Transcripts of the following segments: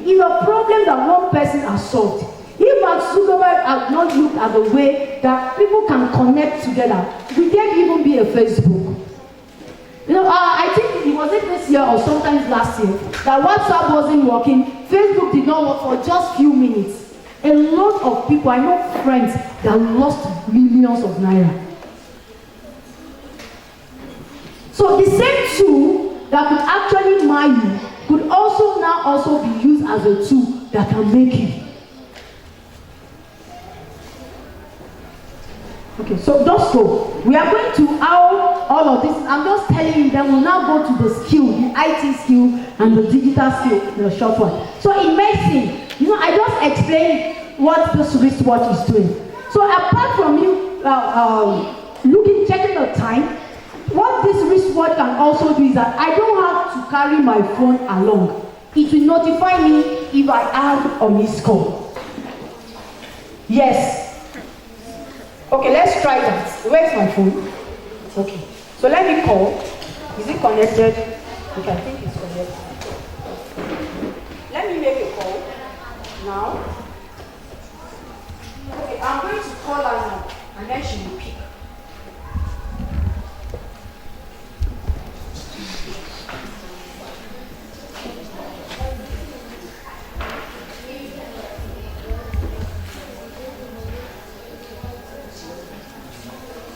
is a problem that one person has solved. If Mark Zuckerberg had not looked at the way that people can connect together, would there even be a Facebook? You know, I think it was this year or sometimes last year that WhatsApp wasn't working, Facebook did not work for just few minutes. A lot of people, I know friends that lost millions of naira. So the same tool that could actually mine you could also now also be used as a tool that can make you. Okay, so just so we are going to how all of this. I'm just telling you that we'll now go to the skill, the IT skill and the digital skill in a short one. So in medicine, you know, I just explained what this wristwatch is doing. So apart from you checking the time, what this wristwatch can also do is that I don't have to carry my phone along. It will notify me if I have a missed call. Yes. Okay, let's try that. Where's my phone? Okay. So let me call. Is it connected? Okay, I think it's connected. Let me make a call now. Okay, I'm going to call her now, and then she will pick.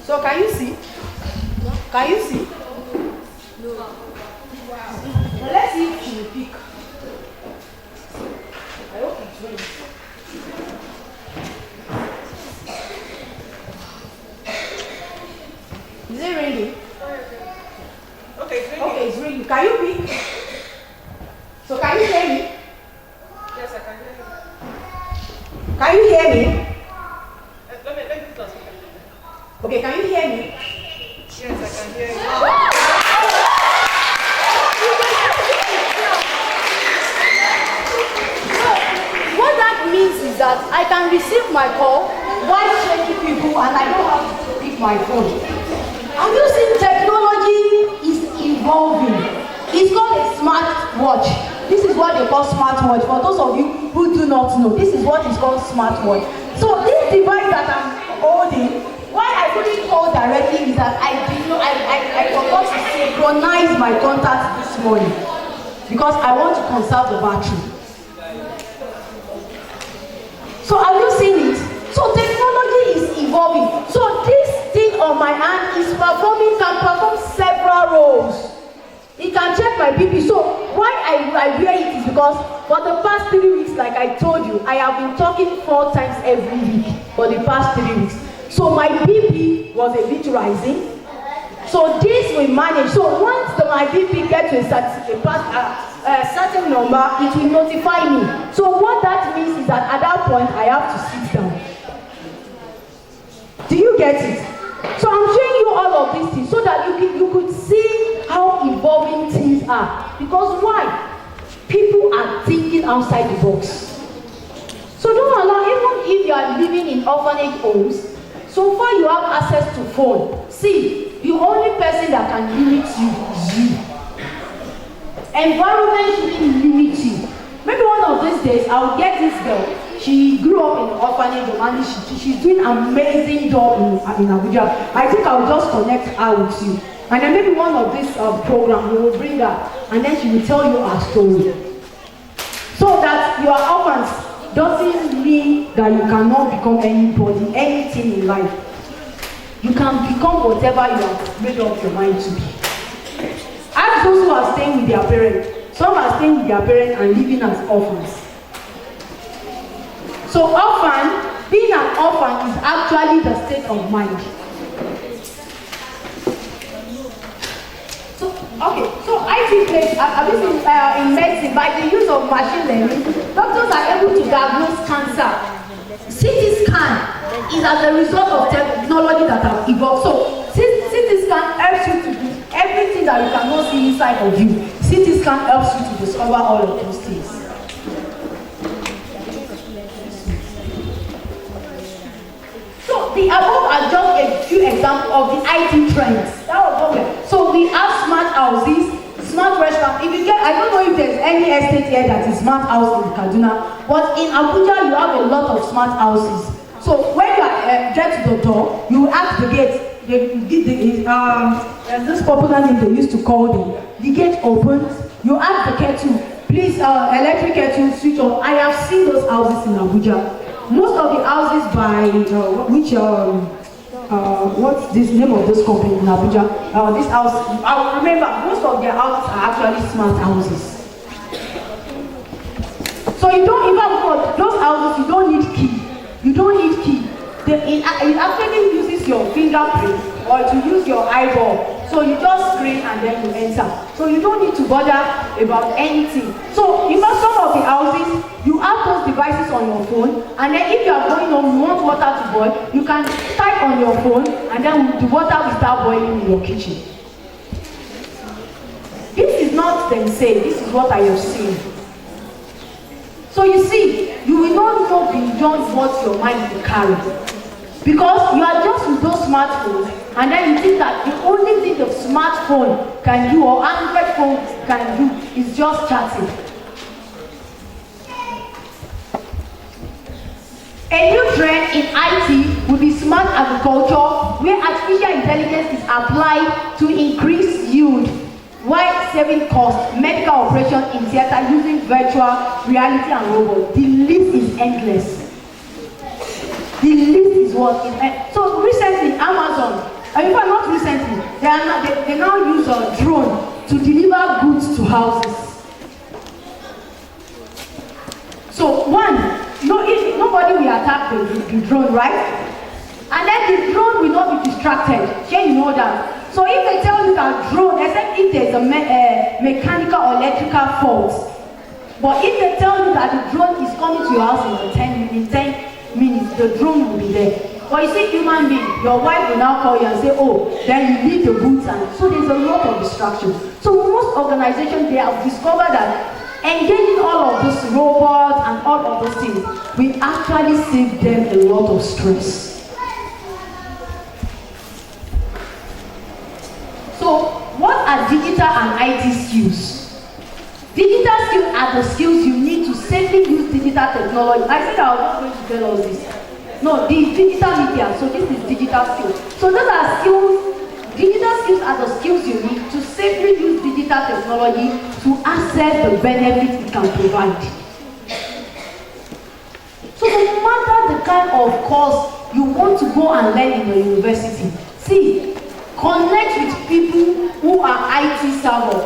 So can you see? No. Can you see? No. Wow. Now let's see if she will pick. I hope it's ready. Is it ringing? Okay, it's ringing. Okay, it's ringing. Can you pick? So can you hear me? Yes, I can hear you. Can you hear me? Let me put on speaker. Okay, can you hear me? Yes, I can hear you. What that means is that I can receive my call while checking people and I don't have to pick my phone. I'm using technology is evolving. It's called a smartwatch. This is what they call smartwatch. For those of you who do not know, this is what is called smartwatch. So this device that I'm holding, why I couldn't call directly is that I forgot to synchronize my contacts this morning because I want to conserve the battery. So are you seeing it? So technology is evolving. So this thing on my hand can perform several roles. It can check my BP. So why I wear it is because for the past 3 weeks, like I told you, I have been talking 4 times every week for the past 3 weeks. So my BP was a bit rising. So this will manage. So once my BP gets to a certain number, it will notify me. So what that means is that at that point, I have to sit down. Do you get it? So I'm showing you all of these things so that you could see how evolving things are. Because why? People are thinking outside the box. So don't allow, even if you are living in orphanage homes, so far you have access to phone. See, the only person that can limit you is you. Environment shouldn't limit you. Maybe one of these days I will get this girl. She grew up in an orphanage home and she's doing an amazing job in Abuja. I think I'll just connect her with you. And then maybe one of these programs we will bring her and then she will tell you her story. So that your orphans doesn't mean that you cannot become anybody, anything in life. You can become whatever you have made up your mind to be. Ask those who are staying with their parents. Some are staying with their parents and living as orphans. So being an orphan is actually the state of mind. So IT plays in medicine by the use of machine learning, doctors are able to diagnose cancer. CT scan is as a result of technology that has evolved. So CT scan helps you to do everything that you cannot see inside of you. CT scan helps you to discover all of those things. So the above are just a few examples of the IT trends. That was problem. So we have smart houses, smart restaurant. If you get, I don't know if there's any estate here that is smart house in Kaduna, but in Abuja you have a lot of smart houses. So when you get to the door, you ask the gate. There's this popular name they used to call them. The gate opens. You ask the kettle, please, electric kettle switch on. I have seen those houses in Abuja. Most of the houses by what's this name of this company in Abuja? This house, I remember most of their houses are actually smart houses. So you don't even for those houses, you don't need key. You don't need key. It actually uses your fingerprint or to use your eyeball. So you just screen and then you enter. So you don't need to bother about anything. So you know some of the houses, you have those devices on your phone, and then if you are going home, you want water to boil, you can type on your phone, and then the water will start boiling in your kitchen. This is not them say, this is what I have seen. So you see, you will not know beyond what your mind will carry. Because you are just with those smartphones, and then you think that the only thing the smartphone can do or Android phone can do is just chatting. A new trend in IT will be smart agriculture, where artificial intelligence is applied to increase yield while saving costs, medical operation in theater using virtual reality and robots. The list is endless. The list is what is endless. So recently, Amazon, in fact not recently, they now use a drone to deliver goods to houses. So one, nobody will attack the drone, right? And then the drone will not be distracted. Can you know that? So if they tell you that drone, except if there's a mechanical or electrical fault, but if they tell you that the drone is coming to your house in 10 minutes, the drone will be there. But you see, human being, your wife will now call you and say, oh, then you need the goods, and so there's a lot of distraction. So most organizations, they have discovered that engaging all of this robots and all of those things will actually save them a lot of stress. So what are digital and IT skills? Digital skills are the skills you need to safely use digital technology. I said I was not going to tell us this. No, the digital media, so this is digital skills. So those are skills, digital skills are the skills you need to safely use digital technology to access the benefits it can provide. So no matter the kind of course you want to go and learn in the university, see, connect with people who are IT savvy,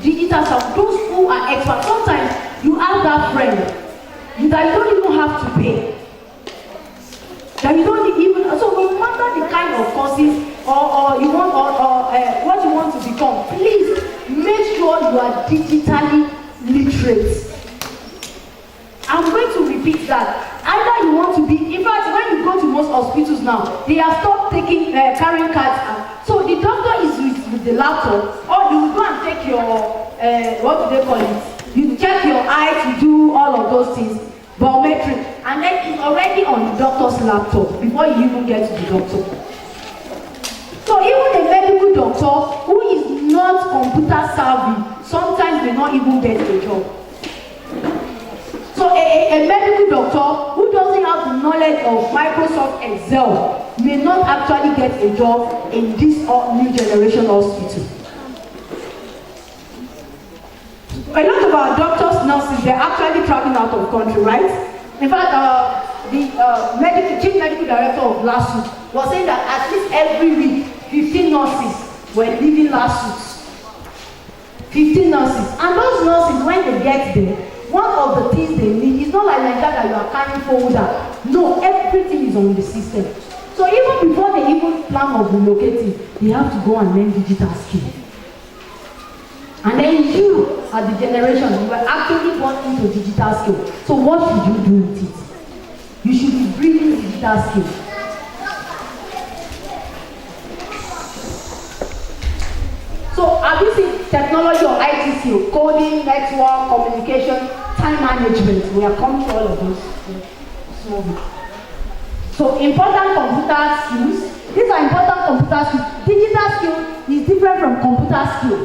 digital savvy, those who are experts. Sometimes you have that friend that you don't even have to pay. That you don't even, so no matter the kind of courses or you want or what you want to become, please make sure you are digitally literate. I'm going to repeat that. Either you want to be, in fact, when you go to most hospitals now, they have stopped taking carrying cards. So the doctor is with the laptop, or you will go and take your what do they call it? You check your eye to do all of those things, biometric, and then it's already on the doctor's laptop before you even get to the doctor. So even a medical doctor who is not computer savvy sometimes may not even get a job. So a medical doctor who doesn't have the knowledge of Microsoft Excel may not actually get a job in this new generation hospital. A lot of our doctors, nurses, they're actually traveling out of country, right? In fact, the chief medical director of LASUT was saying that at least every week, 15 nurses were leaving LASUT. 15 nurses. And those nurses, when they get there, one of the things they need is not like that you are carrying folder. No, everything is on the system. So even before they even plan of relocating, they have to go and learn digital skills. And then you, as the generation, you were actually born into digital skills. So what should you do with it? You should be bringing digital skills. So have you seen technology or IT skills, coding, network, communication, time management? We are coming to all of those slowly. So important computer skills. These are important computer skills. Digital skill is different from computer skill.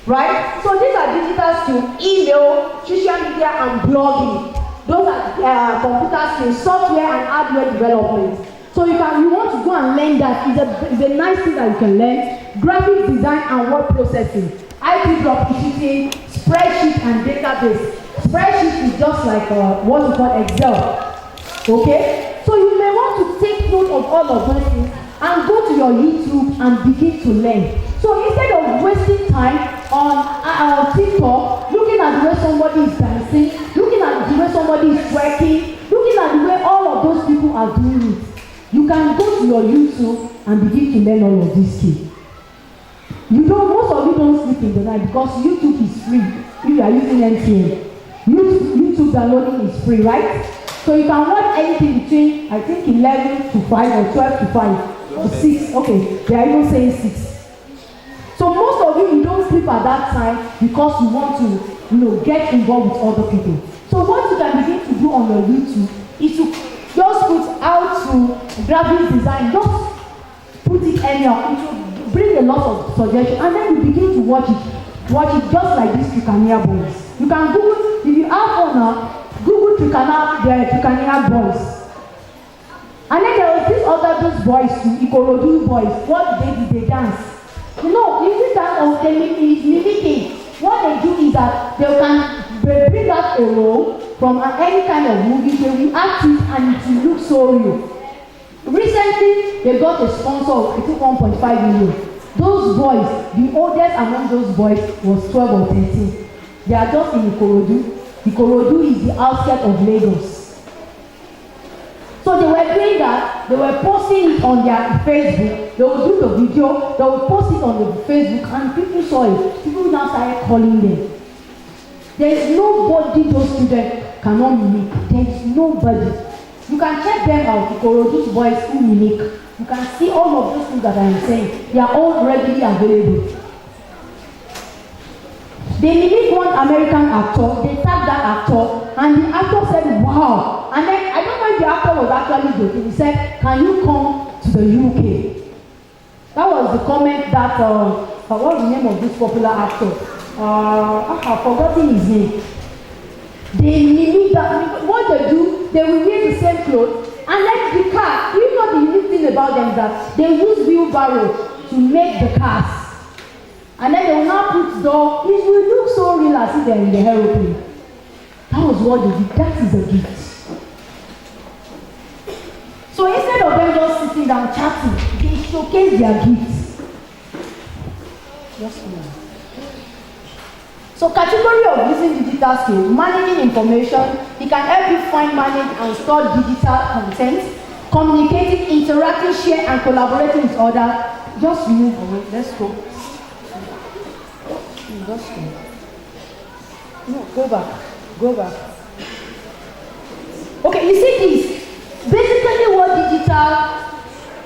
right? So these are digital skills: email, social media, and blogging. Those are computer skills, software and hardware development. So you want to go and learn that. It's a nice thing that you can learn. Graphic design and word processing, IP troubleshooting, spreadsheet and database. Spreadsheet is just like what we call Excel. Okay? So you may want to take note of all of those things and go to your YouTube and begin to learn. So instead of wasting time on TikTok, looking at the way somebody is dancing, looking at the way somebody is twerking, looking at the way all of those people are doing it, you can go to your YouTube and begin to learn all of these skills. Most of you don't sleep in the night because YouTube is free if you are using MTN. YouTube downloading is free, right? So you can watch anything between, I think, 11 to 5 or 12 to 5 or 6. Okay, they are even saying 6. So most of you don't sleep at that time because you want to, get involved with other people. So what you can begin to do on your YouTube is to just put how to graphic design, just put it anyhow. It will bring a lot of suggestions, and then you begin to watch it just like these Trikania boys. You can Google, if you have one now, Google Trikania boys. And then there was these boys too, Ikorodu boys. What they dance. You see that they mimicking. What they do is that they bring out a role from any kind of movie, they will act it and it will look so real. Recently, they got a sponsor of, I think, 1.5 million. Those boys, the oldest among those boys was 12 or 13. They are just in Ikorodu. Ikorodu is the outskirts of Lagos. So they were doing that, they were posting it on their Facebook, they would do the video, they would post it on the Facebook, and people saw it. People now started calling them. There is nobody those children cannot mimic. There is nobody. You can check them out, Ikorodu's boys who mimic. You can see all of those things that I am saying. They are all readily available. They mimic one American actor, they tagged that actor, and the actor said, wow. And then, I don't know if the actor was actually joking. He said, can you come to the UK? That was the comment that, what was the name of this popular actor? I've forgotten his name. They mimic that. What they do, they will wear the same clothes, and then the car, you know the unique thing about them is that they use wheelbarrow to make the cars. And then they will now put door. It will look so real as if they're in the aeroplane. That was what they did. That is a gift. So instead of them just sitting down chatting, they showcase their gifts. Yes, ma'am. So category of using digital skills: managing information. It can help you find, manage, and store digital content. Communicating, interacting, share, and collaborating with others. Just move away. Let's go. Just go. No, go back. Go back. Okay, you see this? Basically what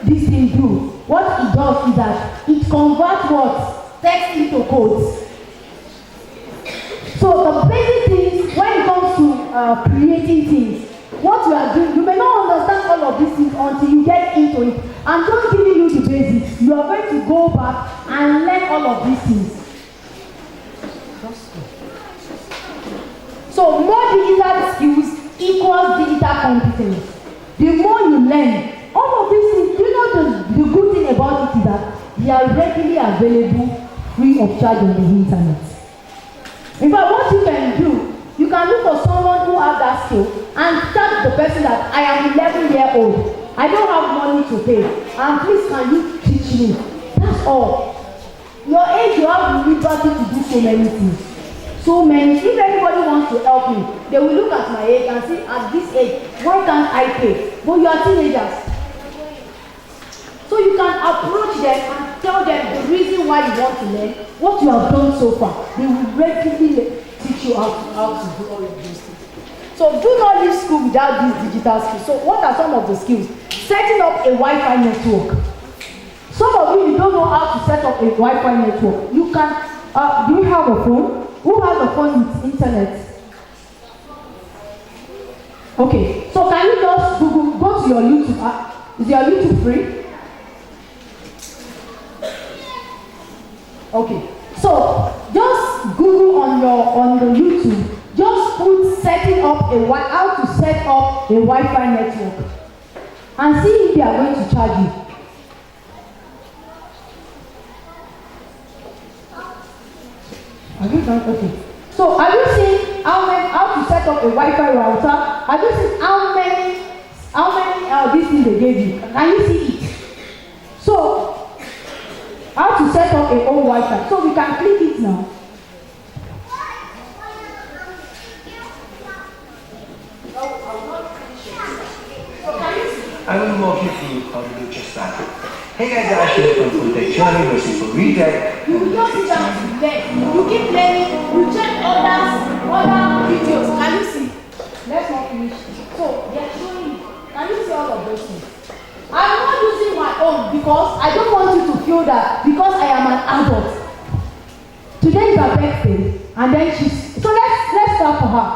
this thing do, what it does is that it converts what? Text into codes. So the basic things, when it comes to creating things, what you are doing, you may not understand all of these things until you get into it. I'm just giving you the basics. You are going to go back and learn all of these things. So more digital skills equals digital competence. The more you learn, all of these things, the good thing about it is that they are readily available free of charge on the internet. In fact, what you can do, you can look for someone who has that skill and tell the person that I am 11-year-old. I don't have money to pay. And please, can you teach me? That's all. Your age, you have the liberty to do so many things. So many. If anybody wants to help me, they will look at my age and say, at this age, why can't I pay? But you are teenagers. So you can approach them and tell them the reason why you want to learn, what you have done so far. They will readily teach you how to do all of these things. So do not leave school without these digital skills. So what are some of the skills? Setting up a Wi-Fi network. Some of you don't know how to set up a Wi-Fi network. You can, do you have a phone? Who has a phone with internet? Okay, so can you just go to your YouTube? Is your YouTube free? Okay, so just just Google on the YouTube, just put setting up how to set up a Wi-Fi network and see if they are going to charge you. Have you done? Okay. So have you seen how to set up a Wi-Fi router? Have you seen how many these things they gave you? Can you see it? So how to set up a own Wi-Fi? So we can click it now. I will walk you through how to do just that. Hey guys, Ashley from Full Tech Journey versus for Retech. You just sit down to learn. You keep learning. You check other videos. Can you see? Let's not finish. So they are showing you. Can you see all of those things? I'm not using my own because I don't want you to feel that because I am an adult. Today is her birthday, and then she's so let's start for her.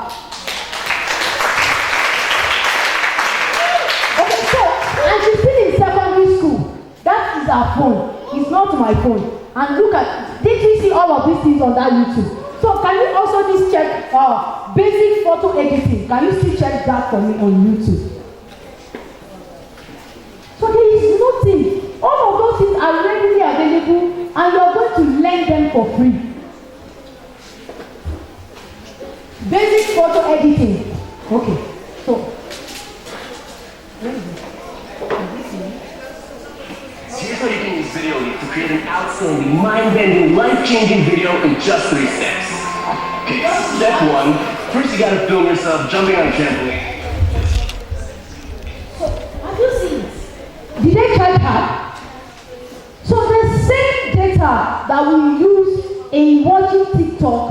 Okay, so and she's still in secondary school. That is her phone. It's not my phone. And look at, did you see all of these things on that YouTube? So can you also just check basic photo editing? Can you still check that for me on YouTube? So there is nothing. All of those things are readily available and you are going to learn them for free. Basic photo editing. Okay, so where is it? Here's how you can use Video Leap to create an outstanding, mind-bending, life-changing video in just 3 steps. Okay, step 1. First you gotta film yourself jumping on a trampoline. So, have you seen it? Did they charge her? So the same data that we use in watching TikTok,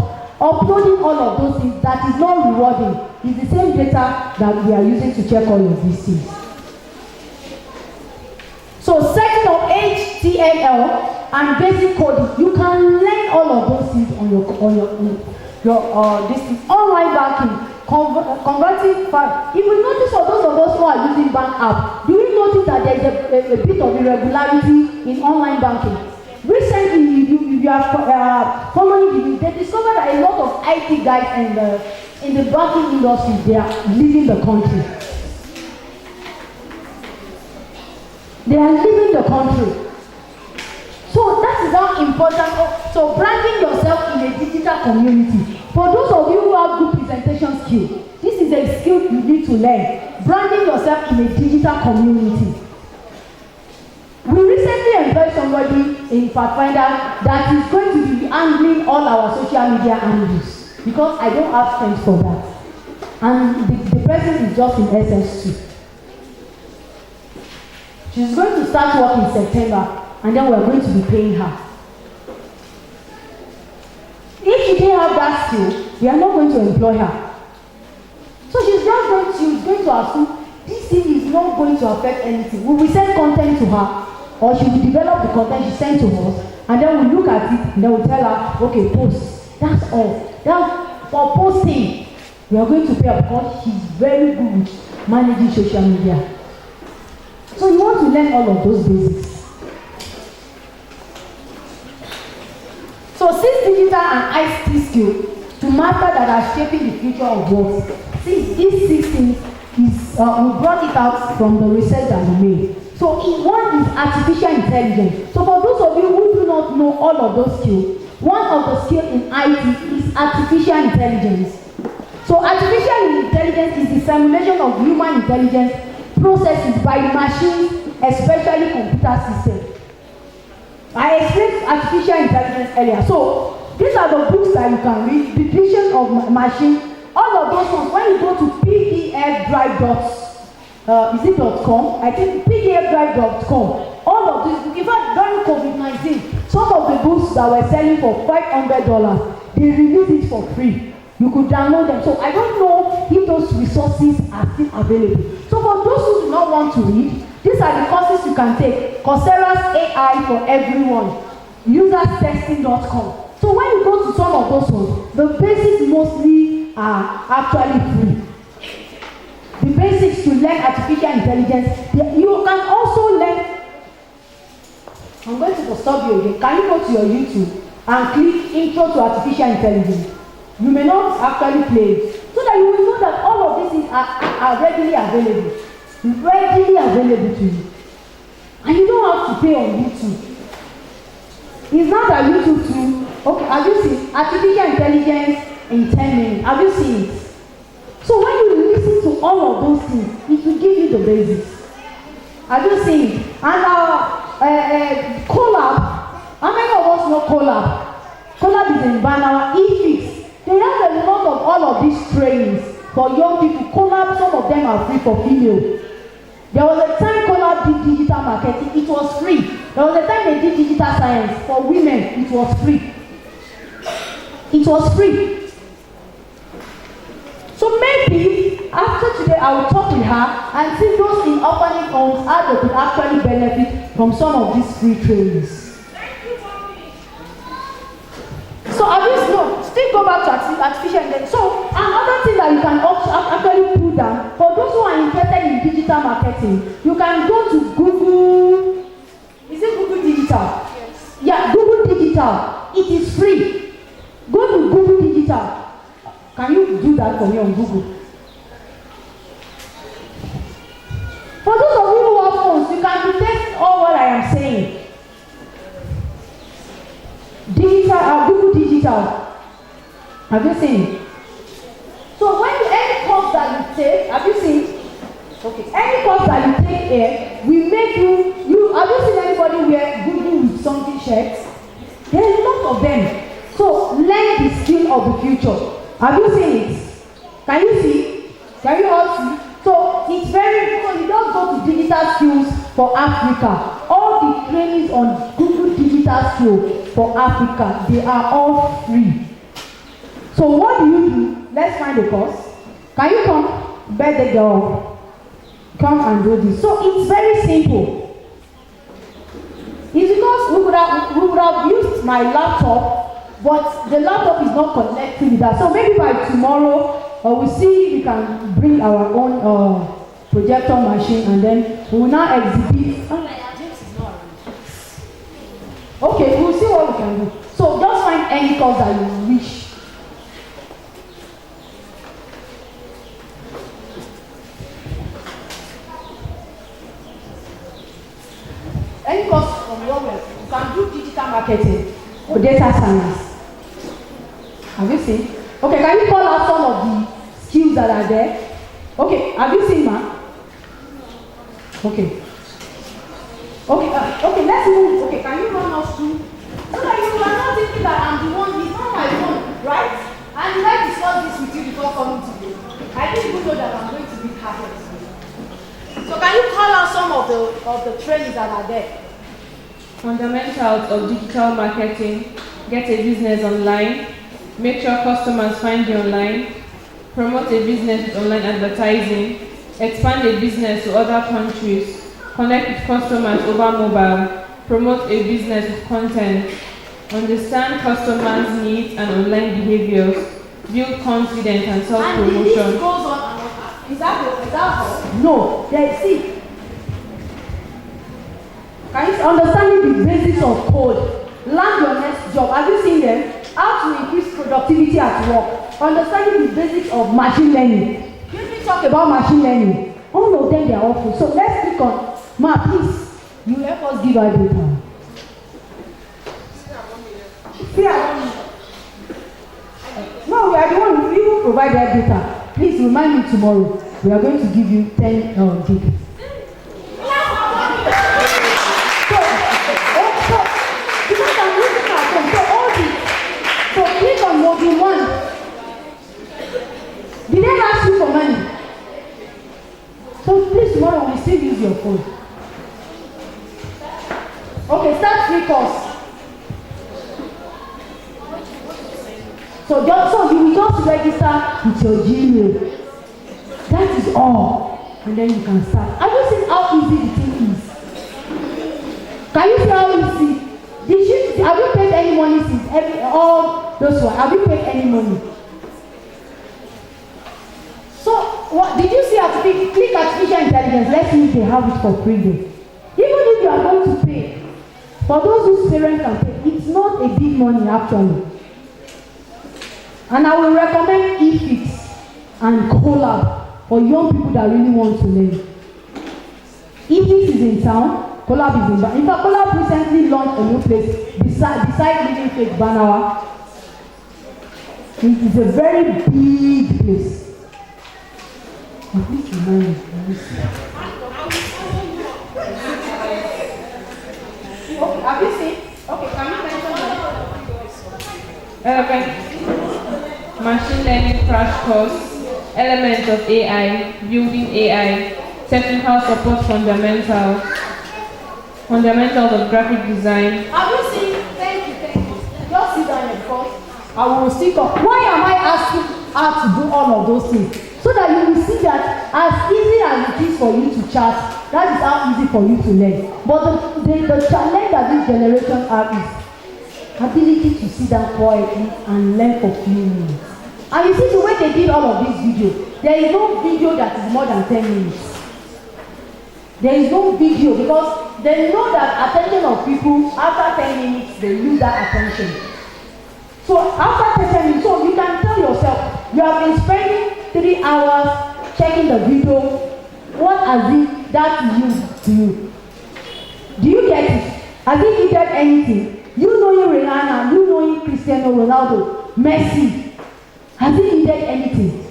uploading all of those things that is not rewarding, is the same data that we are using to check all of these things. So setting up HTML and basic coding, you can learn all of those things on your this is online banking, converting file. If you notice for those of us who are using bank app, do you notice that there is a bit of irregularity in online banking? Recently, if you are following, they discovered that a lot of IT guys in the banking industry, they are leaving the country. They are leaving the country. So that is how important. So branding yourself in a digital community. For those of you who have good presentation skill, this is a skill you need to learn. Branding yourself in a digital community. We recently employed somebody in Pathfinder that is going to be handling all our social media handles because I don't have strength for that. And the person is just in SS2. She's going to start work in September and then we're going to be paying her. If she didn't have that skill, we are not going to employ her. So she's going to assume this thing is not going to affect anything. We will send content to her or she will develop the content she sent to us and then we'll look at it and then we'll tell her, okay, post. That's all. That's for posting. We are going to pay her because she's very good with managing social media. So you want to learn all of those basics. So since digital and IT skill to master that are shaping the future of work, since these 6 things is we brought it out from the research that we made. So one is artificial intelligence. So for those of you who do not know all of those skills, one of the skills in IT is artificial intelligence. So artificial intelligence is the simulation of human intelligence processes by machines, especially computer systems. I explained artificial intelligence earlier. So these are the books that you can read. The Vision of Machine. All of those ones. When you go to pdfdrive.com, I think pdfdrive.com. All of these books. In fact, during COVID-19, some of the books that were selling for $500, they released it for free. You could download them. So I don't know if those resources are still available. So for those who do not want to read, these are the courses you can take. Coursera's AI for Everyone, userstesting.com. So when you go to some of those ones, the basics mostly are actually free. The basics to learn artificial intelligence, you can also learn. I'm going to stop you again. Can you go to your YouTube and click intro to artificial intelligence. You may not actually play it, so that you will know that all of these things are readily available to you. And you don't have to pay on YouTube. It's not that YouTube too. Okay, have you seen artificial intelligence in 10 minutes? Have you seen it? So when you listen to all of those things, it will give you the basics. Have you seen it? And Collab, how many of us know Collab? Collab is in Banawa, eFix. They have a lot of all of these trainings for young people. Collab, some of them are free for female. There was a time Collab did digital marketing, it was free. There was a time they did digital science for women, it was free. It was free. So maybe after today I will talk with her and see those in orphanage homes how they could actually benefit from some of these free trainings. So still go back to artificial intelligence. So another thing that you can actually put down for those who are interested in digital marketing, you can go to Google. Is it Google Digital? Yes. Yeah, Google Digital. It is free. Go to Google Digital. Can you do that for me on Google? For those of you who have phones, you can detect all what I am saying. Google Digital. Have you seen it? So when any course that you take, have you seen? Okay. Any course that you take here, we make you have you seen anybody wear Google with something shirts? There are a lot of them. So learn the skill of the future. Have you seen it? Can you see? Can you all see? So it's very important. You don't go to digital skills for Africa. All the trainings on Google Digital Skills for Africa, they are all free. So what do? Let's find a course. Can you come? Birthday girl. Come and do this. So it's very simple. It's because we would have used my laptop, but the laptop is not connected with that. So maybe by tomorrow, we'll see if we can bring our own projector machine, and then we will now exhibit. Okay, we'll see what we can do. So just find any course that you wish. Any course from your web, you can do digital marketing or data science. Have you seen? Okay, can you call out some of the skills that are there? Okay, have you seen, ma? Okay. Okay, let's move. Okay, can you run us through? So that you are not thinking that I'm the one, it's not my phone, right? And I discuss this with you before coming today. I think you know that I'm going to be happy. So can you call out some of the trainings that are there? Fundamentals of digital marketing, get a business online, make sure customers find you online, promote a business with online advertising, expand a business to other countries, connect with customers over mobile, promote a business with content, understand customers' needs and online behaviors, build confidence and self-promotion. And this goes on and on. Is that all? No, see. Can you understand the basics of code? Learn your next job. Have you seen them? How to increase productivity at work. Understanding the basics of machine learning. Let me talk about machine learning. All of them, they are awful. So let's click on Ma, please. You help us give our data. No, we are the one who provide that data. Please remind me tomorrow. We are going to give you 10 gig. Because I'm looking at them, so click on module 1. Did they ask you for money? So please tomorrow we still use your phone. Okay, start free course. So you will just register with your Gmail. That is all. And then you can start. Have you seen how easy the thing is? Can you see how easy? Have you paid any money since all those one? Have you paid any money? So what did you see click artificial intelligence? Let's see if they have it for free. Even if you are going to pay, for those whose parents can pay, it's It's not a big money actually. And I will recommend eFix and Collab for young people that really want to learn. eFix is in town, Collab is in town. In fact, Collab recently launched a new place beside Living Faith Banawa. It is a very big place. Please remind me. Okay, have you seen? Okay, can you mention Element, machine learning crash course, elements of AI, building AI, technical support fundamentals of graphic design. Have you seen? Thank you. Just sit down and first. I will stick up. Why am I asking her to do all of those things? So that you will see that as easy as it is for you to chat, that is how easy for you to learn. But the challenge that this generation have is ability to sit down quietly and learn for few minutes. And you see the way they did all of this video, there is no video that is more than 10 minutes. There is no video because they know that attention of people after 10 minutes they lose that attention. So after 10 minutes, so you can tell yourself, you have been spending 3 hours checking the video. What has it that used to you? Do you get it? Has it needed anything? You knowing Rihanna, you knowing Cristiano Ronaldo, Messi, has it needed anything?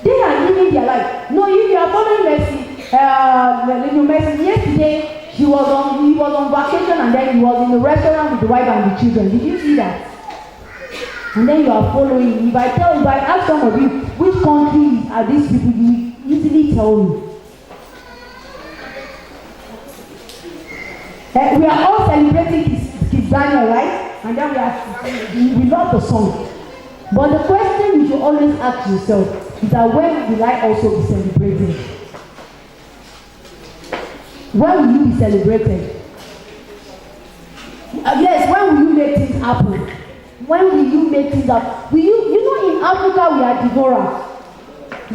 They are living their life. No, if you are following Messi, Messi, yesterday he was on vacation and then he was in the restaurant with the wife and the children. Did you see that? And then you are following. If I ask some of you which country are these people, you will easily tell me. We are all celebrating Kids Daniel, right? And then we love the song. But the question you should always ask yourself is that when will I also be celebrated? When will you be celebrated? Yes, when will you make things happen? When will you make things happen? Will you know in Africa we are devourer.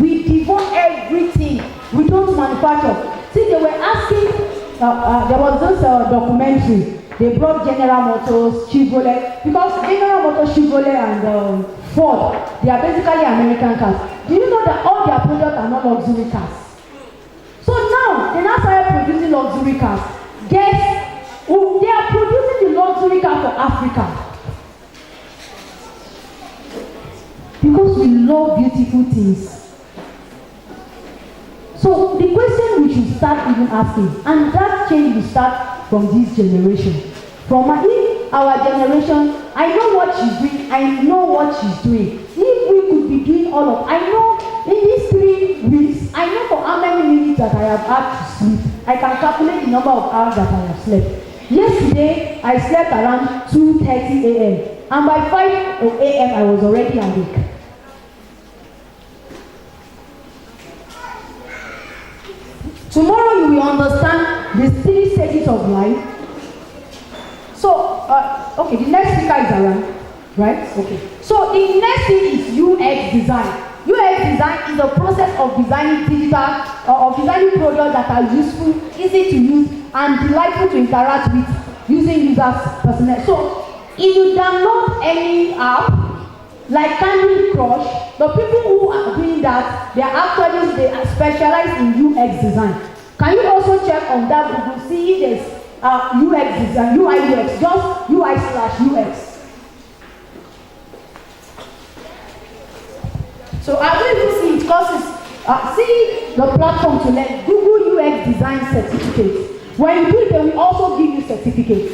We devour everything. We don't manufacture. See, they were asking, there was this documentary. They brought General Motors, Chevrolet, because General Motors, Chevrolet, and Ford, they are basically American cars. Do you know that all their products are not luxury cars? So now, they now started producing luxury cars. Guess who? They are producing the luxury car for Africa. Because we love beautiful things. So the question we should start even asking, and that change will start from this generation. From our generation, I know what she's doing, I know what she's doing. If we could be doing all of, I know in these 3 weeks, I know for how many minutes that I have had to sleep. I can calculate the number of hours that I have slept. Yesterday, I slept around 2:30 a.m. and by 5 a.m. I was already awake. Tomorrow you will understand the 3 stages of life. So, okay, the next speaker is around, right? Okay. So the next thing is UX design. UX design is the process of designing of designing products that are useful, easy to use, and delightful to interact with using users' personnel. So, if you download any app like Candy Crush, the people who are doing that, they are specialize in UX design. Can you also check on that Google, see if there's UX design, UI UX, just UI/UX. So I will even see it courses. See the platform to learn Google UX design certificate. When you do it, they will also give you certificates.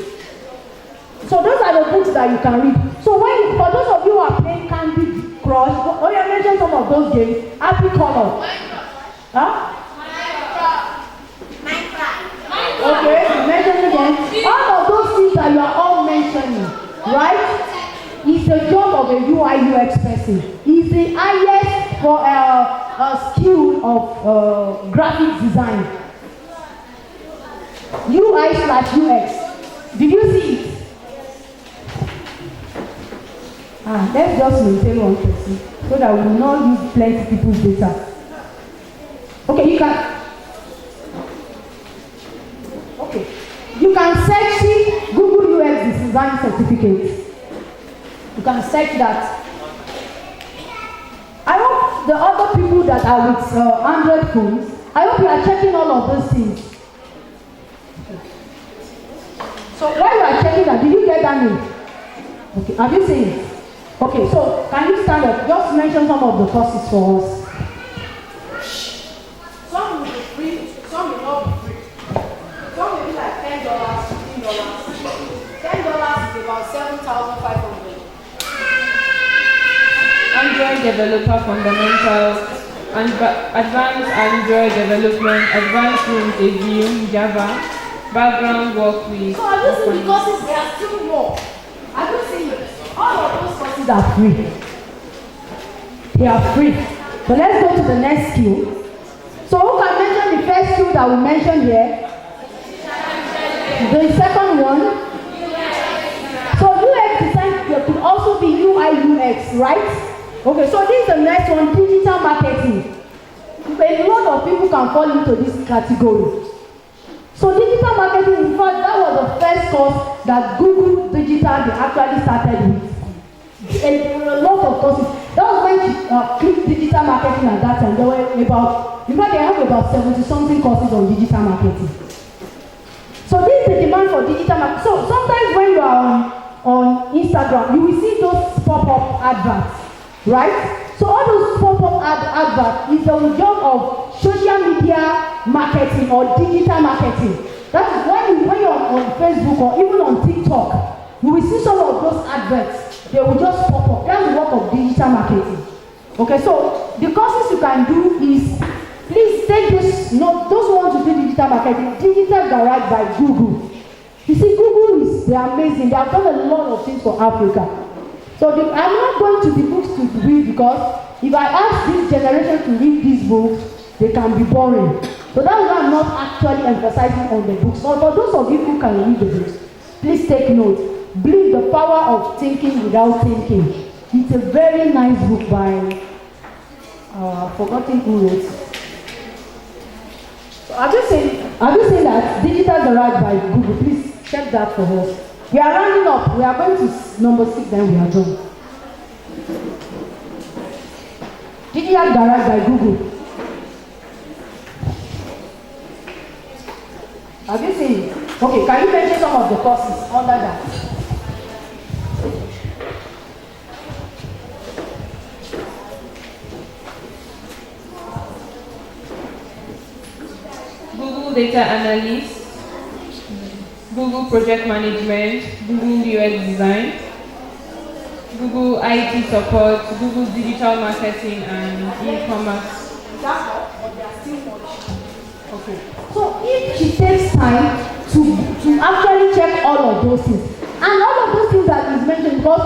So those are the books that you can read. So for those of you who are playing Candy Crush, or you mentioned some of those games, Happy Color. Huh? Okay, you mentioned again. All of those things that you are all mentioning, right? Is the job of a UI UX person. Is the highest for a skill of graphic design. UI/UX. Did you see it? Let's just maintain one person so that we will not use plenty people's data. Okay, you can. Okay, you can search it, Google UX design certificate. You can search that. I hope the other people that are with Android phones, I hope you are checking all of those things. So while you are checking that, did you get that name? Okay, have you seen it? Okay, so can you stand up? Just mention some of the courses for us. Some will be free, some will not be free. Some will be like $10, $15. $10 is about 7,500. Android Developer Fundamentals, Advanced Android Development, Advanced Rooms View, Java, Background Work with. So have you seen the courses? There are still more. Have you seen it? All of those courses are free. They are free. So let's go to the next skill. So who can mention the first skill that we mentioned here? The second one. So UX design could also be UI UX, right? Okay, so this is the next one, digital marketing. A lot of people can fall into this category. So digital marketing, in fact, that was the first course that Google Digital they actually started with. And a lot of courses. That was when she clicked digital marketing at that time. There were about, in fact, they have about 70-something courses on digital marketing. So this is the demand for digital marketing. So sometimes when you are on Instagram, you will see those pop-up adverts. Right? So all those pop-up adverts is the job of social media marketing or digital marketing. That is when you're on Facebook or even on TikTok, you will see some of those adverts. They will just pop up. That's the work of digital marketing. Okay, so the courses you can do is, please take this note, those who want to do digital marketing, Digital Garage by Google. You see, Google they're amazing. They have done a lot of things for Africa. So I'm not going to the books to read because if I ask this generation to read these books, they can be boring. So that's why I'm not actually emphasizing on the books. So for those of you who can read the books, please take note. Believe the power of thinking without thinking. It's a very nice book by, forgotten who wrote it. So have you seen that? Digital Garage by Google. Please check that for us. We are rounding up. We are going to number 6, then we are done. Digital Garage by Google. Have you seen it? Okay, can you mention some of the courses under that? Google Data Analyst, Google Project Management, Google UX Design, Google IT Support, Google Digital Marketing and E-commerce. That's all, but there are still much. Okay. So if she takes time to actually check all of those things, and all of those things that is mentioned, because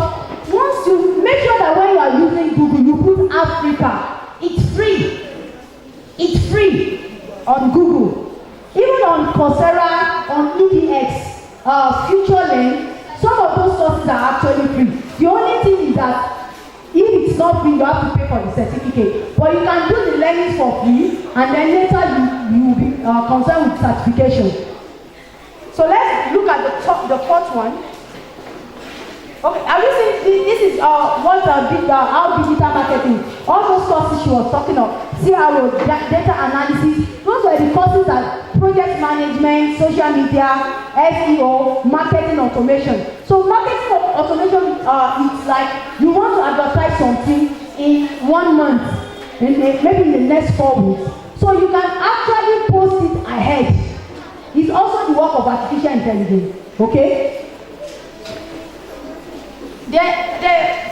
once you make sure that when you are using Google, you put Africa, it's free. It's free on Google. Even on Coursera, on EDX, FutureLearn, some of those courses are actually free. The only thing is that if it's not free, you have to pay for the certificate. But you can do the learning for free, and then later you will be concerned with certification. So let's look at the fourth one. Okay, have you seen this is how digital marketing, all those courses she was talking of, CRO, data analysis, those were the courses that project management, social media, SEO, marketing automation. So marketing automation is like you want to advertise something in 1 month, maybe in the next 4 weeks. So you can actually post it ahead. It's also the work of artificial intelligence. Okay? The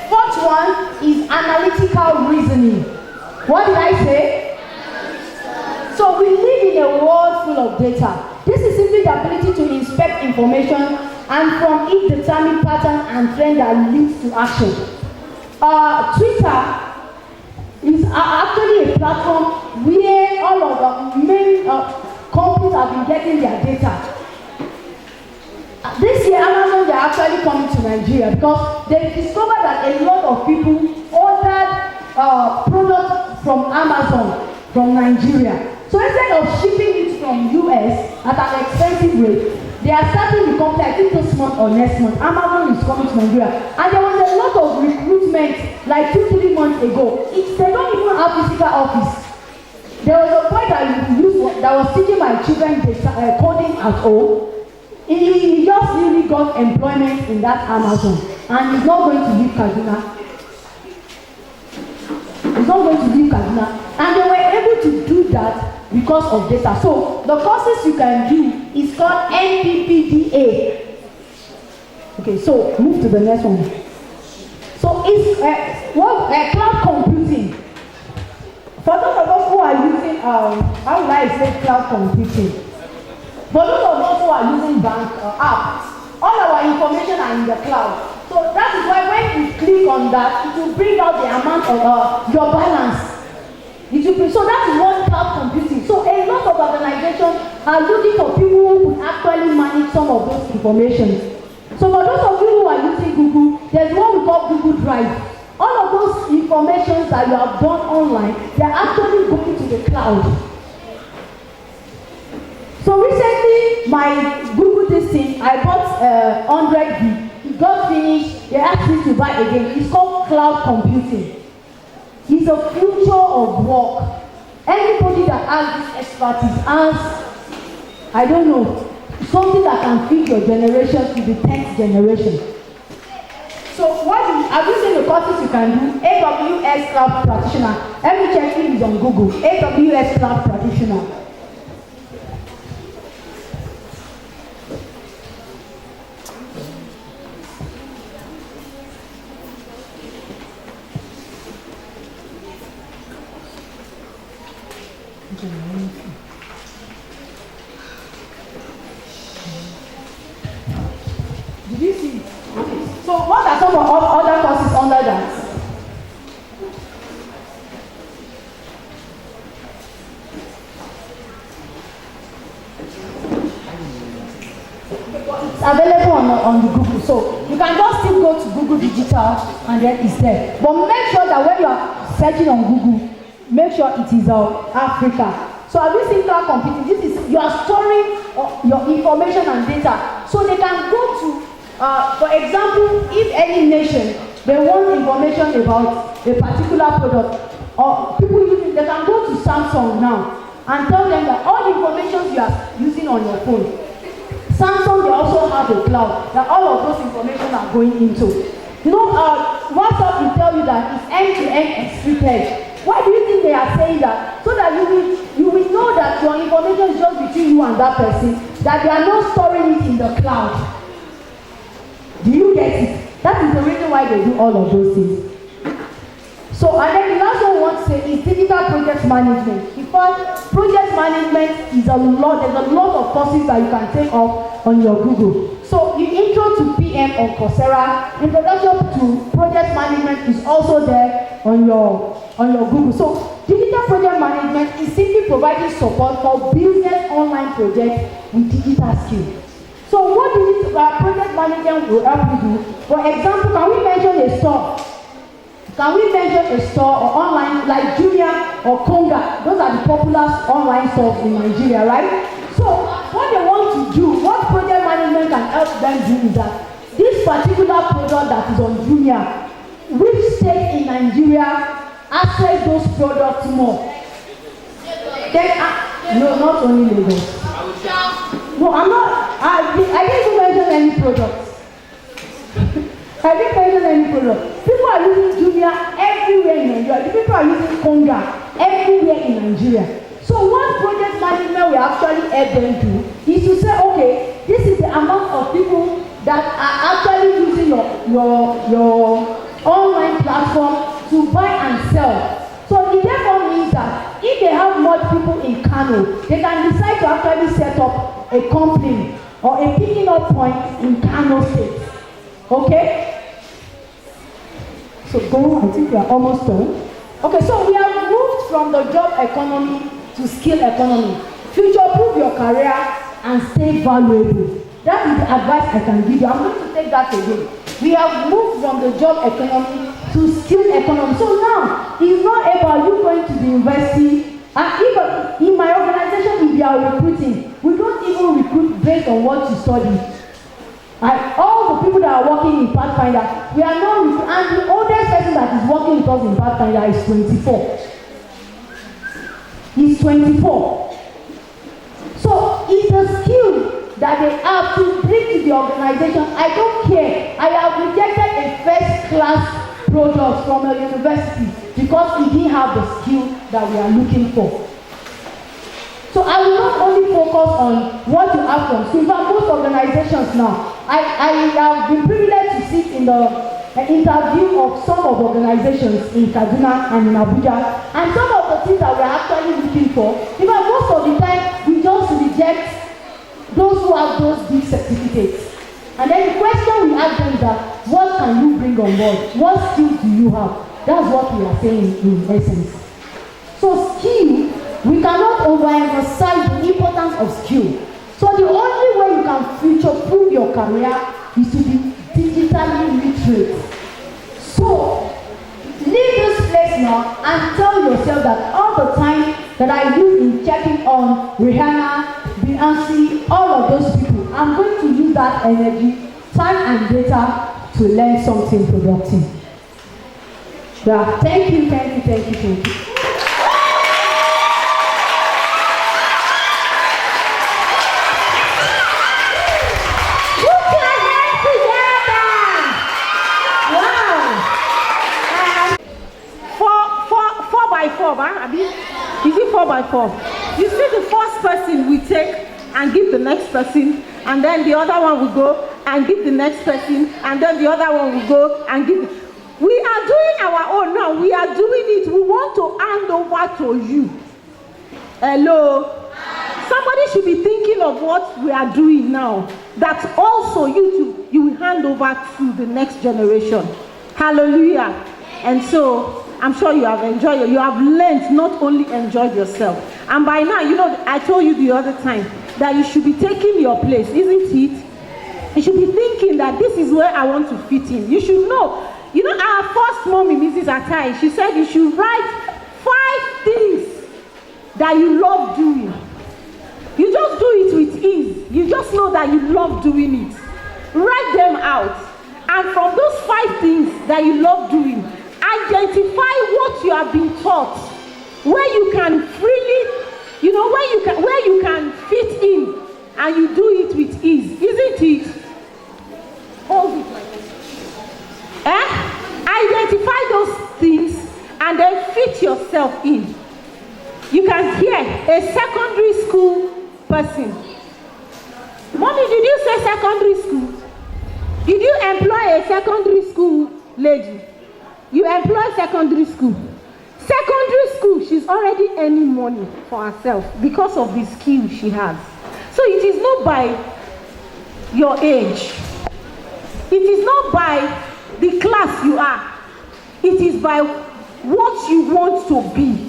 fourth one is analytical reasoning. What did I say? So we live in a world full of data. This is simply the ability to inspect information and from it determine pattern and trend that leads to action. Twitter is actually a platform where all of the main companies have been getting their data. This year, Amazon, they are actually coming to Nigeria because they discovered that a lot of people ordered products from Amazon from Nigeria. So instead of shipping it from US at an expensive rate, They are starting the company, I think this month or next month. Amazon is coming to Nigeria. And there was a lot of recruitment like 2-3 months ago. They don't even have physical office. There was a boy that was teaching my children coding at home. He just really got employment in that Amazon. And he's not going to leave Kaduna. He's not going to leave Kaduna. And they were able to do that because of data. So the courses you can do is called NPPDA. Okay, so move to the next one. So it's cloud computing. For those of us who are using how would I say cloud computing? For those of us who are using bank apps, all our information are in the cloud. So that is why when you click on that, it will bring out the amount of your balance. So that is what cloud computing. So a lot of organizations are looking for people who would actually manage some of those information. So for those of you who are using Google, there's what we call Google Drive. All of those informations that you have done online, they are actually going to the cloud. So recently, my Google this thing, I bought 100 gig. It got finished. They asked me to buy again. It's called cloud computing. It's a future of work. Anybody that has this expertise has, I don't know, something that can feed your generation to the 10th generation. So have you seen the courses you can do? AWS Cloud Practitioner. Let me check if it's on Google. AWS Cloud Practitioner. Did you see? Okay. So what are some of other courses under that? It's available on the Google. So you can just still go to Google Digital and then it's there. But make sure that when you are searching on Google, make sure it is Africa. So have you seen cloud computing? This is, you are storing your information and data. So they can go to, for example, if any nation, they want information about a particular product, or people using, they can go to Samsung now and tell them that all the information you are using on your phone, Samsung, they also have a cloud that all of those information are going into. You know, WhatsApp will tell you that it's end-to-end encrypted. Why do you think they are saying that? So that you will know that your information is just between you and that person, that they are not storing it in the cloud. Do you get it? That is the reason why they do all of those things. So, and then the last one I want to say is digital project management. Because project management is a lot, there's a lot of courses that you can take off on your Google. So, the intro to PM on Coursera, introduction to project management is also there on your Google. So, digital project management is simply providing support for business online projects with digital skills. So, what project management will help you do? For example, can we mention a store? Can we mention a store or online like Jumia or Konga? Those are the popular online stores in Nigeria, right? So what they want to do, what project management can help them do is that this particular product that is on Jumia, which state in Nigeria access those products more? No, not only Lagos. No, I'm not. I didn't even mention any products. I didn't mention any product. People are using Jumia everywhere in Nigeria. People are using Konga everywhere in Nigeria. So what project management will actually help them do is to say, okay, this is the amount of people that are actually using your online platform to buy and sell. So it therefore means that if they have more people in Kano, they can decide to actually set up a company or a picking up point in Kano State. Okay? So go, I think we are almost done. Okay, so we have moved from the job economy to skill economy. Future-proof your career and stay valuable. That is the advice I can give you. I'm going to take that again. We have moved from the job economy to skill economy. So now, it's not about you going to the university If in my organization, if we are recruiting, we don't even recruit based on what you study. All the people that are working in Pathfinder, we are not recruiting, and the oldest person that is working with us in Pathfinder is 24. He's 24. So it's a skill that they have to bring to the organization. I don't care. I have rejected a first-class product from a university because he didn't have the skill that we are looking for. So I will not only focus on what you have from school, but most organizations now, I have been privileged to sit in the interview of some of organizations in Kaduna and in Abuja, and some of the things that we are actually looking for, even most of the time, we just reject those who have those big certificates. And then the question we ask them is that, what can you bring on board? What skills do you have? That's what we are saying in essence. So skill, we cannot overemphasize the importance of skill. So the only way you can future-proof your career is to be digitally literate. So leave this place now and tell yourself that all the time that I use in checking on Rihanna, Beyonce, all of those people, I'm going to use that energy, time and data to learn something productive. Yeah, thank you. Is it 4 by 4? You see, the first person we take and give the next person, and then the other one will go and give the next person, and then the other one will go and give. We are doing our own now. We are doing it. We want to hand over to you. Hello? Somebody should be thinking of what we are doing now. That also you will hand over to the next generation. Hallelujah. And so I'm sure you have enjoyed it. You have learned, not only enjoyed yourself. And by now, you know, I told you the other time that you should be taking your place, isn't it? You should be thinking that this is where I want to fit in. You should know. You know, our first mommy, Mrs. Atai, she said you should write 5 things that you love doing. You just do it with ease. You just know that you love doing it. Write them out. And from those 5 things that you love doing, identify what you have been taught, where you can freely, you know, where you can fit in, and you do it with ease, isn't it? Hold it like this. Identify those things and then fit yourself in. You can hear a secondary school person. Mommy, did you say secondary school? Did you employ a secondary school lady? You employ secondary school. Secondary school, she's already earning money for herself because of the skill she has. So it is not by your age. It is not by the class you are. It is by what you want to be.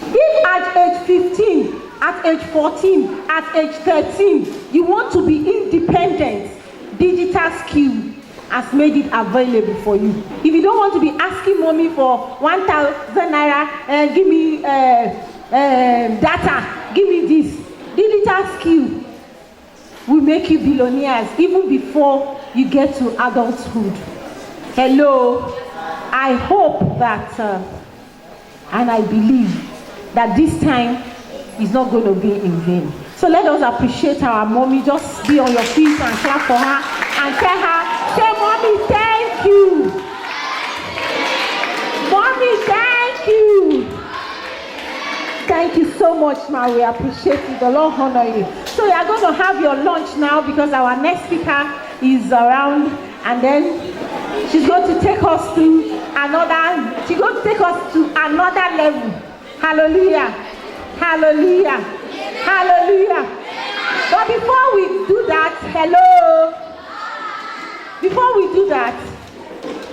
If at age 15, at age 14, at age 13, you want to be independent, digital skill has made it available for you. If you don't want to be asking mommy for 1,000 naira, give me data, give me this. Digital skill will make you billionaires even before you get to adulthood. Hello, I hope that, and I believe that this time is not going to be in vain. So let us appreciate our mommy. Just be on your feet and clap for her and tell her, say, mommy, thank you. Mommy, thank you. Thank you so much, ma. We appreciate it. The Lord honor you. So you are going to have your lunch now because our next speaker is around, and then she's going to take us to another. She's going to take us to another level. Hallelujah. Hallelujah. Hallelujah. But before we do that, hello. Before we do that,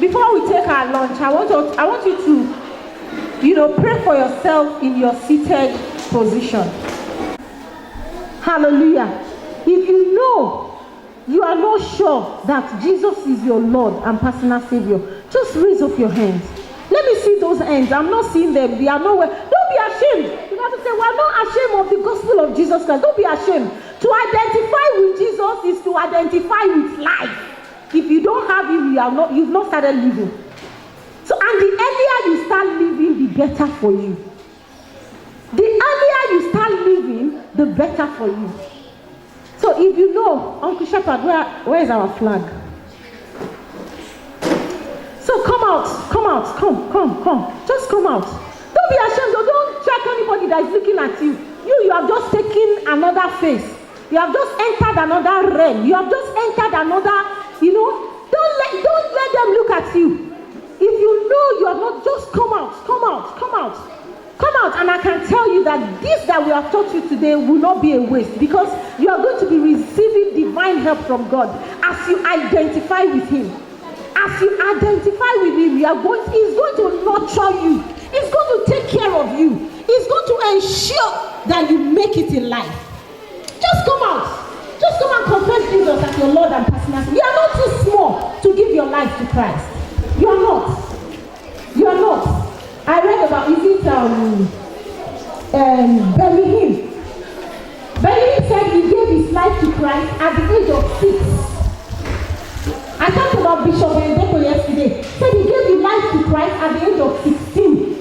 before we take our lunch, I want you to, pray for yourself in your seated position. Hallelujah. If you know you are not sure that Jesus is your Lord and personal Savior, just raise up your hands. Let me see those hands. I'm not seeing them. They are nowhere. Don't be ashamed. You have to say, we're not ashamed of the gospel of Jesus Christ. Don't be ashamed. To identify with Jesus is to identify with life. If you don't have him, you've not started living. So, and the earlier you start living, the better for you. The earlier you start living, the better for you. So if you know, Uncle Shepherd, where is our flag? So come out. Just come out. Don't be ashamed. Don't check anybody that is looking at you. You have just taken another face. You have just entered another realm. You have just entered another, don't let them look at you. If you know you are not, just come out. Come out, and I can tell you that this that we have taught you today will not be a waste, because you are going to be receiving divine help from God as you identify with him. As you identify with him, he's going to nurture you. He's going to take care of you. He's going to ensure that you make it in life. Just come out. Just come and confess Jesus as your Lord and personal Savior. You are not too small to give your life to Christ. You are not. You are not. I read about, Benny Hinn. Benny Hinn said he gave his life to Christ at the age of 6. I talked about Bishop Ndeko yesterday. Said he gave his life to Christ at the age of 16.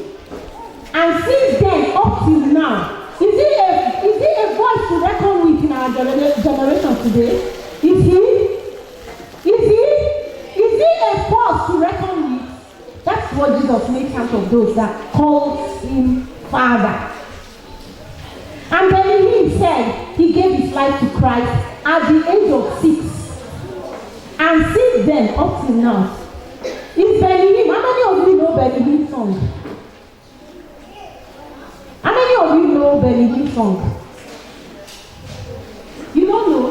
And since then, up till now, is he a voice to reckon with in our generation today? Is he a force to reckon with? That's what Jesus makes out of those that calls him Father. And then he said he gave his life to Christ at the age of 6. And since then, up till now, is Benny Hinn. How many of you know Benny Hinn song? How many of you know Benny Hinn song? You don't know?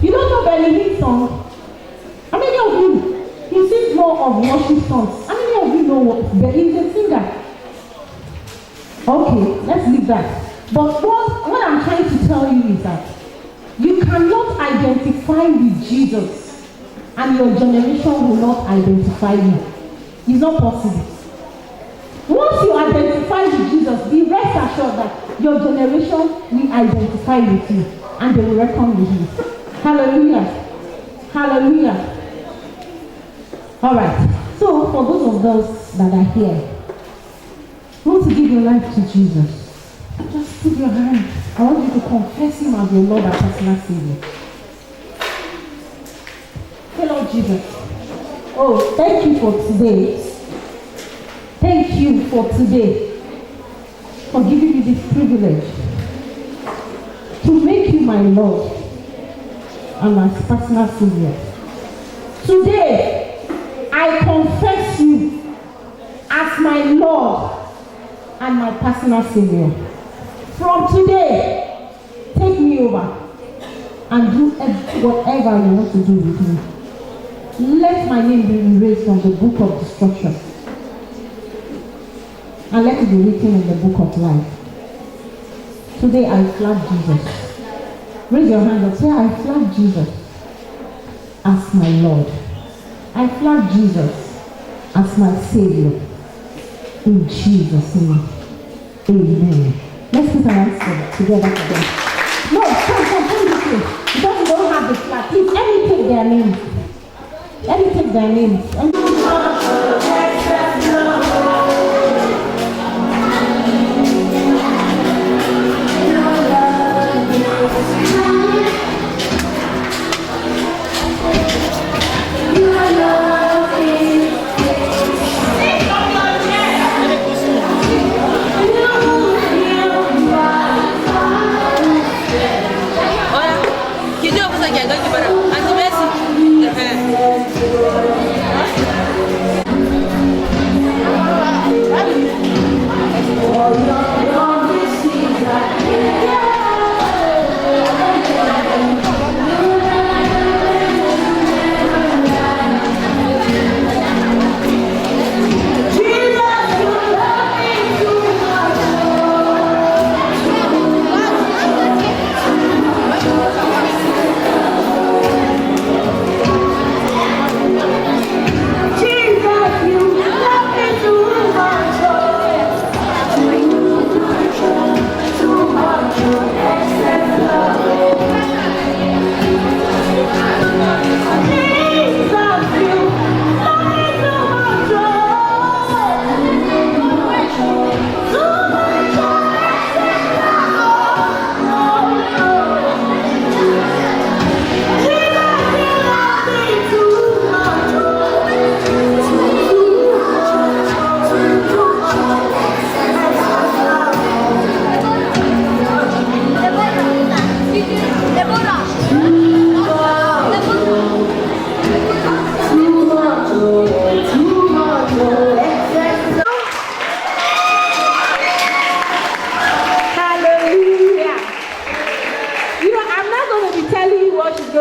You don't know Benny Hinn song? How many of you? He sings more of worship songs. How many of you know what he's a singer? Okay, let's leave that. But what I'm trying to tell you is that you cannot identify with Jesus and your generation will not identify you. It's not possible. Once you identify with Jesus, be rest assured that your generation will identify with you and they will reckon with you. Hallelujah. Hallelujah. Alright, so for those of those that are here, who want to give your life to Jesus, just put your hand. I want you to confess him as your Lord and personal Savior. Say, Lord Jesus, oh, thank you for today. Thank you for today, for giving me this privilege to make you my Lord and my personal Savior. Today, I confess you as my Lord and my personal Savior. From today, take me over and do whatever you want to do with me. Let my name be erased from the book of destruction and let it be written in the book of life. Today I flag Jesus. Raise your hand and say, I flag Jesus as my Lord. I flag Jesus as my Savior. In Jesus' name. Amen. Let's put our hands together for them. No, come this way. Because we don't have the flag. Please, let me take their names. Let me take their names.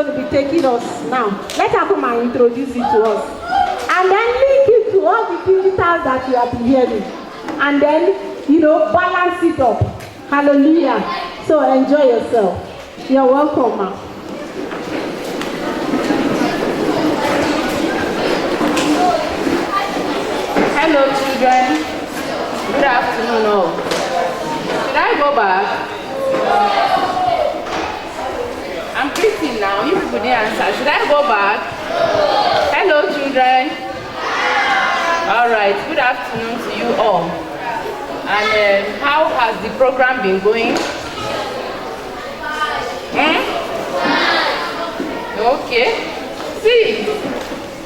going to be taking us now. Let her come and introduce it to us. And then link it to all the digital that you have been hearing. And then, balance it up. Hallelujah. So enjoy yourself. You're welcome, ma. Hello, children. Good afternoon, all. Should I go back? I'm pretty now. You people didn't answer. Should I go back? Hello, children. All right. Good afternoon to you all. And how has the program been going? Okay. See,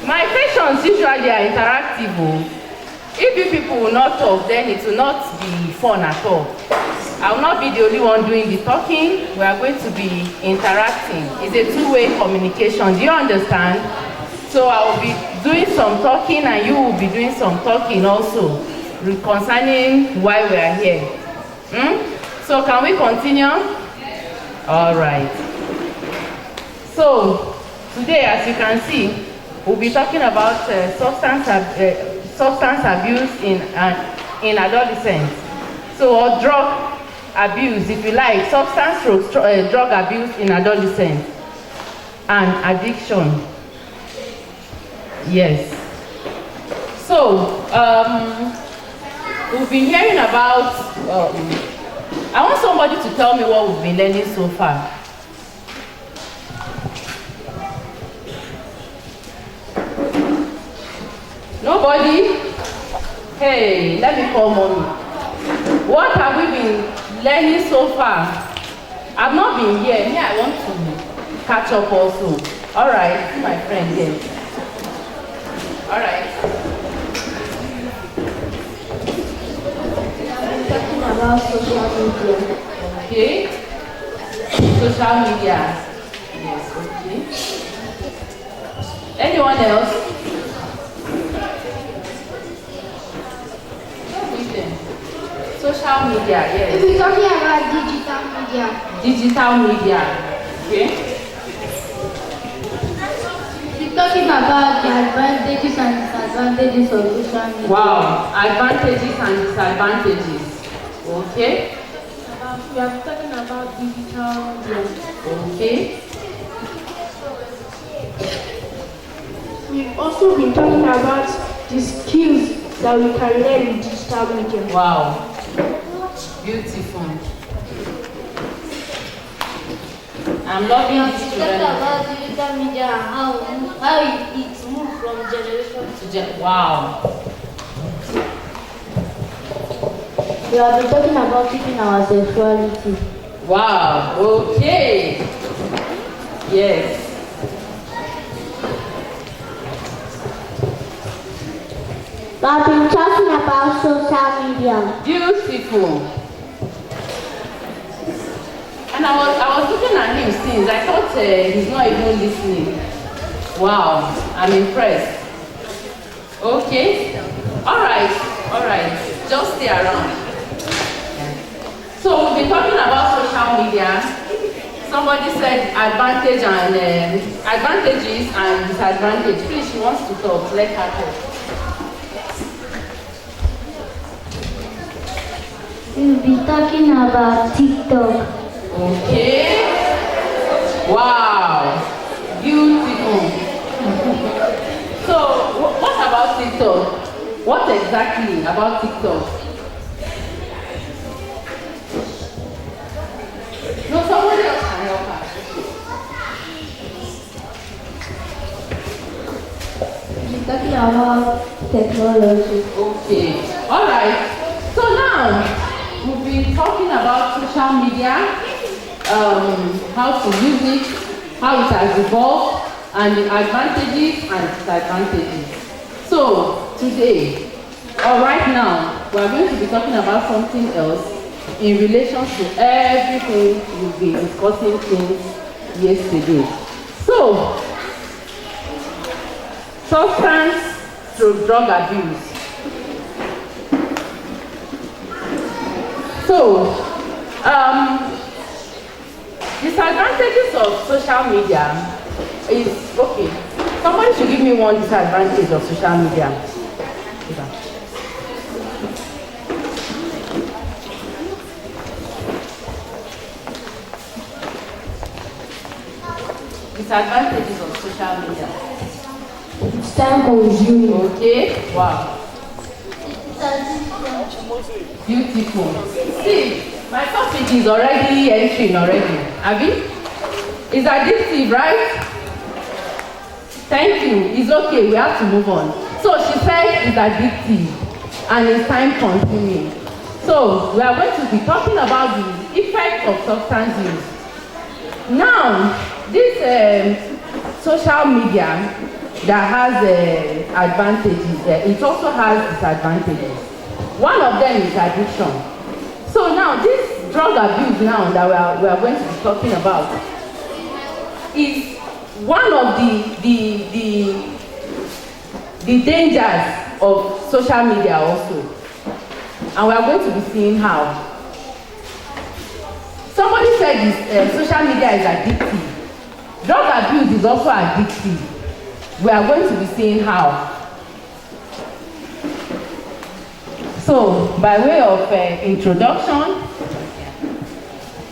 my questions usually are interactive. If you people will not talk, then it will not be fun at all. I will not be the only one doing the talking. We are going to be interacting. It's a two-way communication. Do you understand? So I will be doing some talking and you will be doing some talking also concerning why we are here. So can we continue? All right. So today, as you can see, we'll be talking about substance abuse in adolescents. So, or drug abuse, if you like, drug abuse in adolescents and addiction. Yes. So, we've been hearing about, I want somebody to tell me what we've been learning so far. Nobody? Hey, let me call mommy. What have we been learning so far? I've not been here. Me, I want to catch up also. All right, my friend here. All right. I'm talking about social media. Okay. Social media. Yes, okay. Anyone else? Social media, yes. We're talking about digital media. Digital media, okay. We're talking about the advantages and disadvantages of social media. Wow, advantages and disadvantages, okay. We are talking about digital media. Okay. We've also been talking about the skills that we can learn in digital media. Wow. Beautiful. I'm loving this We children. talked about digital media and how it moves from generation to Wow. We have been talking about keeping our sexuality. Wow. Okay. Yes. We have been talking about social media. Beautiful. And I was looking at him since. I thought he's not even listening. Wow, I'm impressed. Okay. All right. Just stay around. So we've been talking about social media. Somebody said advantages and disadvantages. Please, she wants to talk. Let her talk. We'll be talking about TikTok. Okay. Wow. Beautiful. So, what about TikTok? What exactly about TikTok? No, somebody else can help her. We're talking about technology. Okay. All right. So now, we've been talking about social media, how to use it, how it has evolved, and the advantages and disadvantages. So today, or right now, we are going to be talking about something else in relation to everything we've been discussing since yesterday. So, substance to drug abuse. So, disadvantages of social media is okay. Somebody should give me one disadvantage of social media. Disadvantages of social media. It's time consuming. Okay, wow. Beautiful. See, my topic is already entering already. Abi? It's addictive, right? Thank you. It's okay. We have to move on. So she said it's addictive and it's time consuming. So we are going to be talking about the effects of substance use. Now, this social media that has advantages, it also has disadvantages. One of them is addiction. So now this drug abuse now that we are going to be talking about is one of the dangers of social media also. And we are going to be seeing how. Somebody said this social media is addictive. Drug abuse is also addictive. We are going to be seeing how. So, by way of introduction,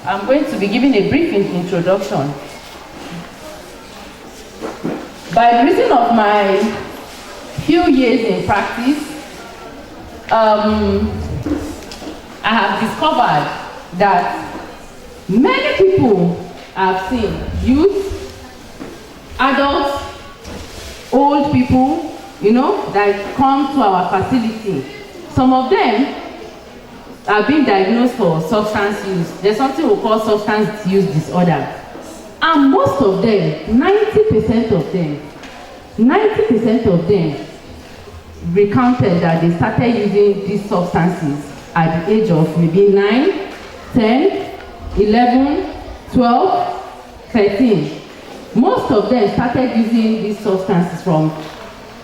I'm going to be giving a brief introduction. By reason of my few years in practice, I have discovered that many people I've seen, youth, adults, old people, you know, that come to our facility. Some of them are being diagnosed for substance use. There's something we call substance use disorder. And most of them, 90% of them recounted that they started using these substances at the age of maybe 9, 10, 11, 12, 13. Most of them started using these substances from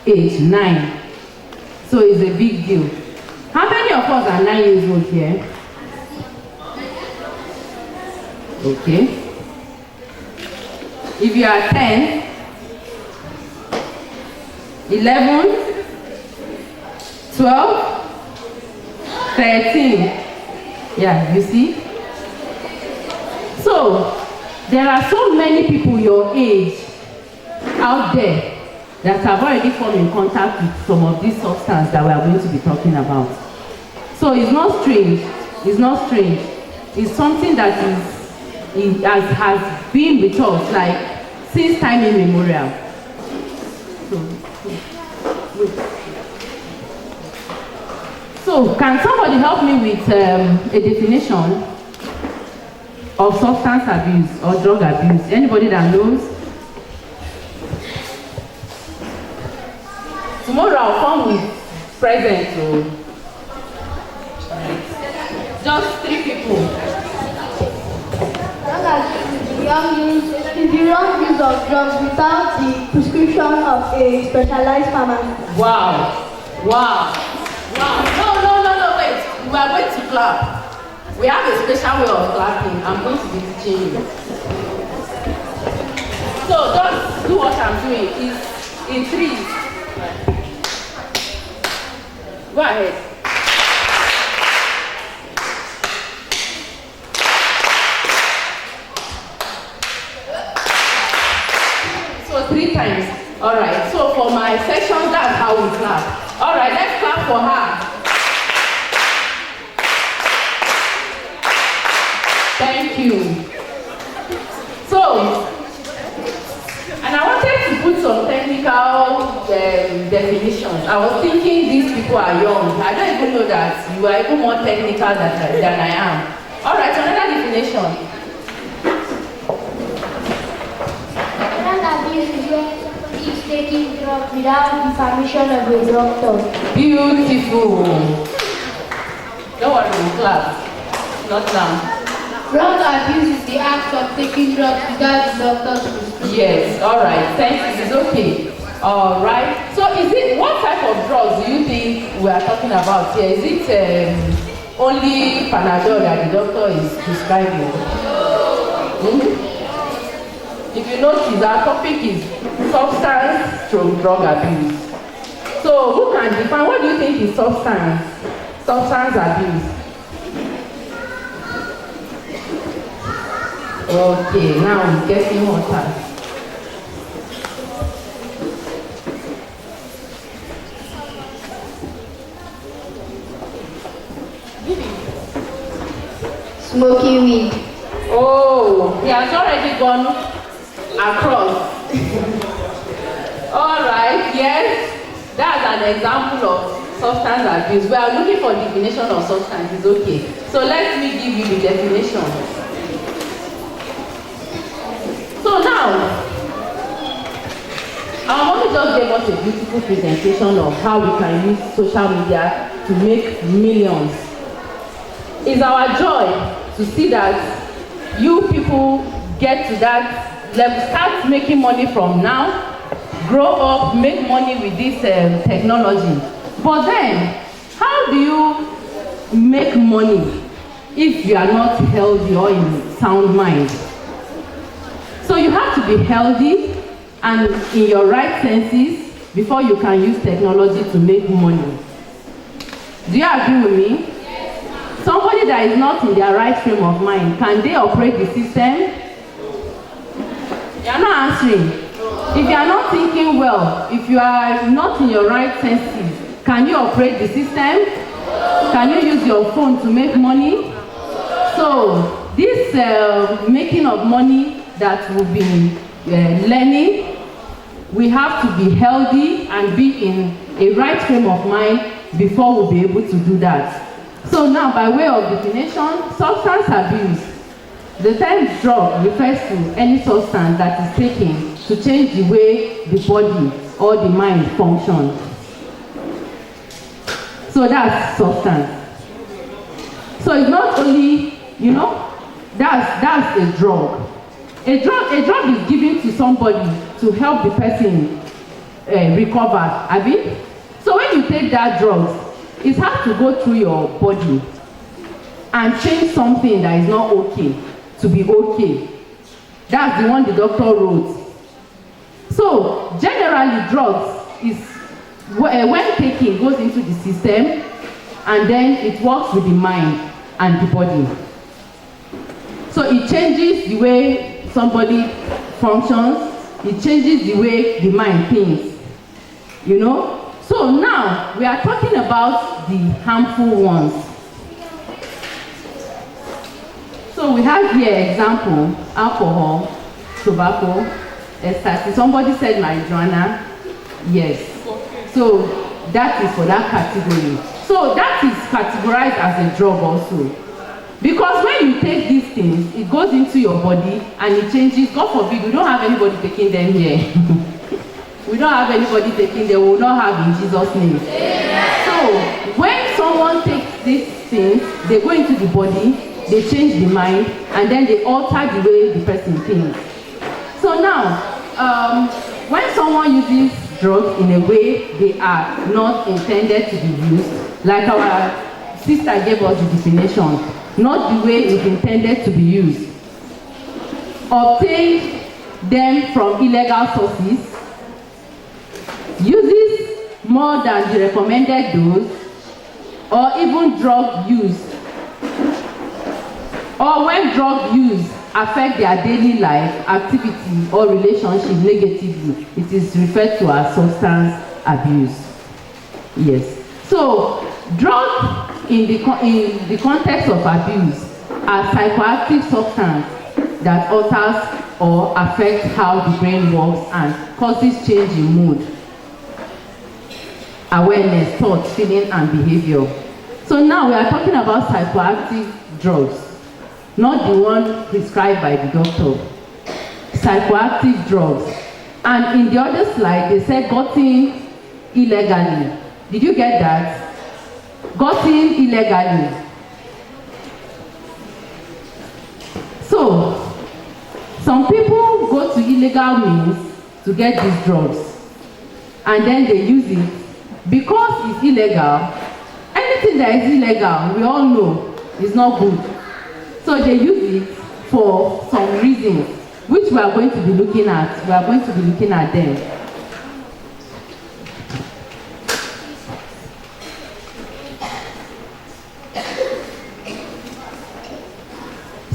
age 9. So it's a big deal. How many of us are 9 years old here? Okay. If you are 10, 11, 12, 13, yeah, you see? So, there are so many people your age out there that have already come in contact with some of these substances that we are going to be talking about. So it's not strange. It's not strange. It's something that has been with us like since time immemorial. So can somebody help me with a definition of substance abuse or drug abuse? Anybody that knows? Tomorrow I'll come with presents. Just 3 people. Is the wrong use of drugs without the prescription of a specialized pharmacist. Wow. No, wait. We are going to clap. We have a special way of clapping. I'm going to be teaching you. So just do what I'm doing. It's in 3. Go ahead. So 3 times. Alright, so for my section, that's how we clap. Alright, let's clap for her. Thank you. So, and I wanted to put some technical definitions. I was thinking these people are young. I don't even know that you are even more technical than I am. Alright, another definition. Drug abuse is when somebody is taking drugs without the permission of a doctor. Beautiful. Don't worry, we'll clap. Not now. Drug abuse is the act of taking drugs without the doctor's prescription. Yes, alright, thank you, it's okay. Alright, so is it, what type of drugs do you think we are talking about here? Is it only Panadol that the doctor is prescribing? if you notice, our topic is substance through drug abuse. So who can define, what do you think is substance abuse? Okay, now we're getting water. Smoking weed. Oh, he has already gone across. All right, yes, that's an example of substance abuse. We are looking for definition of substance, it's okay. So let me give you the definition. So now, our mommy just gave us a beautiful presentation of how we can use social media to make millions. It's our joy to see that you people get to that level, start making money from now, grow up, make money with this technology. But then, how do you make money if you are not healthy or in sound mind? So you have to be healthy and in your right senses before you can use technology to make money. Do you agree with me? Somebody that is not in their right frame of mind, can they operate the system? You are not answering. If you are not thinking well, if you are not in your right senses, can you operate the system? Can you use your phone to make money? So this making of money that we've been learning, we have to be healthy and be in a right frame of mind before we'll be able to do that. So now, by way of definition, substance abuse. The term drug refers to any substance that is taken to change the way the body or the mind functions. So that's substance. So it's not only, you know, that's a drug. A drug is given to somebody to help the person recover, abi? So when you take that drug, it has to go through your body and change something that is not okay to be okay. That's the one the doctor wrote. So generally drugs is when taken goes into the system and then it works with the mind and the body. So it changes the way somebody functions, it changes the way the mind thinks, you know. So now we are talking about the harmful ones. So we have here example, alcohol, tobacco, ecstasy. Somebody said marijuana. Yes. So that is for that category. So that is categorized as a drug also. Because when you take these things, it goes into your body and it changes. God forbid, we don't have anybody taking them here. We don't have anybody taking them, we will not have in Jesus' name. So when someone takes these things, they go into the body, they change the mind, and then they alter the way the person thinks. So now, when someone uses drugs in a way they are not intended to be used, like our sister gave us the definition, not the way it's intended to be used, obtain them from illegal sources, uses more than the recommended dose, or even drug use, or when drug use affect their daily life, activity, or relationship negatively, it is referred to as substance abuse. Yes. So, drugs in the context of abuse are psychoactive substances that alters or affect how the brain works and causes change in mood, awareness, thought, feeling, and behavior. So now we are talking about psychoactive drugs, not the one prescribed by the doctor. Psychoactive drugs. And in the other slide, they said gotten illegally. Did you get that? Gotten illegally. So, some people go to illegal means to get these drugs, and then they use it. Because it's illegal, anything that is illegal, we all know, is not good. So they use it for some reasons. which we are going to be looking at. We are going to be looking at them.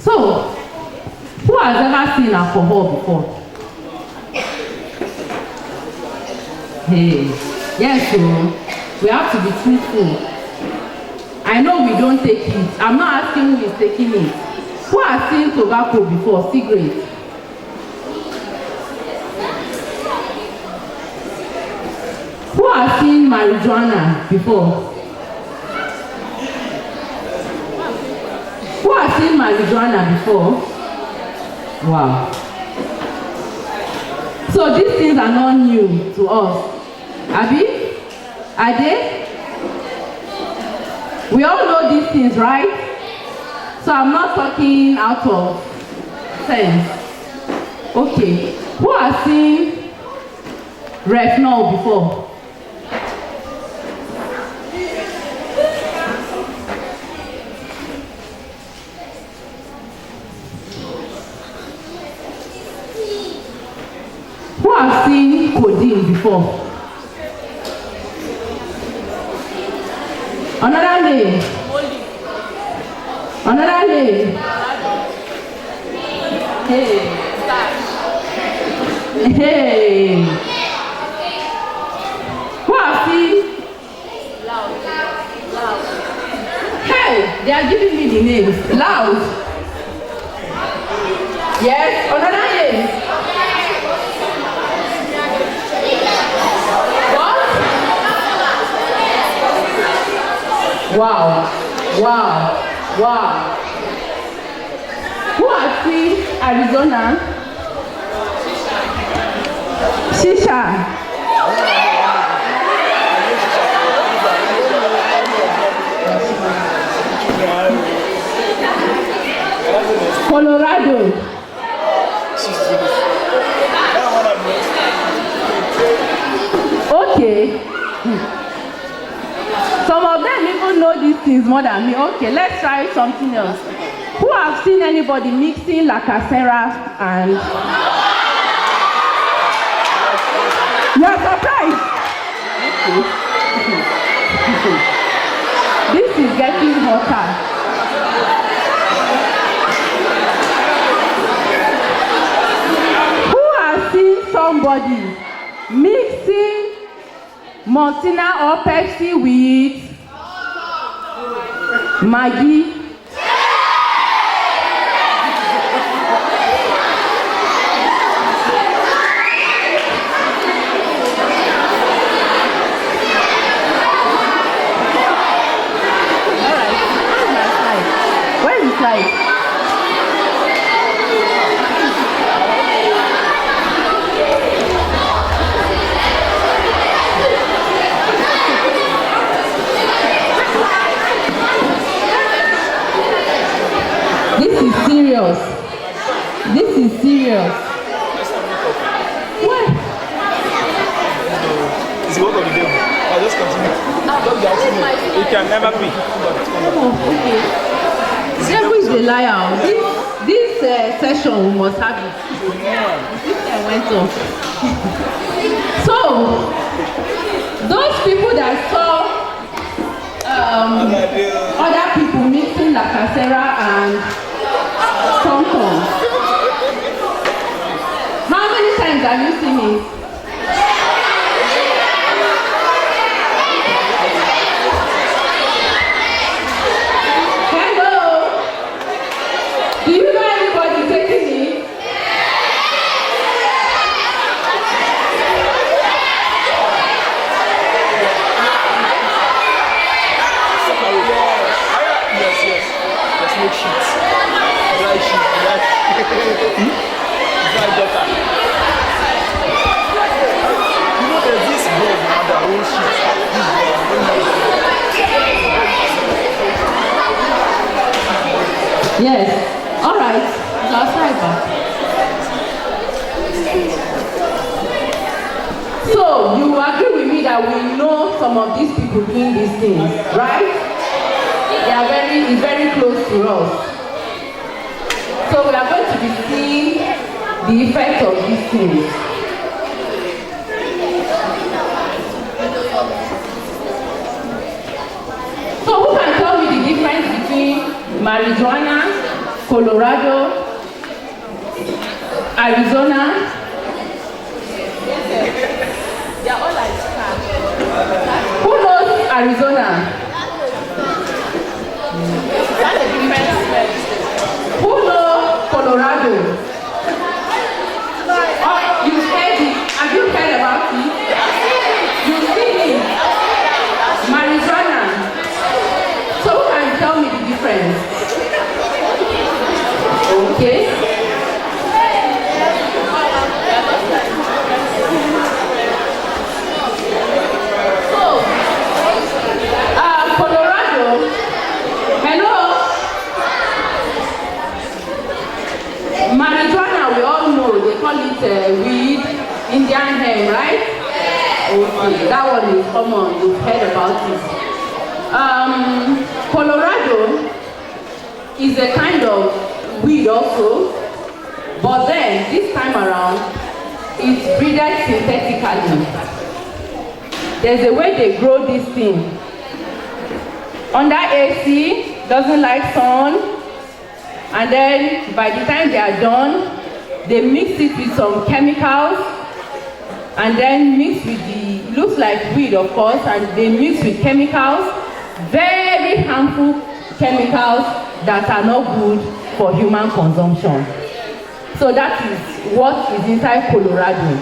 So, who has ever seen alcohol before? Hey, yes, so we have to be truthful. I know we don't take it. I'm not asking who is taking it. Who has seen tobacco before? Cigarette? Who has seen marijuana before? Who has seen marijuana before? Wow. So these things are not new to us. Abi? Are they? We all know these things, right? So I'm not talking out of sense. Okay. Who has seen Refnol before? Who has seen codeine before? Another name. Another name. Hey. Hey. Who have seen? Loud. Hey, they are giving me the names. Loud. Yes, another name. Wow. Who has seen Arizona? Shisha. Colorado. Okay. Some of them even know these things more than me. Okay, let's try something else. Who have seen anybody mixing La Casera and... You are surprised? Okay. This is getting hotter. Who has seen somebody mixing Montina or Pepsi with Maggi? Where is the slide? This is serious. What? It's the work of the devil. I'll just continue. It can never be. Okay. Devil is a liar. This session we must have it. This went off. So, those people that saw other people mixing La Casera and Tom-Tom. How many times have you seen it? Hello? Do you know anybody taking it? Yes. Let's make sheets. Dry sheets. Dry butter. You know there's this bulb now that whole sheet. Yes. All right. It's outside back. So you agree with me that we know some of these people doing these things, right? It's very close to us. So we are going to be seeing the the effect of these things. So who can tell me the difference between marijuana, Colorado, Arizona? They are all like Who knows Arizona? Who knows Colorado? Oh, you've heard it. Have you heard about it? You've seen it. Marijuana. So who can tell me the difference? Okay. Colorado. Hello. Marijuana, we all know, they call it weed, Indian hemp, right? Okay, that one is common, you've heard about it. Colorado is a kind of weed also, but then this time around, it's breeded synthetically. There's a way they grow this thing. Under AC, doesn't like sun, and then by the time they are done, they mix it with some chemicals, and then mix with the, looks like weed of course, and they mix with chemicals, very harmful chemicals that are not good for human consumption. So that is what is inside Colorado.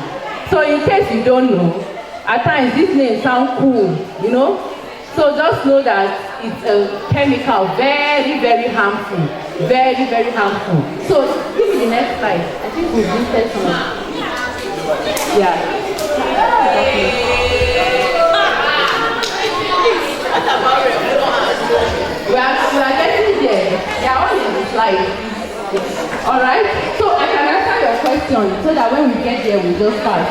So in case you don't know, at times this name sounds cool, you know? So just know that it's a chemical, very, very harmful. Very, very harmful. So give me the next slide. I think we've listed some. Yeah. We are getting there. They are all in the slide. Alright? So I can answer your question so that when we get there we just start.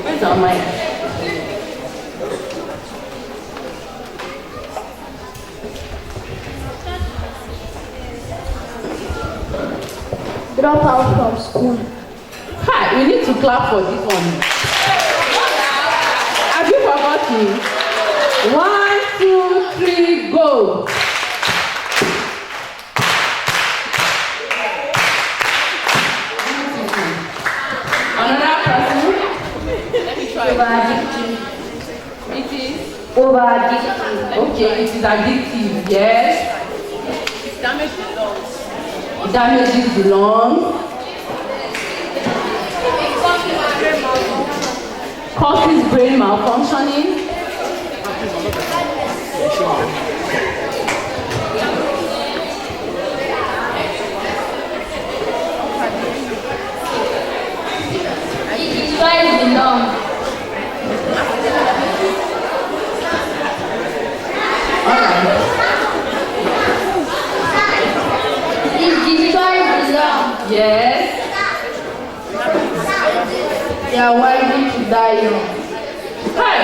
Where's our mic? Drop out from school. Hi, we need to clap for this one. Have you forgotten? 1, 2, 3, go. Another person? Let me try. Overaddictive. It is? Overaddictive. Okay, it is addictive, yes. It damages the lungs. It damages the lungs. Causes brain malfunctioning. It destroys the lung. Alright. It destroys the lung. Yes. They are likely to die young. Hey,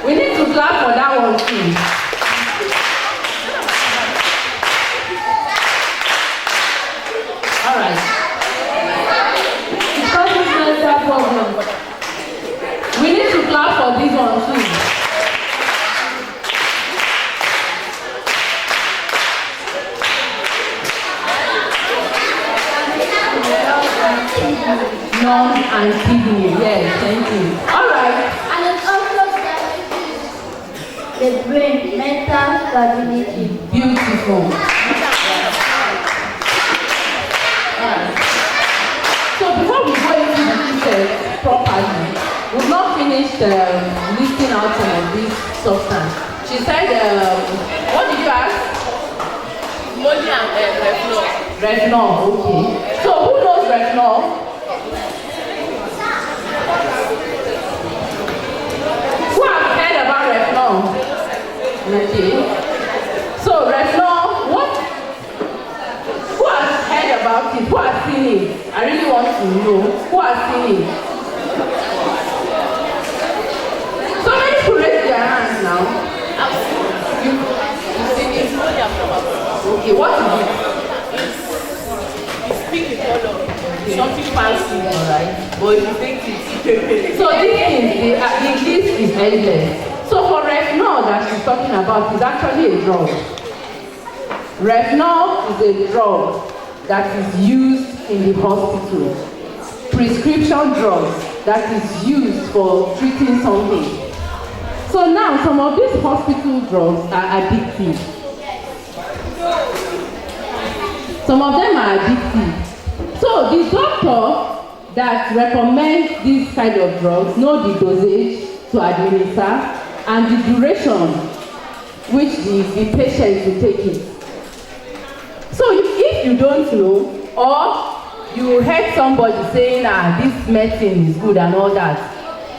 we need to clap for that one too. Alright. It causes mental problems. We need to clap for this one too. Lungs and kidney, yes, thank you. Alright. And it also damages the brain, mental stability. Beautiful. Alright. So before we go into the details properly, we've not finished listing out some of this substance. She said, what did you ask? Molly and Reflux. Retinol, okay. So who knows retinol? Who have heard about retinol? Okay. So retinol, what? Who has heard about it? Who has seen it? I really want to know. Who has seen it? So many people Okay, what is it? It's pink in color. Something fancy. Alright, but you think it. So this is the list is endless. So for Refnol that she's talking about is actually a drug. Refnol is a drug that is used in the hospital. Prescription drugs that is used for treating something. So now some of these hospital drugs are addictive. Some of them are addictive. So the doctor that recommends this kind of drugs know the dosage to administer and the duration which the patient will take it. So if you don't know, or you heard somebody saying this medicine is good and all that,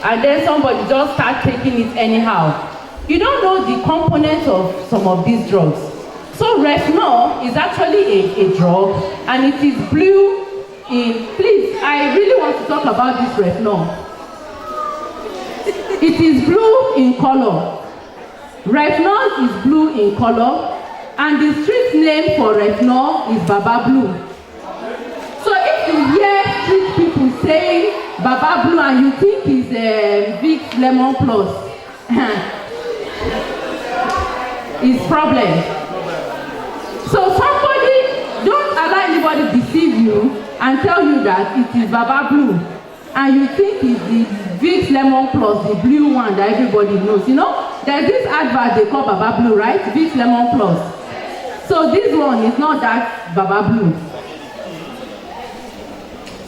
and then somebody just start taking it anyhow, you don't know the components of some of these drugs. So Refnol is actually a drug, and it is blue in, please, I really want to talk about this Refnol. It is blue in color. Refnol is blue in color, and the street name for Refnol is Baba Blue. So if you hear street people saying Baba Blue and you think it's Vicks Lemon Plus, it's problem. So somebody, don't allow anybody deceive you and tell you that it is Baba Blue, and you think it's the Vicks Lemon Plus, the blue one that everybody knows. You know, there's this advert they call Baba Blue, right? Vicks Lemon Plus. So this one is not that Baba Blue.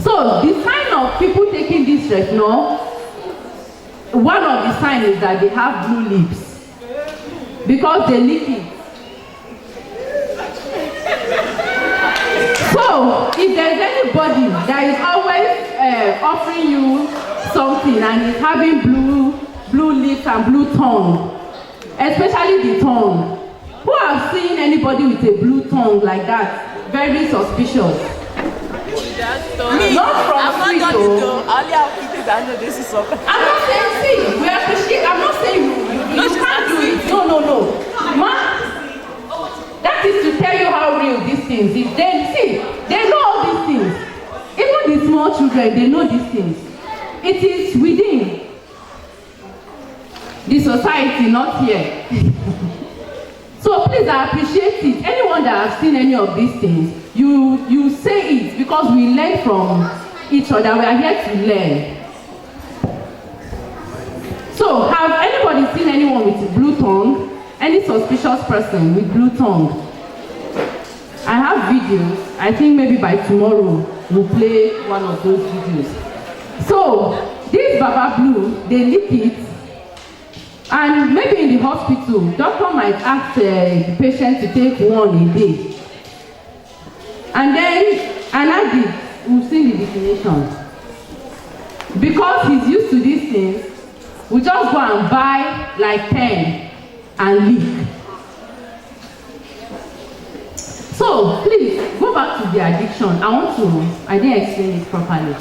So the sign of people taking this Refnol, one of the signs is that they have blue lips because they lick it. So if there's anybody that is always offering you something and is having blue lips and blue tongue, especially the tongue, who have seen anybody with a blue tongue like that? Very suspicious. Not from street though. I only have people that know this is something. I'm not saying, see, we appreciate, I'm not saying you can't do it. No. Ma, that is to tell you how real these things is. They know all these things. Even the small children, they know these things. It is within the society, not here. So please, I appreciate it. Anyone that has seen any of these things, you say it because we learn from each other. We are here to learn. So, have anybody seen anyone with a blue tongue? Any suspicious person with blue tongue? I have videos. I think maybe by tomorrow we'll play one of those videos. So, this Baba Blue, they lick it. And maybe in the hospital, doctor might ask the patient to take one a day. And then an addict will see the definition. Because he's used to these things, we just go and buy like 10 and leak. So please go back to the addiction. I didn't explain it properly.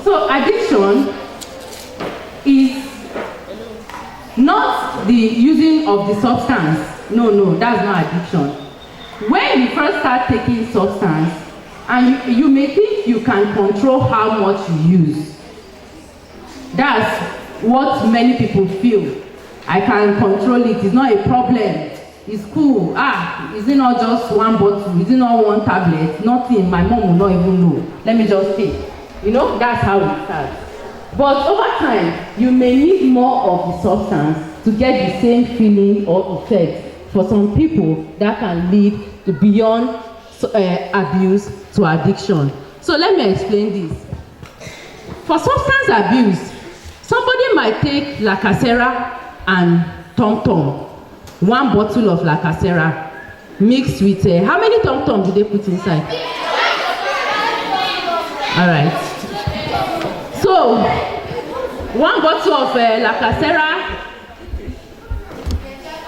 So addiction is not the using of the substance. No, that's not addiction. When you first start taking substance, and you may think you can control how much you use. That's what many people feel. I can control it, it's not a problem. It's cool. Is it not just one bottle? Is it not one tablet? Nothing. My mom will not even know. Let me just take. You know, that's how it starts. But over time, you may need more of the substance to get the same feeling or effect. For some people, that can lead to beyond abuse to addiction. So let me explain this. For substance abuse, somebody might take Lacasera and Tom Tom. One bottle of Lacasera mixed with how many Tom Tom do they put inside? All right. So one bottle of Lacasera,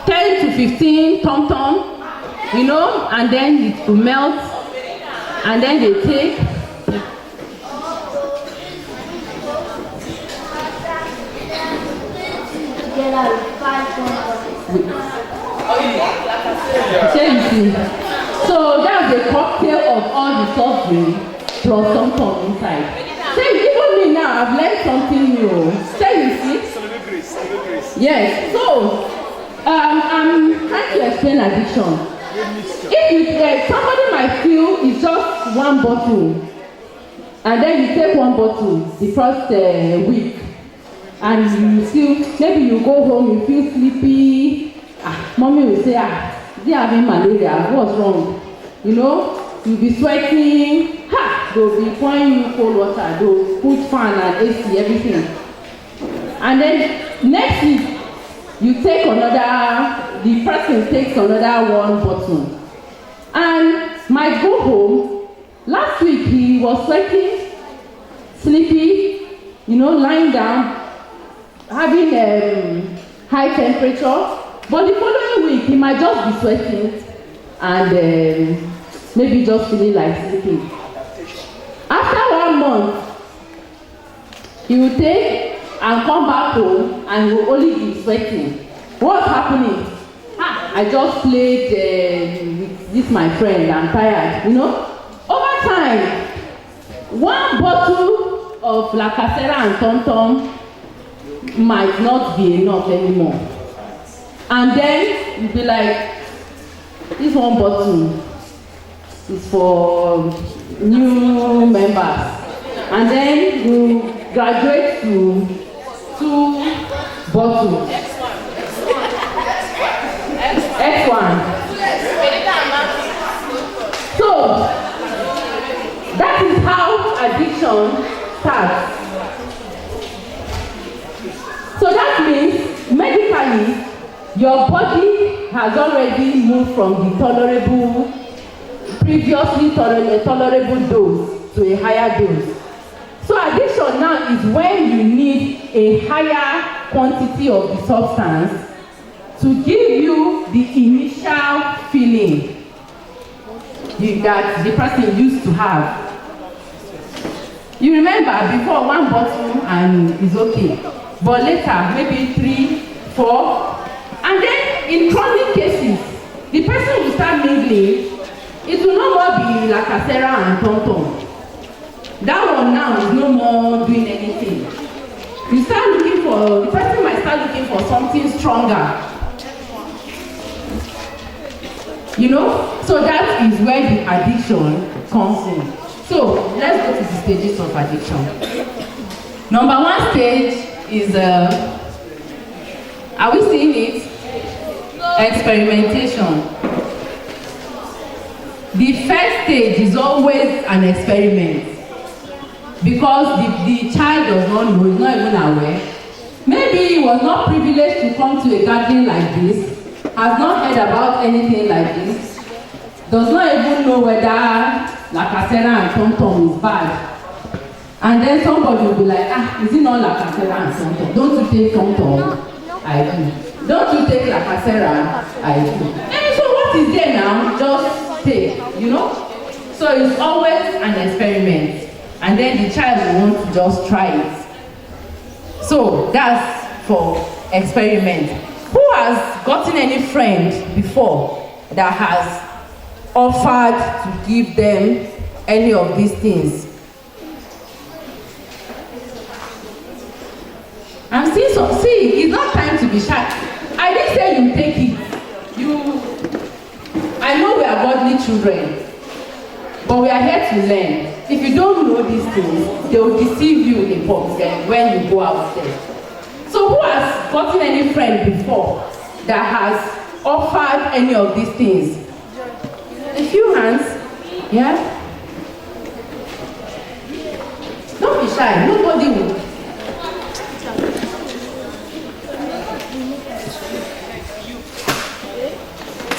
10 to 15 Tom Tom, you know, and then it will melt, and then they take There are 5 you see. So that's a cocktail of all the soft drink plus some inside. Say, even me now, I've learned something new. Say, you see? Yes. So, I'm trying to explain addiction. If you somebody might feel it's just one bottle, and then you take one bottle the first week, and you feel, maybe you go home, you feel sleepy. Mommy will say, they having malaria, what's wrong? You know, you'll be sweating, they'll be pouring you cold water, they'll put fan and AC, everything. And then next week, you take another, the person takes another one bottle. And might go home. Last week he was sweating, sleepy, you know, lying down, having high temperature. But the following week he might just be sweating and maybe just feeling like sleeping. After 1 month, he will take and come back home and will only be sweating. What's happening? I just played with this my friend, I'm tired, you know. Over time, 1 bottle of Lacasera and Tom Tom might not be enough anymore. And then you'll be like, this 1 bottle is for new members. And then you graduate to 2 bottles. X1. So, that is how addiction starts. So that means, medically, your body has already moved from the previously tolerable dose to a higher dose. So addiction now is when you need a higher quantity of the substance to give you the initial feeling that the person used to have. You remember before 1 bottle and it's okay, but later maybe 3, 4, and then in chronic cases, the person will start mingling. It will no more be Lacasera and Tom Tom. That one now is no more doing anything. You start looking for, the person might start looking for something stronger. You know? So that is where the addiction comes in. So let's go to the stages of addiction. Number 1 stage is, are we seeing it? Experimentation. The first stage is always an experiment. Because the child does not know, is not even aware. Maybe he was not privileged to come to a gathering like this, has not heard about anything like this, does not even know whether Lacasera and Tom Tom is bad. And then somebody will be like, is it not Lacasera and Tom Tom? Don't you take Tom Tom? I do. Don't you take Lacasera? I do. And so what is there now? Just take, you know? So it's always an experiment. And then the child will want to just try it. So that's for experiment. Who has gotten any friend before that has offered to give them any of these things? I'm seeing some. See, it's not time to be shy. I didn't say you take it. I know we are godly children, but we are here to learn. If you don't know these things, they will deceive you in public when you go out there. So who has gotten any friend before that has offered any of these things? A few hands. Yeah? Don't be shy. Nobody will.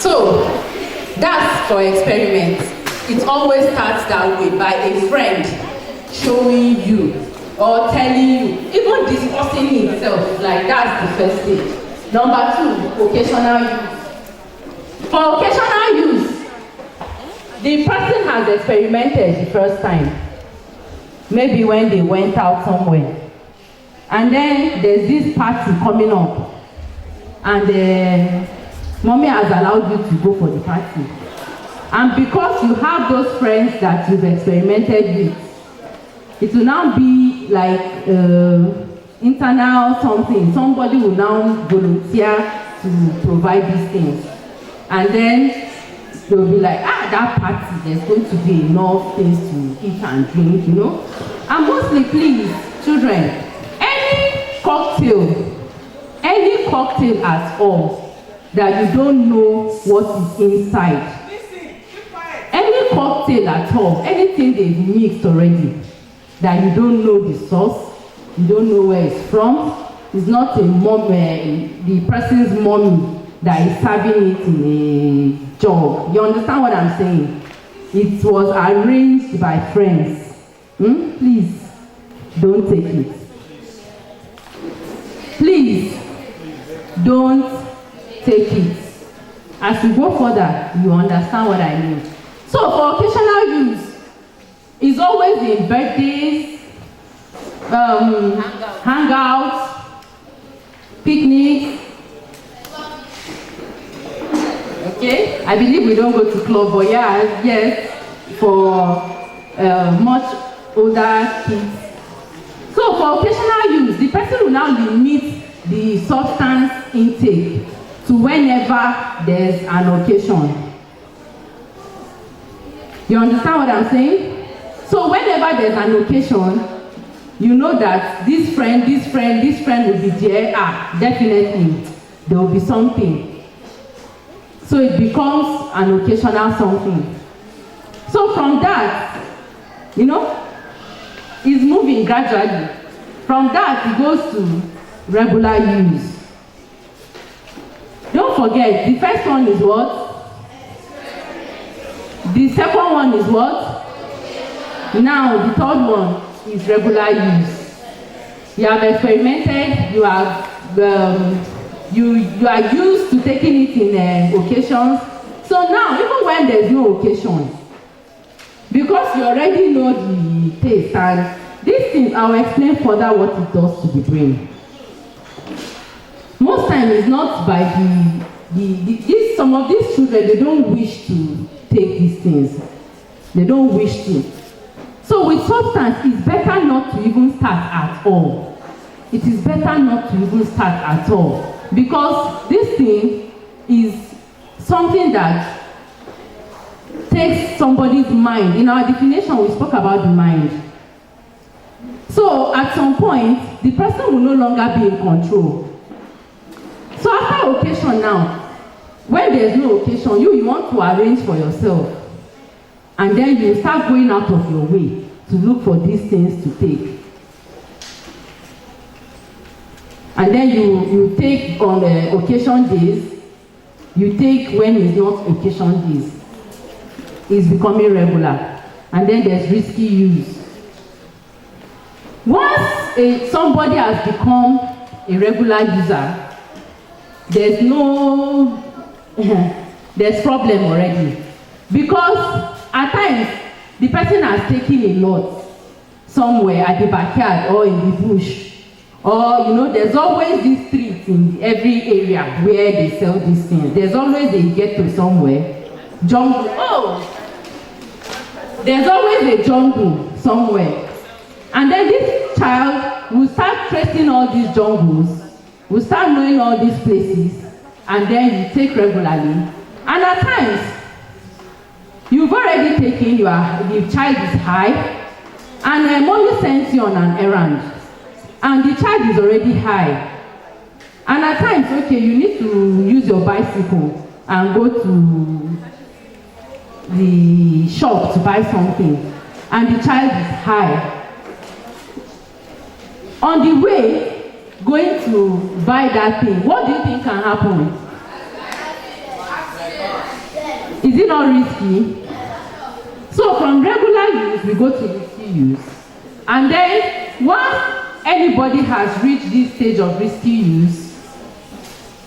So, that's for experiments. It always starts that way, by a friend showing you or telling you, even discussing it itself, like that's the first stage. Number 2, occasional use. For occasional use, the person has experimented the first time. Maybe when they went out somewhere. And then there's this party coming up. And mommy has allowed you to go for the party. And because you have those friends that you've experimented with, it will now be like internal something. Somebody will now volunteer to provide these things. And then they'll be like, that party, there's going to be enough things to eat and drink, you know. And mostly, please, children, any cocktail at all that you don't know what is inside, any cocktail at all, anything they've mixed already, that you don't know the source, you don't know where it's from, it's not a mom, the person's mommy that is serving it in a jug. You understand what I'm saying? It was arranged by friends. Please, don't take it. Please, don't take it. As we go further, you understand what I mean. So for occasional use, it's always in birthdays, hangouts, picnics. Okay, I believe we don't go to club, but yes, for much older kids. So for occasional use, the person will now limit the substance intake to whenever there's an occasion. You understand what I'm saying? So whenever there's an occasion, you know that this friend will be there. Definitely, there will be something. So it becomes an occasional something. So from that, you know, it's moving gradually. From that, it goes to regular use. Don't forget, the first one is what? The second one is what? Now, the third one is regular use. You have experimented, you are used to taking it in occasions. So now, even when there's no occasion, because you already know the taste, and these things, I'll explain further what it does to the brain. Most times it's not by some of these children, they don't wish to take these things. They don't wish to. So with substance, it's better not to even start at all. It is better not to even start at all. Because this thing is something that takes somebody's mind. In our definition, we spoke about the mind. So at some point, the person will no longer be in control. So after occasion now, when there's no occasion, you want to arrange for yourself. And then you start going out of your way to look for these things to take. And then you take on the occasion days, you take when it's not occasion days. It's becoming regular. And then there's risky use. Once somebody has become a regular user, there's no, there's problem already. Because at times, the person has taken a lot somewhere at the backyard or in the bush. Or, you know, there's always these streets in every area where they sell these things. There's always a ghetto somewhere. Jungle. Oh! There's always a jungle somewhere. And then this child will start tracing all these jungles, will start knowing all these places, and then you take regularly. And at times, you've already taken, the child is high, and mommy sends you on an errand. And the child is already high. And at times, okay, you need to use your bicycle and go to the shop to buy something. And the child is high. On the way, going to buy that thing, what do you think can happen? Is it not risky? So from regular use, we go to risky use. And then, once anybody has reached this stage of risky use,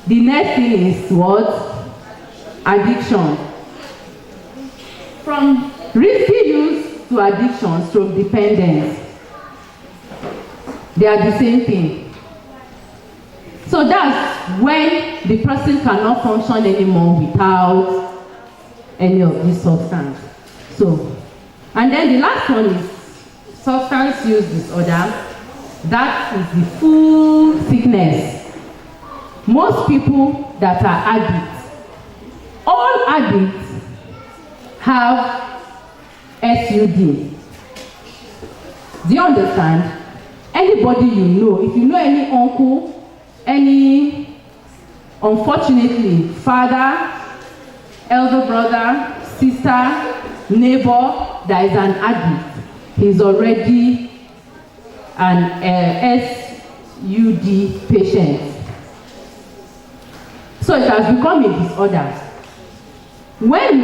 the next thing is what? Addiction. From risky use to addiction, stroke dependence. They are the same thing. So that's when the person cannot function anymore without any of these substance. So, and then the last one is substance use disorder. That is the full sickness. Most people that are addicts, all addicts have SUD. Do you understand? Anybody you know, if you know any uncle, any, unfortunately, father, elder brother, sister, neighbor that is an addict, he's already an SUD patient. So it has become a disorder. When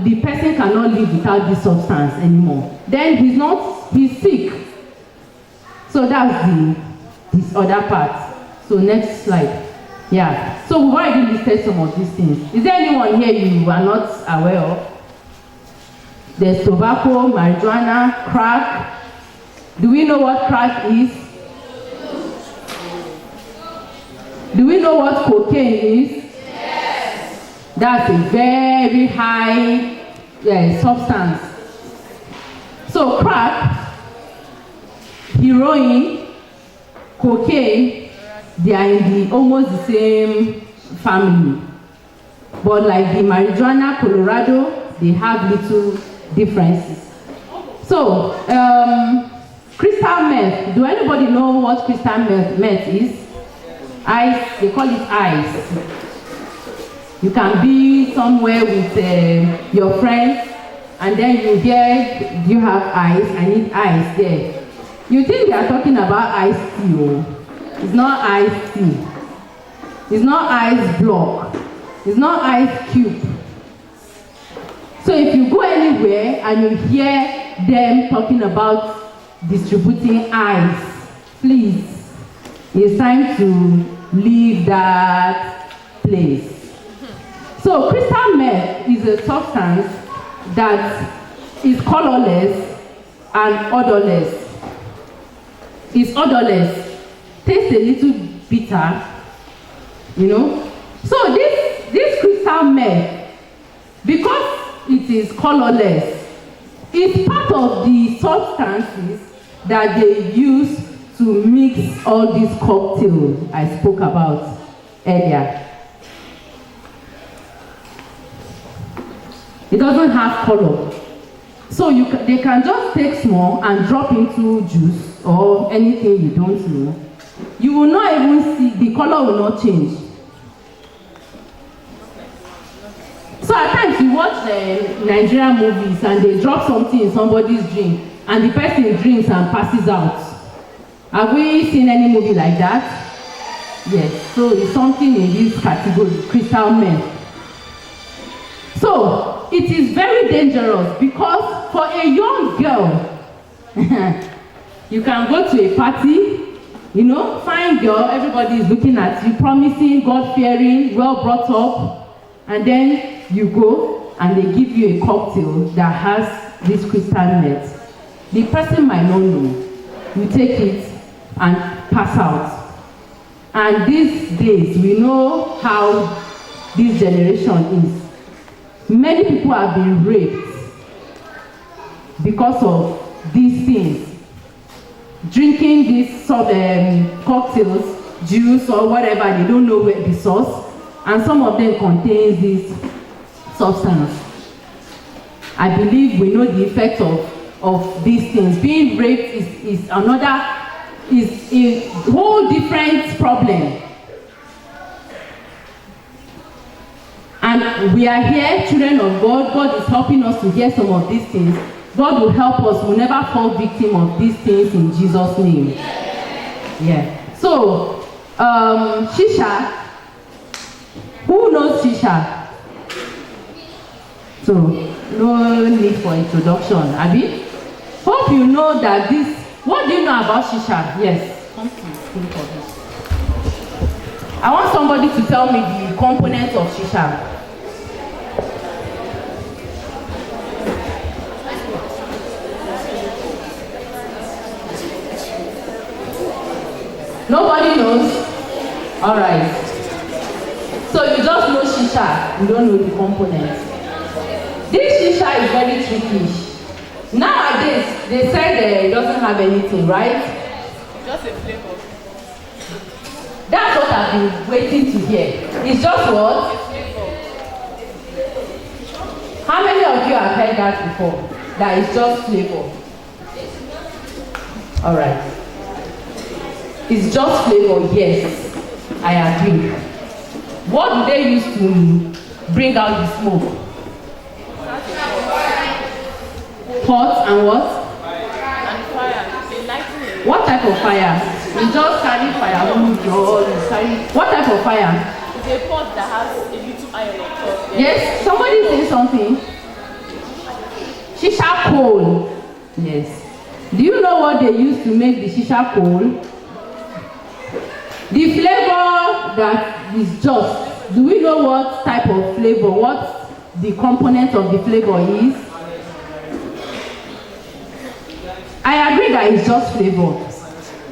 the person cannot live without this substance anymore, then he's sick. So that's the disorder part. So next slide. Yeah. So we've already listed some of these things. Is there anyone here you are not aware of? There's tobacco, marijuana, crack. Do we know what crack is? Do we know what cocaine is? Yes. That's a very high substance. So crack, heroin, cocaine, they are in almost the same family. But like the marijuana, Colorado, they have little differences. So, crystal meth. Do anybody know what crystal meth is? Ice, they call it ice. You can be somewhere with your friends and then you hear, do you have ice? I need ice there. You think they are talking about ice tea. It's not ice tea. It's not ice block. It's not ice cube. So if you go anywhere and you hear them talking about distributing ice, please, it's time to leave that place. So crystal meth is a substance that is colorless and odorless. It's odorless, tastes a little bitter, you know. So this crystal meth, because it is colorless, it's part of the substances that they use to mix all these cocktails I spoke about earlier. It doesn't have color. So they can just take small and drop into juice or anything you don't know. You will not even see, the color will not change. So at times you watch the Nigerian movies and they drop something in somebody's drink and the person drinks and passes out. Have we seen any movie like that? Yes, so it's something in this category, crystal meth. So it is very dangerous because for a young girl, you can go to a party, you know, fine girl, everybody is looking at you, promising, God-fearing, well brought up, and then you go and they give you a cocktail that has this crystal meth. The person might not know. You take it and pass out. And these days, we know how this generation is. Many people have been raped because of these things. Drinking these cocktails, juice or whatever, they don't know where the source, and some of them contain this substance. I believe we know the effect of these things. Being raped is a whole different problem. And we are here, children of God. God is helping us to hear some of these things. God will help us. We'll never fall victim of these things in Jesus' name. Yeah. So, shisha. Who knows shisha? So, no need for introduction. Abi? Hope you know that this. What do you know about shisha? Yes. Come to think of this. I want somebody to tell me the components of shisha. Nobody knows? All right. So you just know shisha, you don't know the components. This shisha is very tricky. Nowadays, they said it doesn't have anything, right? Just a flavor. That's what I've been waiting to hear. It's just what? How many of you have heard that before? That is just flavor. Alright. It's just flavor, yes. I agree. What do they use to bring out the smoke? Pot and what? And fire. They lighten it. What type of fire? You just carry firewood or you carry... What type of fire? It's a pot that has a little iron on top. Yes, somebody say something. Shisha coal. Yes. Do you know what they use to make the shisha coal? The flavor that is just, do we know what type of flavor, what the component of the flavor is? I agree that it's just flavor.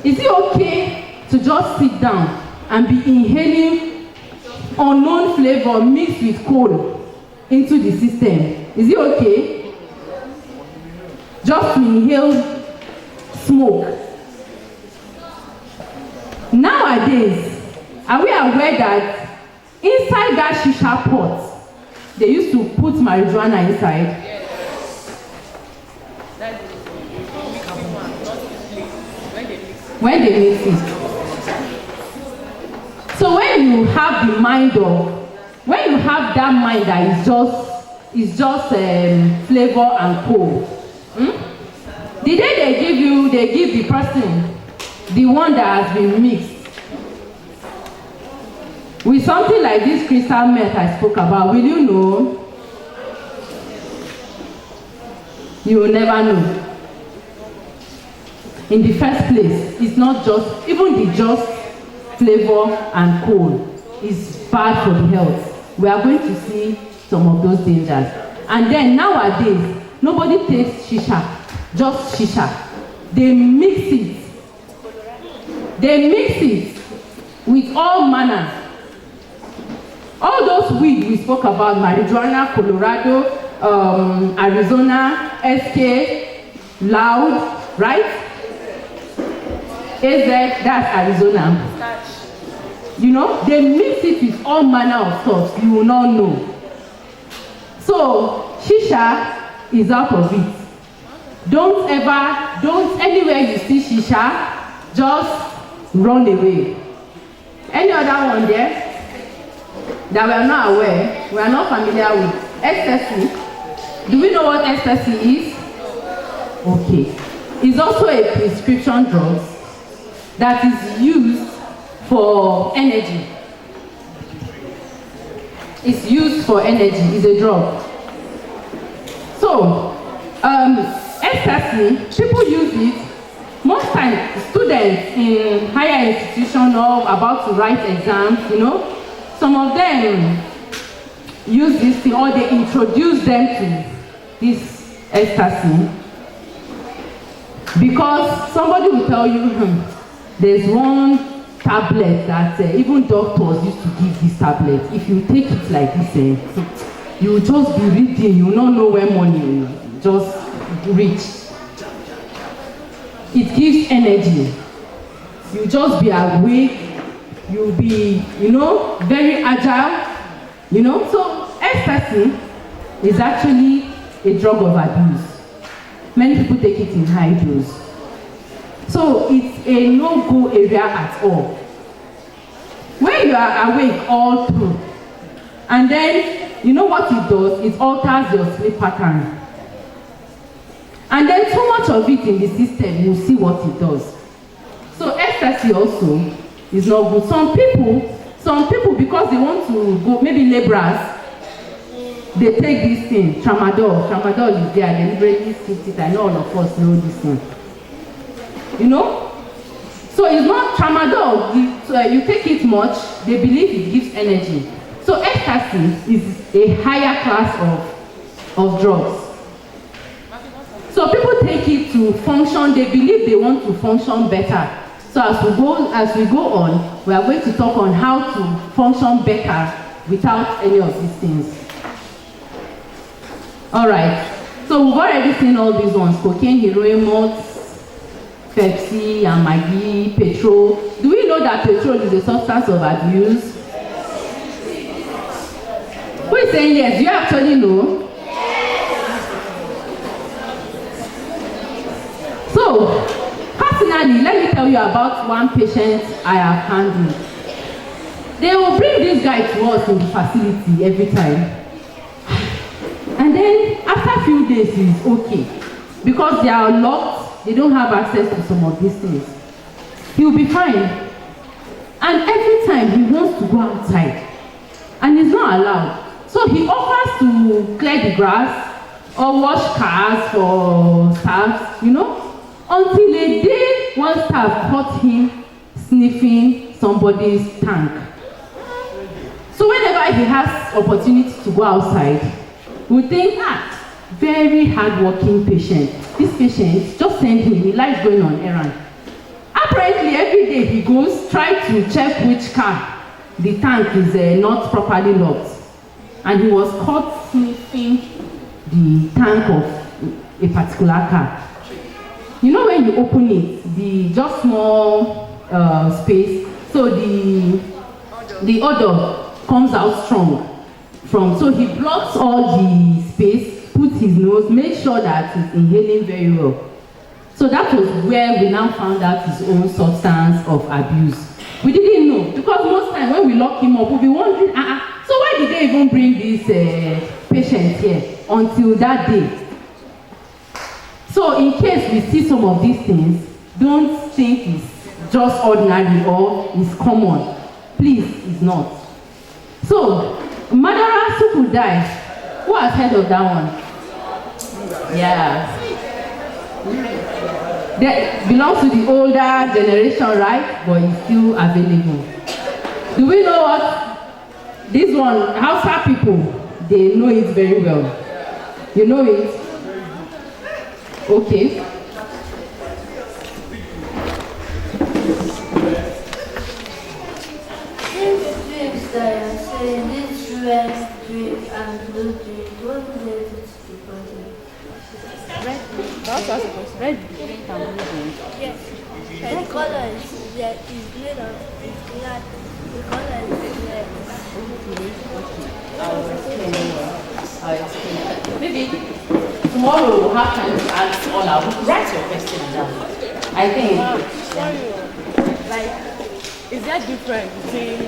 Is it okay to just sit down and be inhaling unknown flavor mixed with coal into the system? Is it okay? Just to inhale smoke. Nowadays, are we aware that inside that shisha pot, they used to put marijuana inside? When they mix it. So when you have the mind of, when you have that mind that is just flavor and coal, the day they give the person the one that has been mixed with something like this crystal meth I spoke about, will you know? You will never know. In the first place, it's not just, even the just flavor and coal is bad for the health. We are going to see some of those dangers. And then nowadays, nobody takes shisha, just shisha. They mix it. They mix it with all manner. All those weed we spoke about, marijuana, Colorado, Arizona, SK, Loud, right? AZ, that's Arizona. You know, they mix it with all manner of stuff you will not know. So, shisha is out of it. Don't anywhere you see shisha, just run away. Any other one there that we are not aware, we are not familiar with? Ecstasy. Do we know what ecstasy is? Okay. It's also a prescription drug that is used for energy. It's used for energy. It's a drug. So, ecstasy, people use it. Most times, students in higher institutions or about to write exams, you know, some of them use this thing or they introduce them to this ecstasy because somebody will tell you, there's one tablet that even doctors used to give this tablet. If you take it like this, you will just be reading, you will not know where money will just reach. It gives energy. You just be awake, you'll be, you know, very agile, you know. So ecstasy is actually a drug of abuse. Many people take it in high dose. So it's a no-go area at all. When you are awake all through, and then, you know what it does? It alters your sleep pattern. And then too much of it in the system, you see what it does. So ecstasy also is not good. Some people because they want to go, maybe laborers, they take this thing, tramadol. Tramadol is there, they deliberately sit it. I know all of us know this thing. You know? So it's not tramadol. You take it much, they believe it gives energy. So ecstasy is a higher class of drugs. So people take it to function, they believe they want to function better. So as we go on, we are going to talk on how to function better without any of these things. Alright, so we've already seen all these ones: cocaine, heroin, malt, Pepsi, and Maggi, petrol. Do we know that petrol is a substance of abuse? Who is saying yes? Do you actually know? So, personally, let me tell you about one patient I have handled. They will bring this guy to us in the facility every time. And then, after a few days, he's okay. Because they are locked, they don't have access to some of these things. He'll be fine. And every time he wants to go outside, and he's not allowed. So he offers to clear the grass or wash cars for staff, you know, until a day one staff caught him sniffing somebody's tank. So whenever he has opportunity to go outside, we think, very hardworking patient. This patient, just send him, he likes going on errand. Apparently every day he goes, try to check which car the tank is not properly locked. And he was caught sniffing the tank of a particular car. You know when you open it, the just small space, so the odor comes out strong from, so he blocks all the space, puts his nose, makes sure that he's inhaling very well. So that was where we now found out his own substance of abuse. We didn't know, because most time when we lock him up, we'll be wondering, so why did they even bring this patient here until that day? So in case we see some of these things, don't think it's just ordinary or it's common. Please, it's not. So, murderers who could die. Who has heard of that one? Yeah. That belongs to the older generation, right? But it's still available. Do we know what? This one, Hausa people, they know it very well. You know it? Okay. These drinks that are saying, this red drink and blue drink, what related to the body? Red drink and blue drink. Yes. The color is red, is made of, is black. The color is red. I'll explain. Maybe tomorrow we'll have time to ask all our write your question down. I think. Like, is there a difference between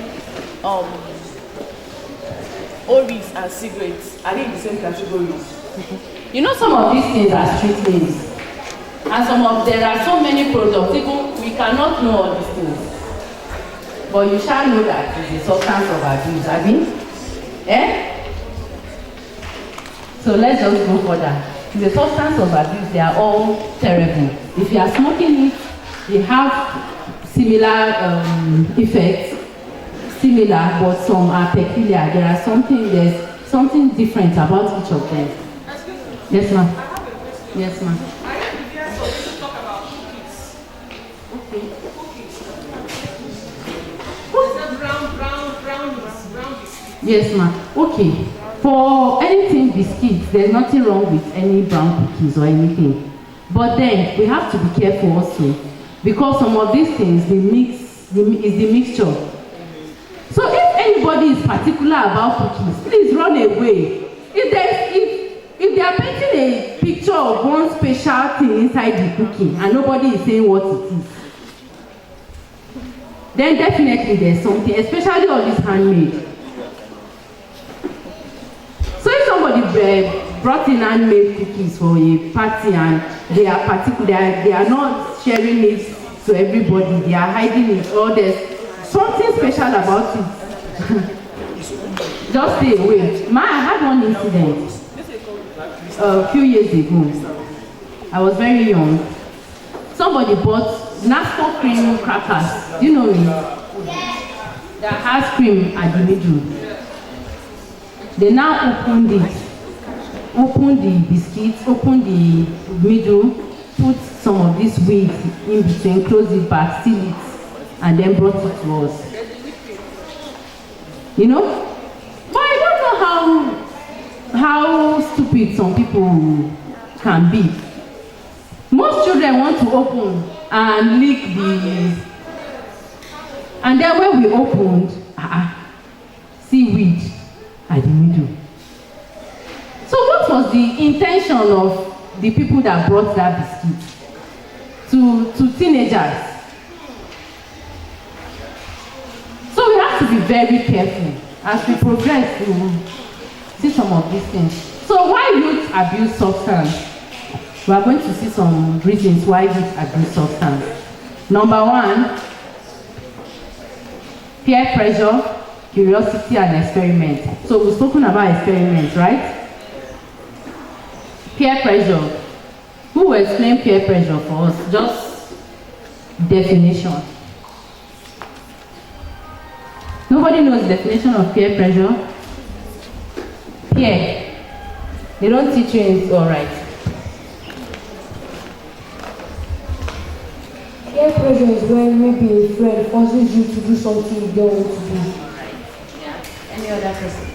Oris and cigarettes? Are they in the same categories? You know, some of these things are street names, and there are so many products. Even we cannot know all these things, but you shall know that it's a substance of abuse. I mean, So let's just go further. The substance of abuse, they are all terrible. If you are smoking it, they have similar effects, similar, but some are peculiar. There's something different about each of them. Yes, ma'am. Yes, ma'am. I heard the years of people talk about cookies. Okay. It's a brown biscuit. Yes, ma'am. Okay. For anything biscuits, there's nothing wrong with any brown cookies or anything. But then we have to be careful also, because some of these things is the mixture. So if anybody is particular about cookies, please run away. If they are painting a picture of one special thing inside the cookie and nobody is saying what it is, then definitely there's something, especially all this handmade. So if somebody brought in handmade cookies for a party and they are they are not sharing it to everybody, they are hiding it, or there's something special about it, just stay away. I had one incident a few years ago. I was very young. Somebody bought Nasco cream crackers. You know it? That has cream at the middle. They now opened the biscuits, opened the middle, put some of this wheat in between, close it back, seal it, and then brought it to us. You know? But I don't know how stupid some people can be. Most children want to open and lick the, and then when we opened, seaweed at the middle. So what was the intention of the people that brought that biscuit to teenagers? So we have to be very careful as we progress to see some of these things. So why youth abuse substance? We are going to see some reasons why youth abuse substance. Number one, peer pressure, curiosity, and experiment. So we've spoken about experiments, right? Peer pressure. Who will explain peer pressure for us? Just definition. Nobody knows the definition of peer pressure? Peer. They don't teach you it's all right. Peer pressure is when maybe a friend forces you to do something you don't want to do. Yeah. Any other person?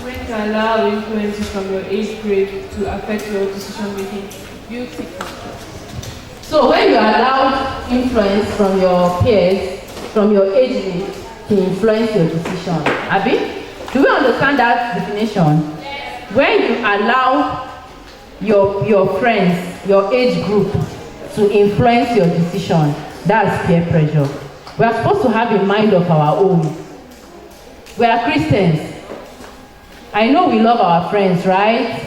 When you allow influences from your age grade to affect your decision making, beautiful. So when you allow influence from your peers, from your age group to influence your decision, Abi? Do we understand that definition? When you allow your friends, your age group to influence your decision, that's peer pressure. We are supposed to have a mind of our own. We are Christians. I know we love our friends, right?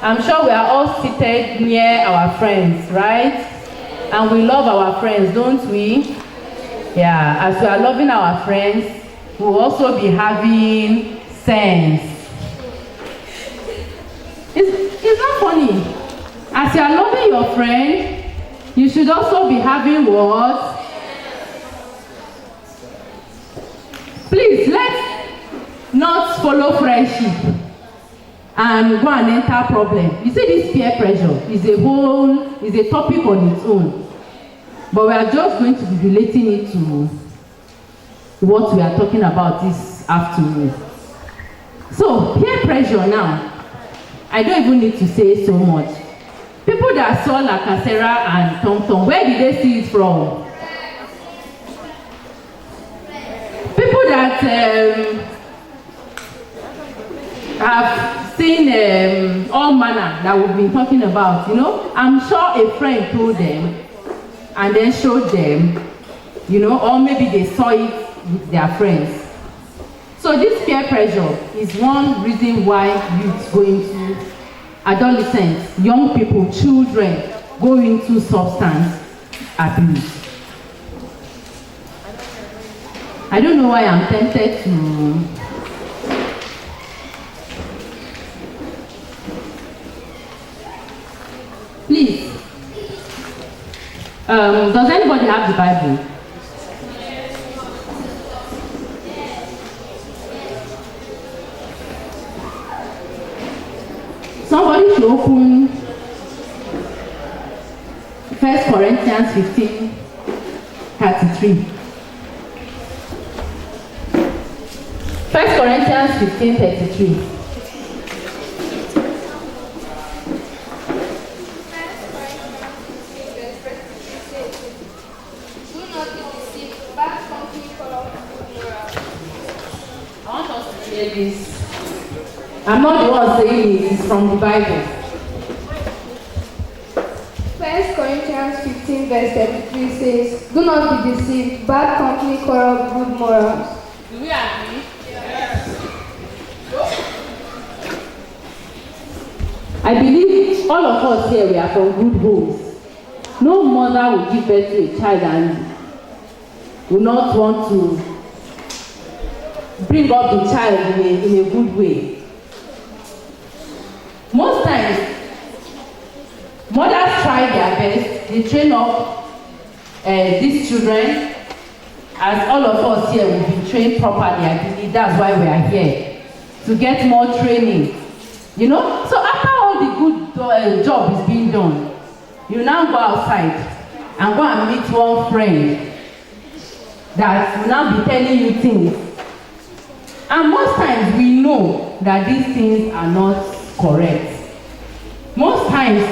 I'm sure we are all seated near our friends, right? And we love our friends, don't we? Yeah, as we are loving our friends, we'll also be having sense. It's not funny. As you are loving your friend, you should also be having what? Please, let's not follow friendship and go and enter problem. You see, this peer pressure is a topic on its own. But we are just going to be relating it to what we are talking about this afternoon. So, peer pressure now, I don't even need to say so much. People that saw La Casera and Tom Tom, where did they see it from? People that have seen all manner that we've been talking about, you know, I'm sure a friend told them and then showed them, you know, or maybe they saw it with their friends. So this peer pressure is one reason why youth go into, adolescents, young people, children go into substance abuse. I don't know why I'm tempted to please. Does anybody have the Bible? Somebody should open 1 Corinthians 15:33. 1 Corinthians 15:33. This. I'm not the one saying it, it's from the Bible. 1 Corinthians 15:33 says, "Do not be deceived, bad company corrupt good morals." Do we agree? Yes. I believe all of us here, we are from good homes. No mother will give birth to a child and will not want to bring up the child in a good way. Most times, mothers try their best. They train up these children. As all of us here will be trained properly, I believe that's why we are here, to get more training. You know? So after all the good job is being done, you now go outside and go and meet one friend that will now be telling you things. And most times we know that these things are not correct. Most times,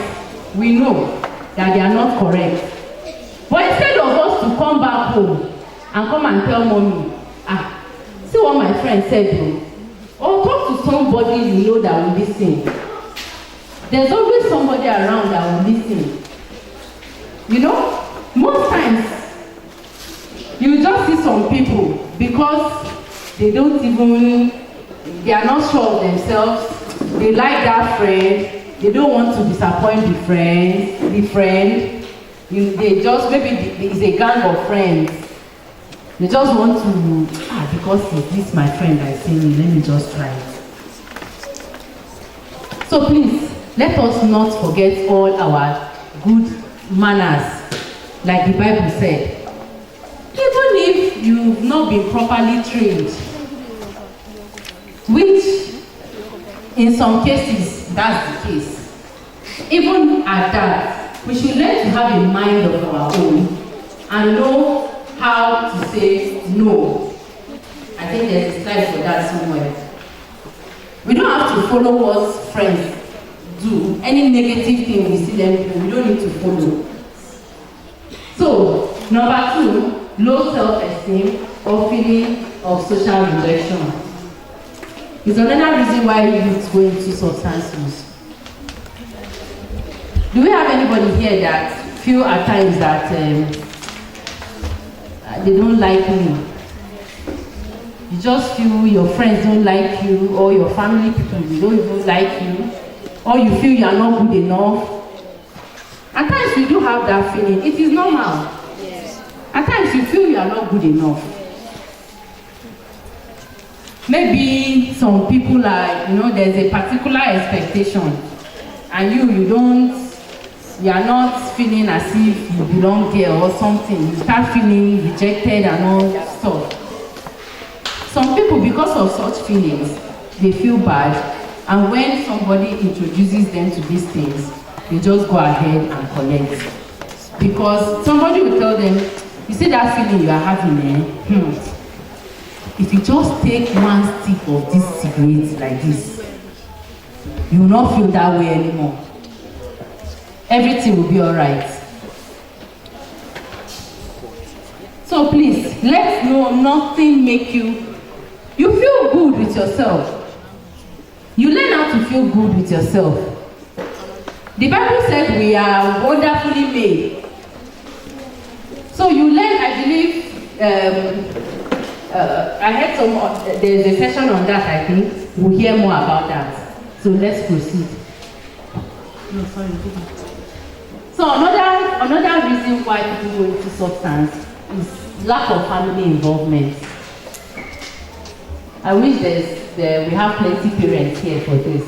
we know that they are not correct. But instead of us to come back home and come and tell mommy, see what my friend said, or talk to somebody you know that will listen. There's always somebody around that will listen. You know, most times, you just see some people because they are not sure of themselves, they like that friend, they don't want to disappoint the friend. They just, maybe it's a gang of friends. They just want to, because this my friend I say, let me just try it. So please, let us not forget all our good manners, like the Bible said. Even if you've not been properly trained, which in some cases, that's the case. Even at that, we should learn to have a mind of our own and know how to say no. I think there's a slide for that somewhere. We don't have to follow what friends do. Any negative thing we see them do, we don't need to follow. So, number 2, low self-esteem or feeling of social rejection. It's another reason why youth go into substance use. Do we have anybody here that feel at times that they don't like me? You just feel your friends don't like you, or your family people don't even like you, or you feel you are not good enough. At times we do have that feeling. It is normal. Yes. At times you feel you are not good enough. Maybe some people are, there's a particular expectation, and you are not feeling as if you belong here or something. You start feeling rejected and all that stuff. Some people, because of such feelings, they feel bad, and when somebody introduces them to these things, they just go ahead and collect. Because somebody will tell them, you see that feeling you are having, if you just take one stick of this cigarette like this, you will not feel that way anymore. Everything will be all right. So please, let nothing make you feel good with yourself. You learn how to feel good with yourself. The Bible said we are wonderfully made. So you learn, I believe, I heard there's a session on that, I think. We'll hear more about that. So let's proceed. No, sorry. So another reason why people go into substance is lack of family involvement. I wish we have plenty parents here for this.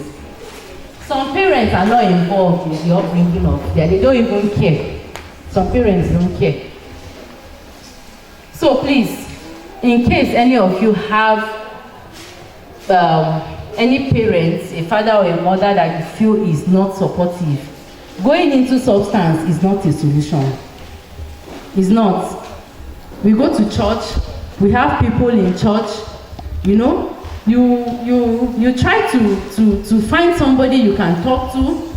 Some parents are not involved in the upbringing of they don't even care. Some parents don't care. So please, in case any of you have any parents, a father or a mother that you feel is not supportive, going into substance is not a solution. It's not. We go to church, we have people in church, you try to find somebody you can talk to,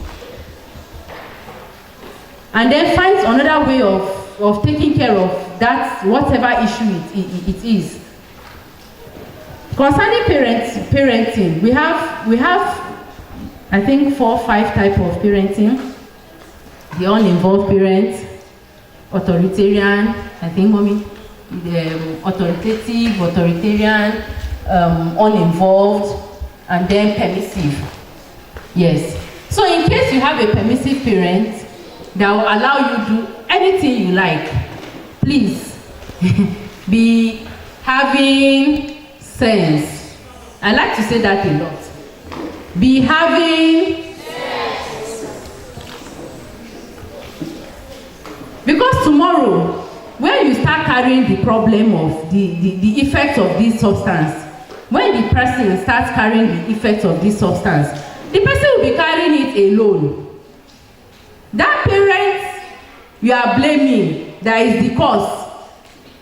and then find another way of taking care of that whatever issue it is. Concerning parenting, we have I think 4 or 5 types of parenting. The uninvolved parent, authoritarian, I think mommy, the authoritative, authoritarian, uninvolved, and then permissive. Yes. So in case you have a permissive parent that will allow you to do anything you like, please be having sense. I like to say that a lot. Be having sense. Because tomorrow, when you start carrying the problem of the effect of this substance, when the person starts carrying the effect of this substance, the person will be carrying it alone. That parent you are blaming that is the cause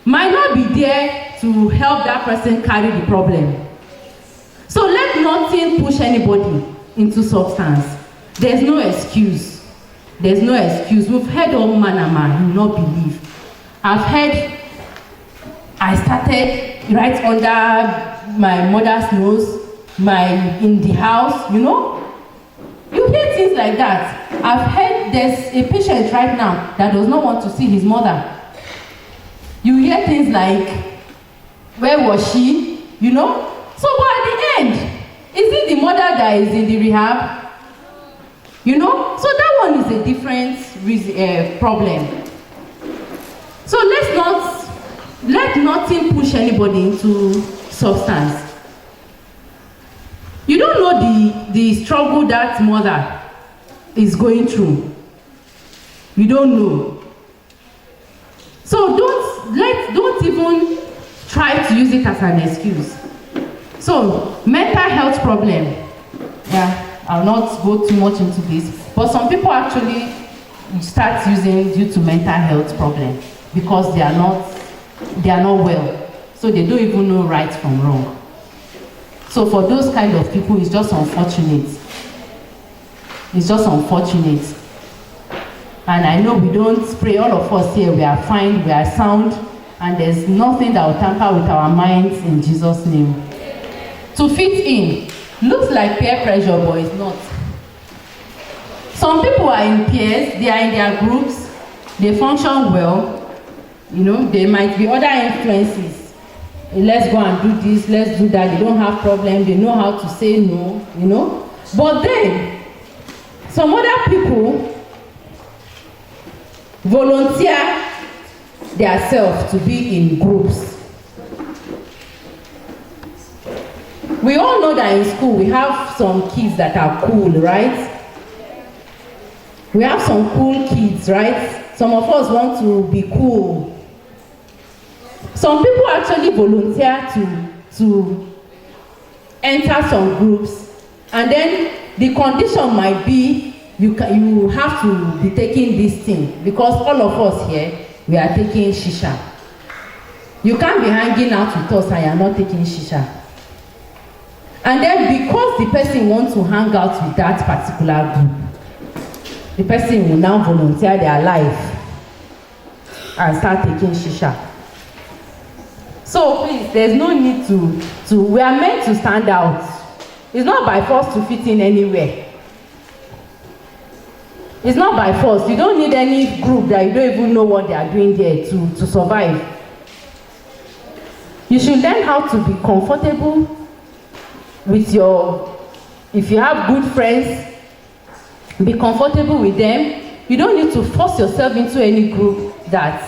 might not be there to help that person carry the problem. So let nothing push anybody into substance. There's no excuse. There's no excuse. We've heard all manner, man, you will not believe. I've heard I started right under my mother's nose, in the house, you know. You hear things like that. I've heard there's a patient right now that does not want to see his mother. You hear things like, where was she? You know? So, but at the end, is it the mother that is in the rehab? You know? So that one is a different problem. So let nothing push anybody into substance. You don't know the struggle that mother is going through. You don't know. So don't even try to use it as an excuse. So mental health problem. Yeah, I'll not go too much into this, but some people actually start using due to mental health problem because they are not well. So they don't even know right from wrong. So for those kind of people, it's just unfortunate. It's just unfortunate. And I know we don't pray, all of us here, we are fine, we are sound, and there's nothing that will tamper with our minds in Jesus' name. To fit in, looks like peer pressure, but it's not. Some people are in peers, they are in their groups, they function well. You know, there might be other influences. Let's go and do this, let's do that. They don't have problem, they know how to say no, you know. But then, some other people volunteer themselves to be in groups. We all know that in school we have some kids that are cool, right? We have some cool kids, right? Some of us want to be cool. Some people actually volunteer to enter some groups, and then the condition might be you have to be taking this thing, because all of us here, we are taking shisha. You can't be hanging out with us and you are not taking shisha. And then because the person wants to hang out with that particular group, the person will now volunteer their life and start taking shisha. So please, there's no need to we are meant to stand out. It's not by force to fit in anywhere. It's not by force. You don't need any group that you don't even know what they are doing there to survive. You should learn how to be comfortable with if you have good friends, be comfortable with them. You don't need to force yourself into any group that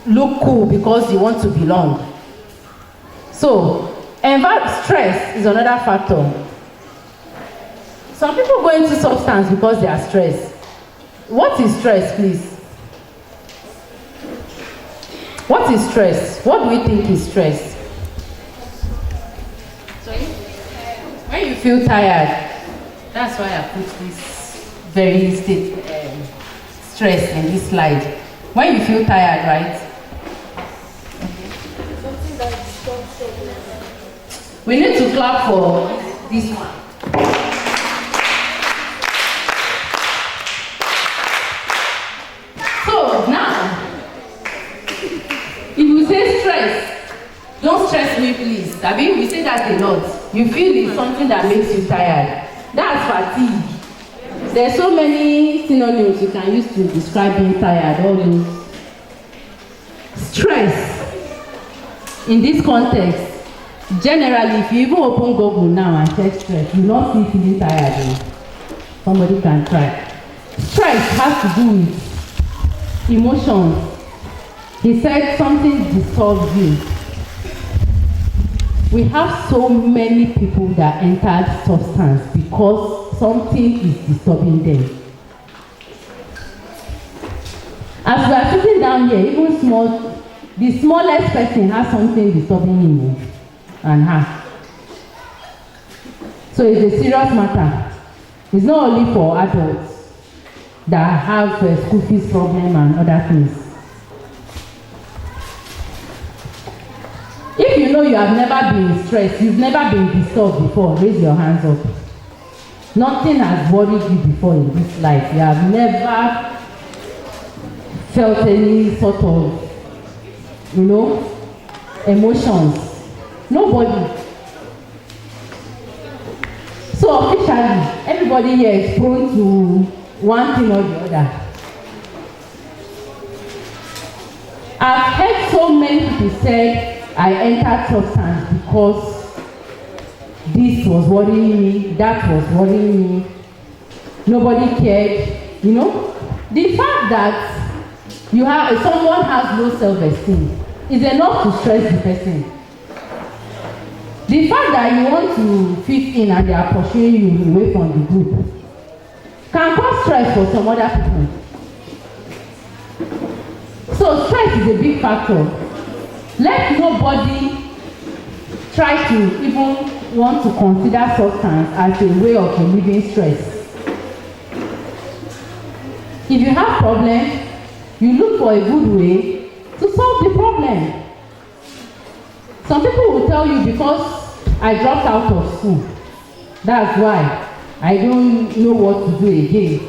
look cool because you want to belong. So, stress is another factor. Some people go into substance because they are stressed. What is stress, please? What is stress? What do we think is stress? Sorry? When you feel tired, that's why I put this very stress in this slide. When you feel tired, right? We need to clap for this one. So now, if you say stress, don't stress me please. I mean, we say that a lot. You feel it's something that makes you tired. That's fatigue. There's so many synonyms you can use to describe being tired. All those. Stress, in this context, generally, if you even open Google now and check stress, you will not see feeling tired. Somebody can try. Stress has to do with emotions. He said something disturbs you. We have so many people that entered substance because something is disturbing them. As we are sitting down here, even the smallest person has something disturbing him and her. So it's a serious matter. It's not only for adults that have school fees problem and other things. If you know you have never been stressed, you've never been disturbed before, raise your hands up. Nothing has worried you before in this life. You have never felt any sort of, emotions. Nobody. So officially, everybody here is prone to one thing or the other. I've heard so many people say I entered substance because this was worrying me, that was worrying me, nobody cared. The fact that someone has low self-esteem is enough to stress the person. The fact that you want to fit in and they are pursuing you away from the group can cause stress for some other people. So stress is a big factor. Let nobody try to even want to consider substance as a way of relieving stress. If you have problem, you look for a good way to solve the problem. Some people will tell you because I dropped out of school, that's why I don't know what to do again.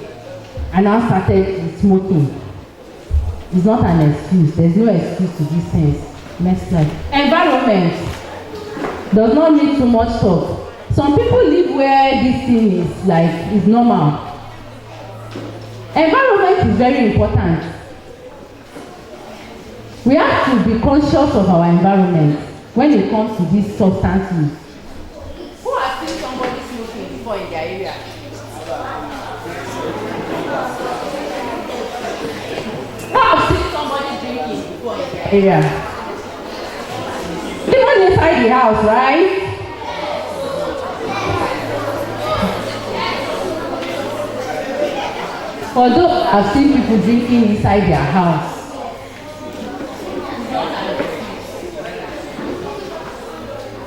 And I started smoking. It's not an excuse. There's no excuse to these things. Next slide. Environment does not need too much thought. Some people live where this thing is normal. Environment is very important. We have to be conscious of our environment when it comes to this substance use. Who has seen somebody smoking before in their area? Who has seen somebody drinking before in their area? Even inside the house, right? Although I've seen people drinking inside their house.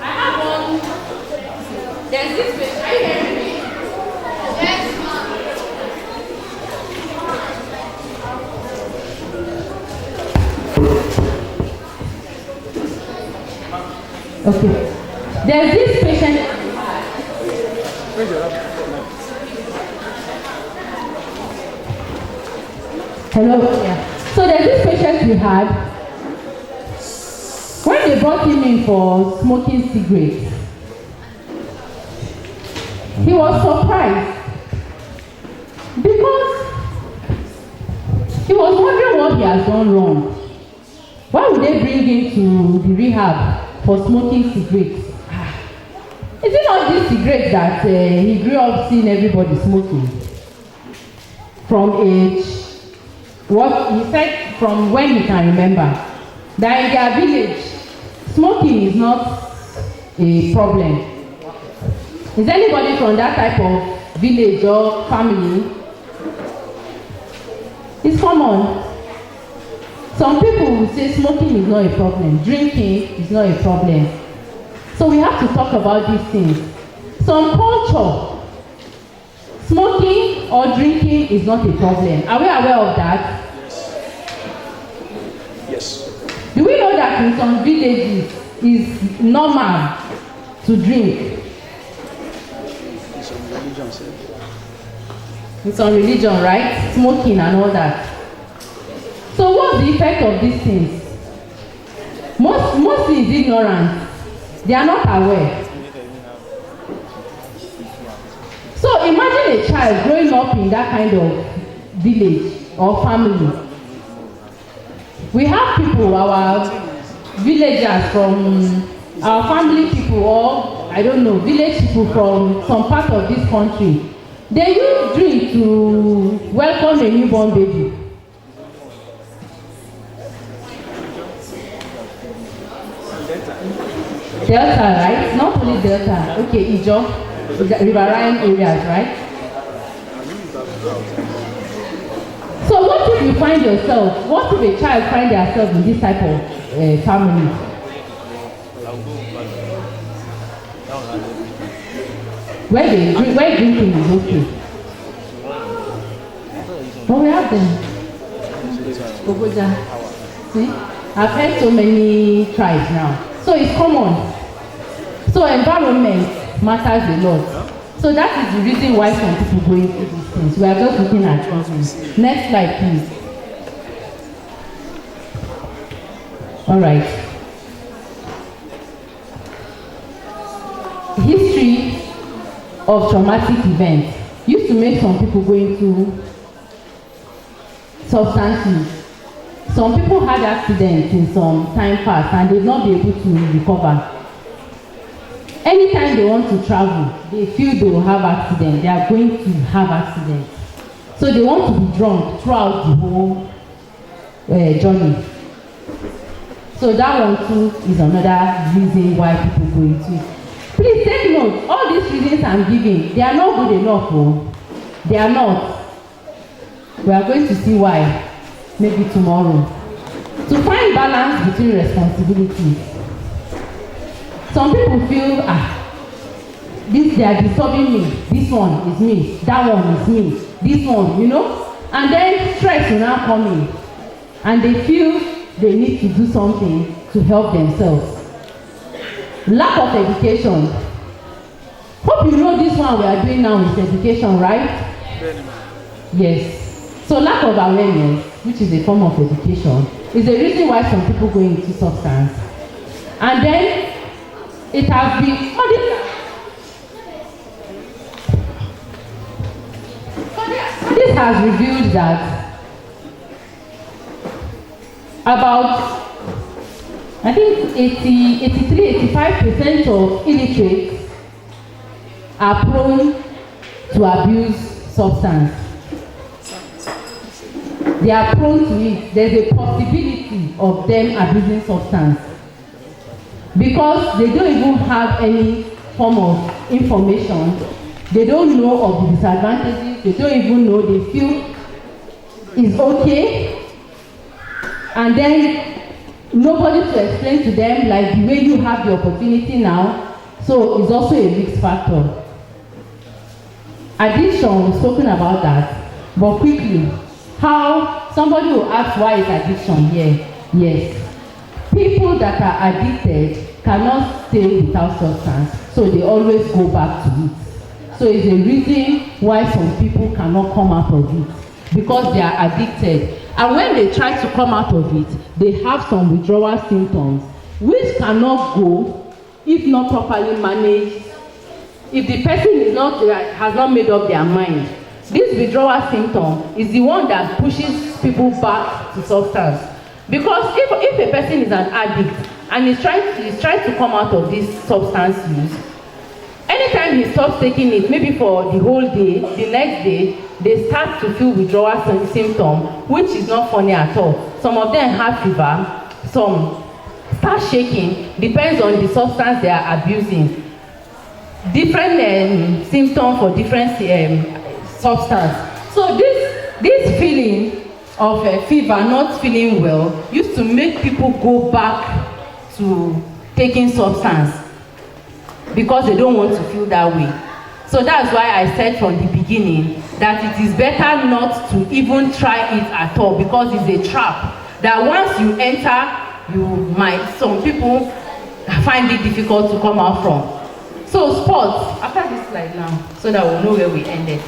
I have one. There's this place. Are you hearing me? Yes, ma'am. Okay. There's this patient. Hello. Yeah. So there's this patient we had. When they brought him in for smoking cigarettes, he was surprised because he was wondering what he has done wrong. Why would they bring him to the rehab for smoking cigarettes? Is it not this cigarette that he grew up seeing everybody smoking? From age, what he said, from when he can remember, that in their village, smoking is not a problem. Is anybody from that type of village or family? It's common. Some people will say smoking is not a problem, drinking is not a problem. So we have to talk about these things. Some culture, smoking or drinking is not a problem. Are we aware of that? Yes. Do we know that in some villages it's normal to drink? In some religion, right? Smoking and all that. So what's the effect of these things? Mostly is ignorance. They are not aware. So imagine a child growing up in that kind of village or family. We have people, our villagers from our family people, or I don't know, village people from some part of this country. They use drink to welcome a newborn baby. Delta, right? Not only Delta. Okay, Ijo, riverine areas, right? So what if you find yourself, what if a child finds themselves in this type of family? Where drinking is okay. But we have them. Ogoja. See? I've heard so many tribes now. So it's common. So environment matters a lot. So that is the reason why some people go into these things. We are just looking at problems. Next slide, please. All right. History of traumatic events used to make some people go into substance use. Some people had accidents in some time past and they've not been able to recover. Anytime they want to travel, they feel they will have accident. They are going to have accidents. So they want to be drunk throughout the whole journey. So that one too is another reason why people go into it. Please take note, all these reasons I'm giving, they are not good enough. Oh. They are not. We are going to see why, maybe tomorrow. To find balance between responsibilities. Some people feel, they are disturbing me. This one is me. That one is me. This one, you know? And then stress will now come in. And they feel they need to do something to help themselves. Lack of education. Hope you know this one we are doing now is education, right? Yes. So lack of awareness, which is a form of education, is the reason why some people go into substance. And then it has been this has revealed that about I think 83-85% of illiterates are prone to abuse substance. They are prone to it. There's a possibility of them abusing substance because they don't even have any form of information. They don't know of the disadvantages. They don't even know. They feel it's okay. And then nobody to explain to them like the way you have the opportunity now. So it's also a risk factor. Addiction, we've spoken about that. But quickly, how somebody will ask why is addiction here? Yes. People that are addicted cannot stay without substance. So they always go back to it. So it's a reason why some people cannot come out of it. Because they are addicted. And when they try to come out of it, they have some withdrawal symptoms which cannot go if not properly managed. If the person has not made up their mind. This withdrawal symptom is the one that pushes people back to substance. Because if a person is an addict and is trying to come out of this substance use, anytime he stops taking it, maybe for the whole day, the next day, they start to feel withdrawal symptom, which is not funny at all. Some of them have fever, some start shaking, depends on the substance they are abusing. Different symptoms for different substance. So this feeling of fever, not feeling well, used to make people go back to taking substance because they don't want to feel that way. So that's why I said from the beginning that it is better not to even try it at all because it's a trap that once you enter, some people find it difficult to come out from. So sports, after this slide now, so that we'll know where we ended.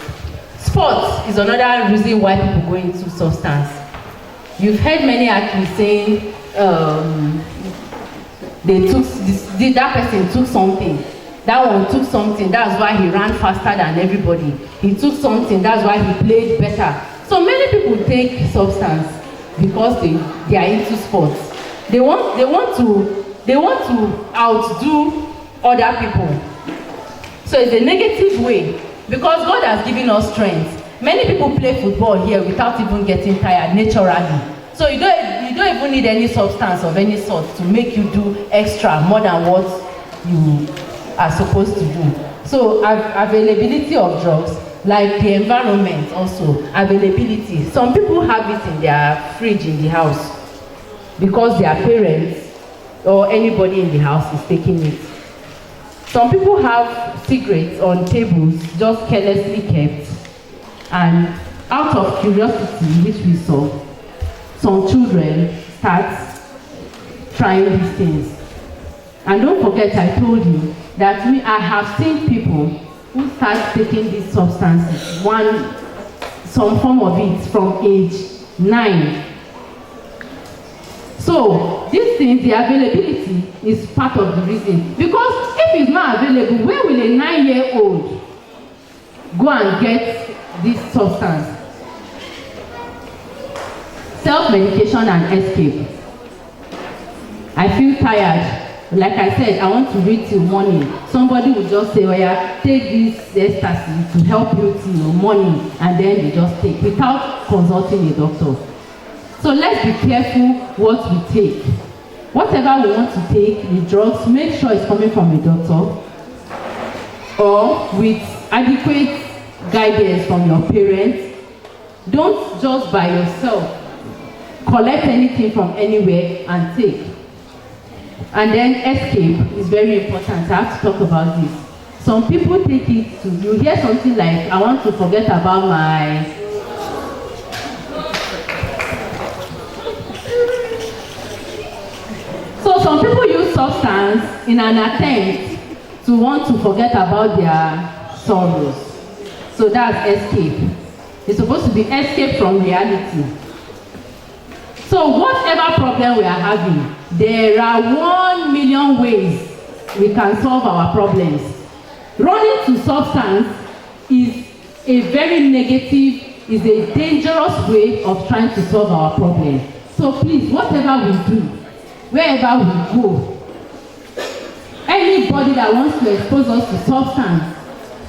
Sports is another reason why people go into substance. You've heard many athletes saying that person took something. That one took something, that's why he ran faster than everybody. He took something, that's why he played better. So many people take substance because they are into sports. They want to outdo other people. So it's a negative way because God has given us strength. Many people play football here without even getting tired naturally. So you don't even need any substance of any sort to make you do extra more than what you are supposed to do. So availability of drugs, like the environment also, availability. Some people have it in their fridge in the house because their parents or anybody in the house is taking it. Some people have cigarettes on tables just carelessly kept, and out of curiosity, which we saw, some children start trying these things. And don't forget, I told you that I have seen people who start taking these substances, some form of it, from age 9. So these things, the availability is part of the reason. Because if it's not available, where will a 9-year-old go and get this substance? Self-medication and escape. I feel tired. Like I said, I want to read till morning. Somebody will just say, oh yeah, take this ecstasy to help you till morning, and then they just take without consulting a doctor. So let's be careful what we take. Whatever we want to take, the drugs, make sure it's coming from a doctor or with adequate guidance from your parents. Don't just by yourself collect anything from anywhere and take. And then escape is very important. I have to talk about this. Some people take it to, you hear something like, I want to forget about my So some people use substance in an attempt to want to forget about their sorrows. So that's escape. It's supposed to be escape from reality. So whatever problem we are having, there are 1 million ways we can solve our problems. Running to substance is a very negative, is a dangerous way of trying to solve our problem. So please, whatever we do, wherever we go, anybody that wants to expose us to substance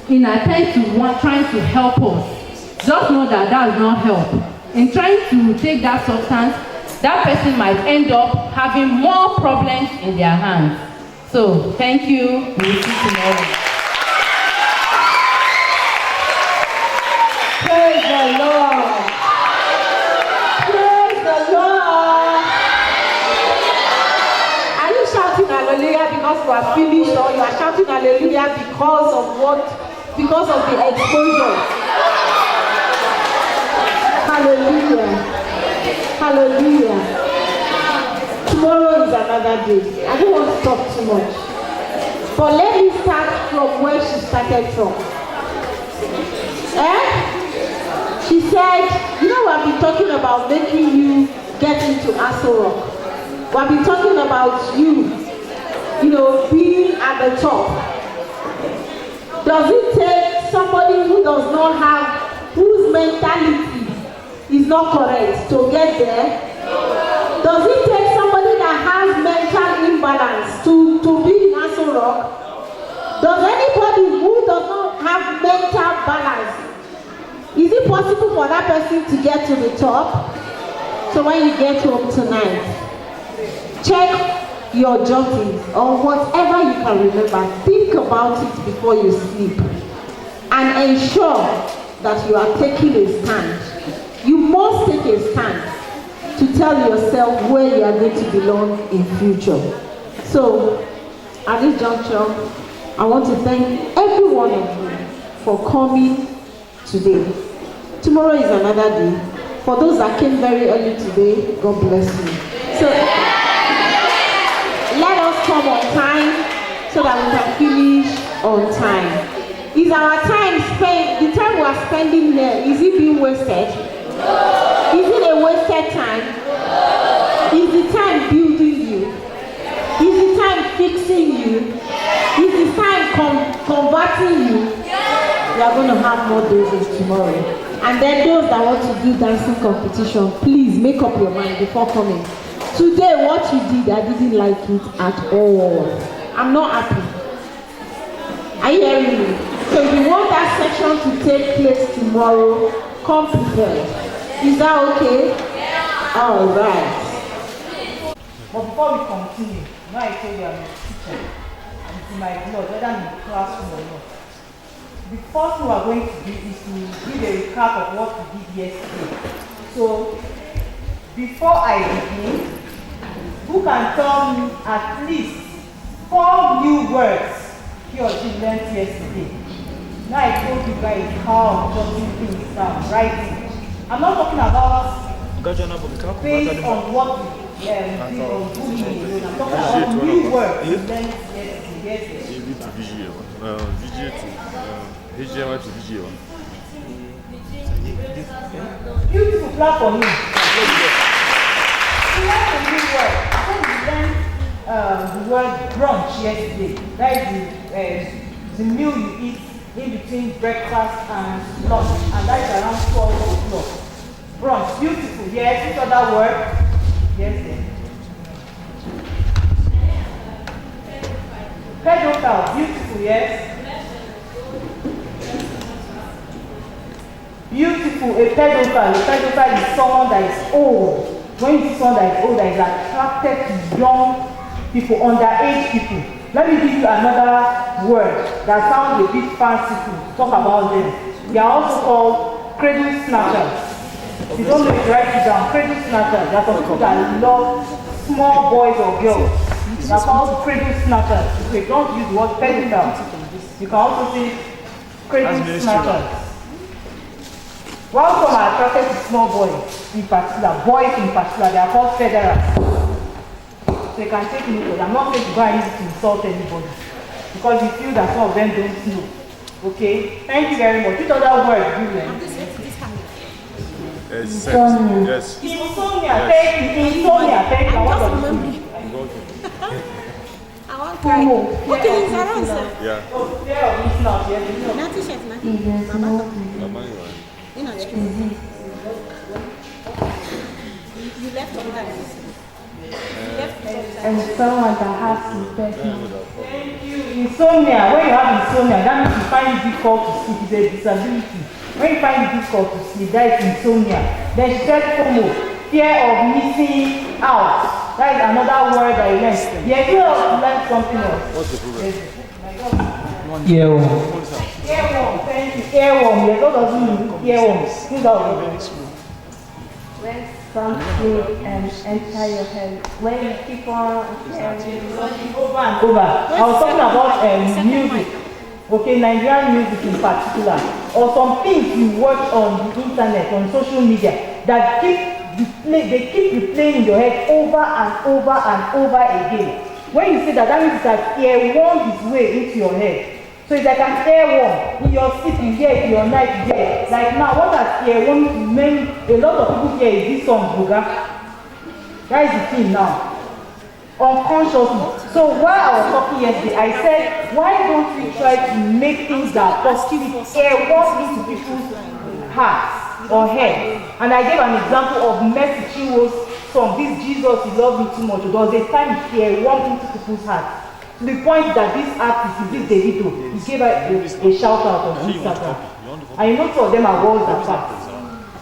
in attempt to trying to help us, just know that does not help. In trying to take that substance, that person might end up having more problems in their hands. So, thank you. We will see you tomorrow. Praise the Lord. Praise the Lord. Are you shouting hallelujah because you are finished, or you are shouting hallelujah because of what? Because of the exposure? Hallelujah. Hallelujah. Tomorrow is another day. I don't want to talk too much. But let me start from where she started from. She said, you know, we've been talking about making you get into Aso Rock. We've been talking about you know, being at the top. Does it take somebody who does not have, whose mentality is not correct to get there? Does it take somebody that has mental imbalance to be in Aso Rock? Does anybody who does not have mental balance, is it possible for that person to get to the top? So when you get home tonight, check your jottings or whatever you can remember. Think about it before you sleep and ensure that you are taking a stand. You must take a stand to tell yourself where you are going to belong in future. So at this juncture, I want to thank every one of you for coming today. Tomorrow is another day. For those that came very early today, God bless you. So let us come on time so that we can finish on time. Is our time spent, the time we are spending here, is it being wasted? Is it a wasted time? Is the time building you? Is the time fixing you? Is the time converting you? We are going to have more days tomorrow. And then those that want to do dancing competition, please make up your mind before coming. Today, what you did, I didn't like it at all. I'm not happy. Are you hearing me? So if you want that section to take place tomorrow, come prepared. Is that okay? Yeah. All right. But before we continue, now I told you I'm a teacher, and it's in my blood, whether I'm in the classroom or not. The first thing we are going to do is to give a recap of what we did yesterday. So, before I begin, who can tell me at least 4 new words he or she learned yesterday? Now I told you guys how I'm jotting things down, writing. I'm not talking about based on what we bullying. I'm talking about new words you learned yesterday. VGA to HDMI to VGA. Beautiful clap for me. You learned a new word. I said you learned the word brunch yesterday. That is the meal you eat in between breakfast and lunch, and that is around 12 o'clock. Brunch, beautiful. Yes, which other word? Yes, yes. Pedophile, beautiful, yes. Beautiful, a pedophile is someone that is old. When you see someone that is old, that is attracted to young people, underage people. Let me give you another word that sounds a bit fancy to talk about them. They are also called cradle snatchers. If you don't know it, write it down. Cradle snatchers. There are some people that love small boys or girls. They are called cradle snatchers. So you don't use the word pedophile. You can also say cradle snatchers. While some are attracted to small boys in particular, they are called federals. So you can take me, I'm not going to go and use it to insult anybody. Because you feel that some of them don't know. Okay? Thank you very much. Which other word do you learn? Insomnia. Yes. Insomnia. Thank you. Insomnia. Thank you. I want to I want to try. Okay, it's around, sir. Yeah. Oh, fear of missing out. Yes, you know. Not t-shirt, not Mama. You left on that. And someone that has to Thank you. Insomnia. When you have insomnia, that means you find it difficult to sleep. It's a disability. When you find it difficult to sleep, that is insomnia. Then she said FOMO, fear of missing out. That is another word that you learned. Yeah, you have learned something else. What's the problem? Earworm. Earworm, thank you. Earworm. Yes, what does it mean? Earworm. Who's that? when something enter your head, when you keep on over and over. I was talking about music. Okay, Nigerian music in particular, or some things you watch on the internet, on social media, that they keep replaying in your head over and over and over again. When you say that, that means that earworm its way into your head. So it's like an earworm. In your sleep you hear it, in your night you hear it. Like now, what has earworm meant? A lot of people hear is this song, Buga. That is the thing now. Unconsciously. So while I was talking yesterday, I said, why don't we try to make things that positive earworm into people's hearts or head? And I gave an example of Mercy Chinwo's song, This Jesus, You Love Me Too Much. There was a time it earwormed into people's hearts. To the point that this artist, this Davido, he gave her a shout out on Instagram. And you know, two of them are worlds apart.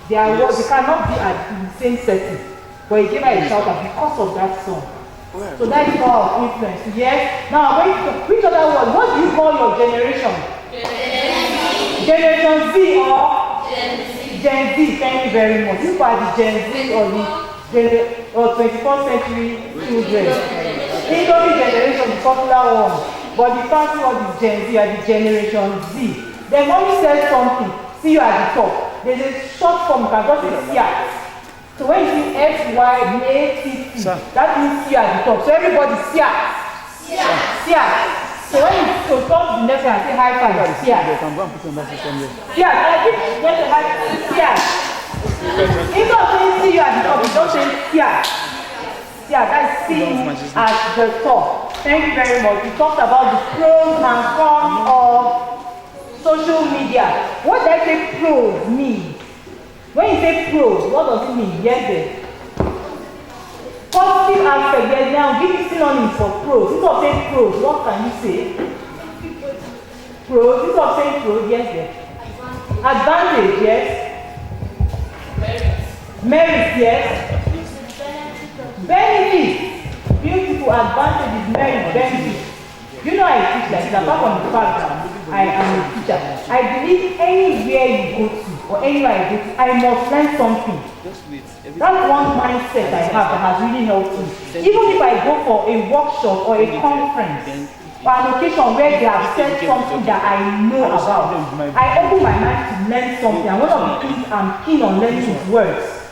They cannot be at the same setting. But he gave her a shout out because of that song. So that is power of influence. Yes. Now, which other word? What do you call your generation? Generation Z or Gen Z. Thank you very much. You are the Gen Z or 21st century children. Indomie generation, the popular one, but the fancy one is Gen Z, or the Generation Z. Then mommy says something, see you at the top. There's a short form, you can just say SYAT. So when you see SYATT, that means see you at the top. So everybody SYAT. SYAT. So when you come to the next one and say high five, SYAT. SYAT. I think get a high five, SYAT. Instead of saying see you at the top, you don't say SYAT. Yeah, that's seen at the top. Thank you very much. We talked about the pros and cons of social media. What does say pros mean? When you say pros, what does it mean? Yes, positive aspect. Yes, now give me synonyms for pros. Instead of saying pros, what can you say? Pros. Instead of saying pros, yes. Advantage, yes. Merit, yes. Benefits. Beautiful advantage is merit, benefits. You know I teach like this, apart from the fact that I am a teacher. I believe anywhere you go to, or anywhere I go to, I must learn something. That's one mindset I have that has really helped me. Even if I go for a workshop or a conference, or an occasion where they have said something that I know about, I open my mind to learn something. And one of the things I'm keen on learning is words.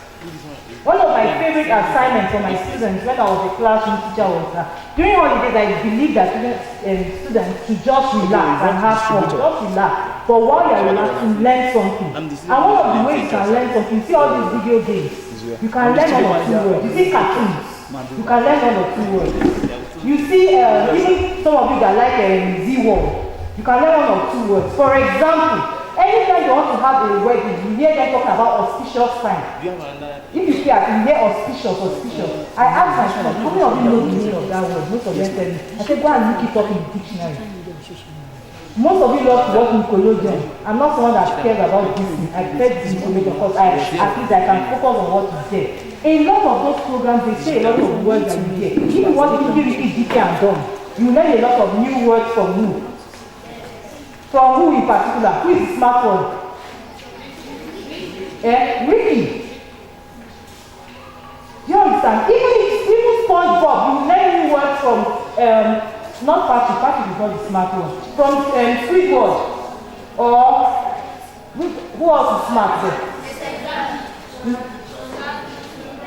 One of my favorite assignments for my students when I was a classroom teacher was that during holidays I believe that students should just relax and have fun, just relax. But while you are relaxing, learn something. And one of the ways you can learn something, you see all these video games, you can learn one or two words. You see cartoons, you can learn one or two words. You see, even some of you that like Z-World, you can learn one or two words. For example, anytime you want to have a wedding, you hear them talking about auspicious time. If you hear auspicious. I ask my friends, how many of you know the meaning of that word? Most of them tell me. I say, go and look it up in the dictionary. Most of you love to work in Nickelodeon. I'm not someone that cares about Disney. I prefer Disney because at least I can focus on what is there. A lot of those programs, they say a lot of words that you hear. If you watch Wiki DK and Dom, you learn a lot of new words from who? From who in particular? Who is the smart one? Wiki. Do you understand? Even SpongeBob, you learn new words from not Patrick is not the smart one. From Squidward. Or who else is smart there?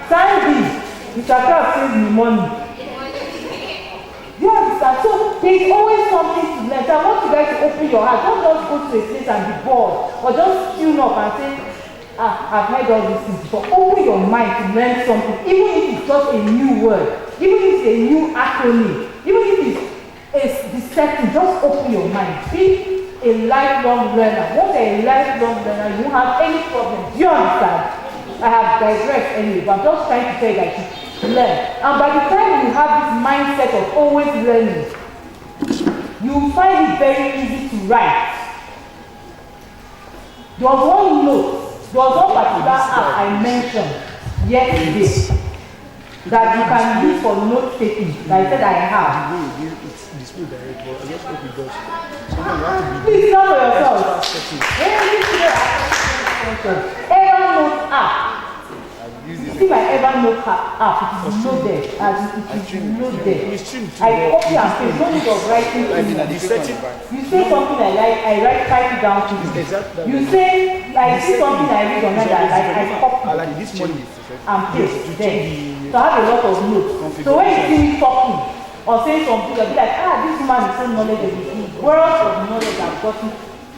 Sandy. Mr. Kraft saves me money. Do you understand? So there's always something to learn. So I want you guys to open your heart. Don't just go to a place and be bored. Or just tune up and say, I've heard all these things. But open your mind to learn something. Even if it's just a new word. Even if it's a new acronym. Even if it's deceptive, just open your mind. Be a lifelong learner. Once you're a lifelong learner, you won't have any problem. Do you understand? I have digressed anyway, but I'm just trying to tell you that you should learn. And by the time you have this mindset of always learning, you find it very easy to write. There was one particular app I mentioned yesterday that you can use for note taking that I said I have. Please not for yourself. Evernote app. See my Evernote app, it is loaded. It is loaded. I copy and paste, no need of writing. You say something I like, I type it down to you. You say, I see something I read on that I copy and paste then. So I have a lot of notes. So when you see me talking or saying something, you'll be like, this man is so knowledgeable. The world of knowledge I've gotten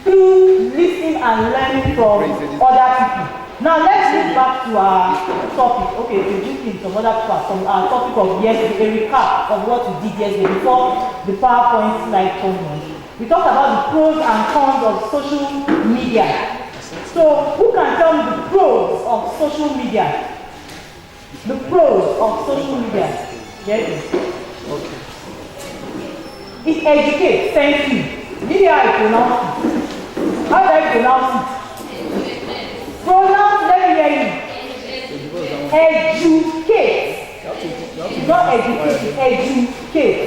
through listening and learning from other people. Now let's get back to our topic. Okay, we're doing some other parts from our topic of yesterday, a recap of what we did yesterday before the PowerPoint slide came on. We talked about the pros and cons of social media. So who can tell me the pros of social media? The pros of social media. Yes. Okay. It educates. Thank you. Did you how I pronounce it? How do I pronounce it? Pronounce, let me hear you. Educate. Not educate, educate.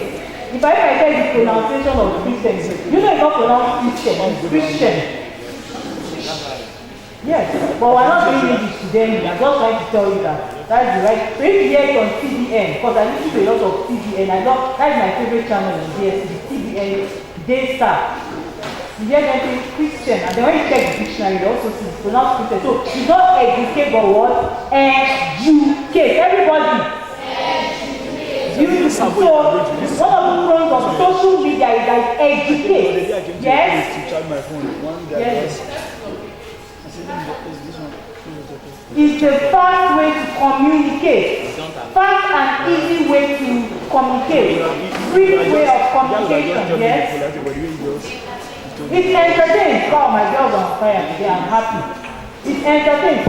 If I tell you the pronunciation of Christian, you know it's not pronounced Christian, it's Christian. Yes, but we're not doing English today. I'm just trying to tell you that. That's the right. So if you hear it on TBN, because I listen to a lot of TBN, I love, that's my favorite channel in DSTV, TBN, Daystar. You hear them saying Christian, and then when you check the dictionary, they also see it's pronounced Christian. So it's not educate, but what? Educate. Everybody. So one of the pros of social media is that educate. Yes? Yes. It's a fast way to communicate. Fast and easy way to communicate. Free way of communication, yes? It's entertained. Wow, my girls are on fire today, I'm happy. It's entertained.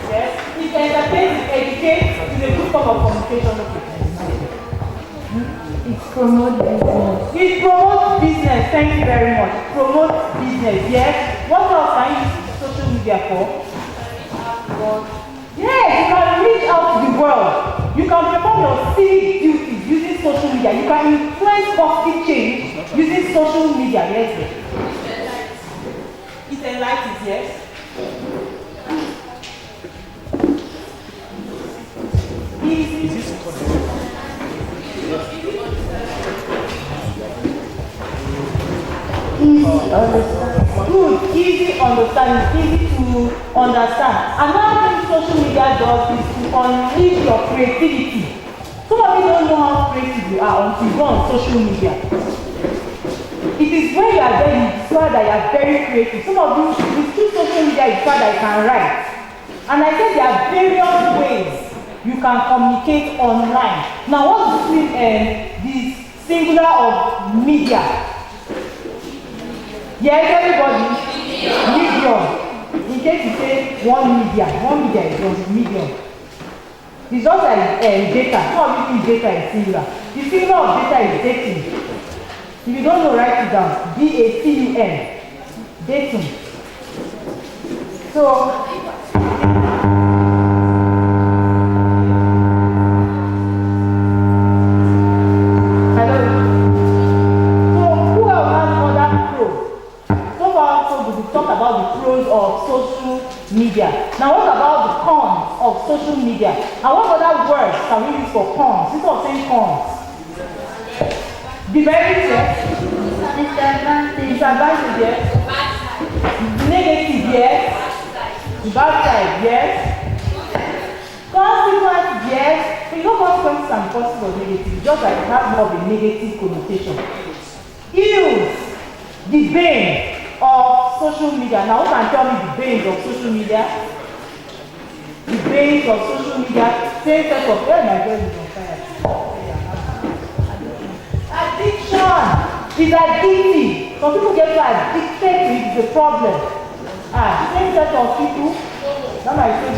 Yes? It's entertained, it's educate, it's a good form of communication. It promotes business. It promotes business, thank you very much. It promotes business, yes? What else can you use social media for? Yes, you can reach out to the world. You can perform your civic duties using social media. You can influence positive change using social media, yes? It enlightens, yes? Is this easy understand. good, easy understanding, easy to understand. Another thing social media does is to unleash your creativity. Some of you don't know how creative you are until you go on social media. It is when you are there you discover that you are very creative. Some of you, with social media, you discover that you can write. And I said there are various ways you can communicate online. Now, what's the singular of media? Yes, everybody? Medium. In case you say one media is just medium. It's just like data. Some of you think data is singular. The singular of data is dating. If you don't know, write it down. D-A-T-U-N. Dating. So, media. Now, what about the cons of social media? And what other words can we use for cons? Instead of saying cons. Demerit, yes. Disadvantage, yes. Negative, yes. The bad side, yes. Consequence, yes. So you know consequences and positive or negative. Just like it has more of a negative connotation. Ills, the bane of social media. Now, who can tell me the banes of social media? The banes of social media. Same set of my girl is on fire. Addiction is addictive. Some people get so addicted to it, it's a problem. Same set of people. That might say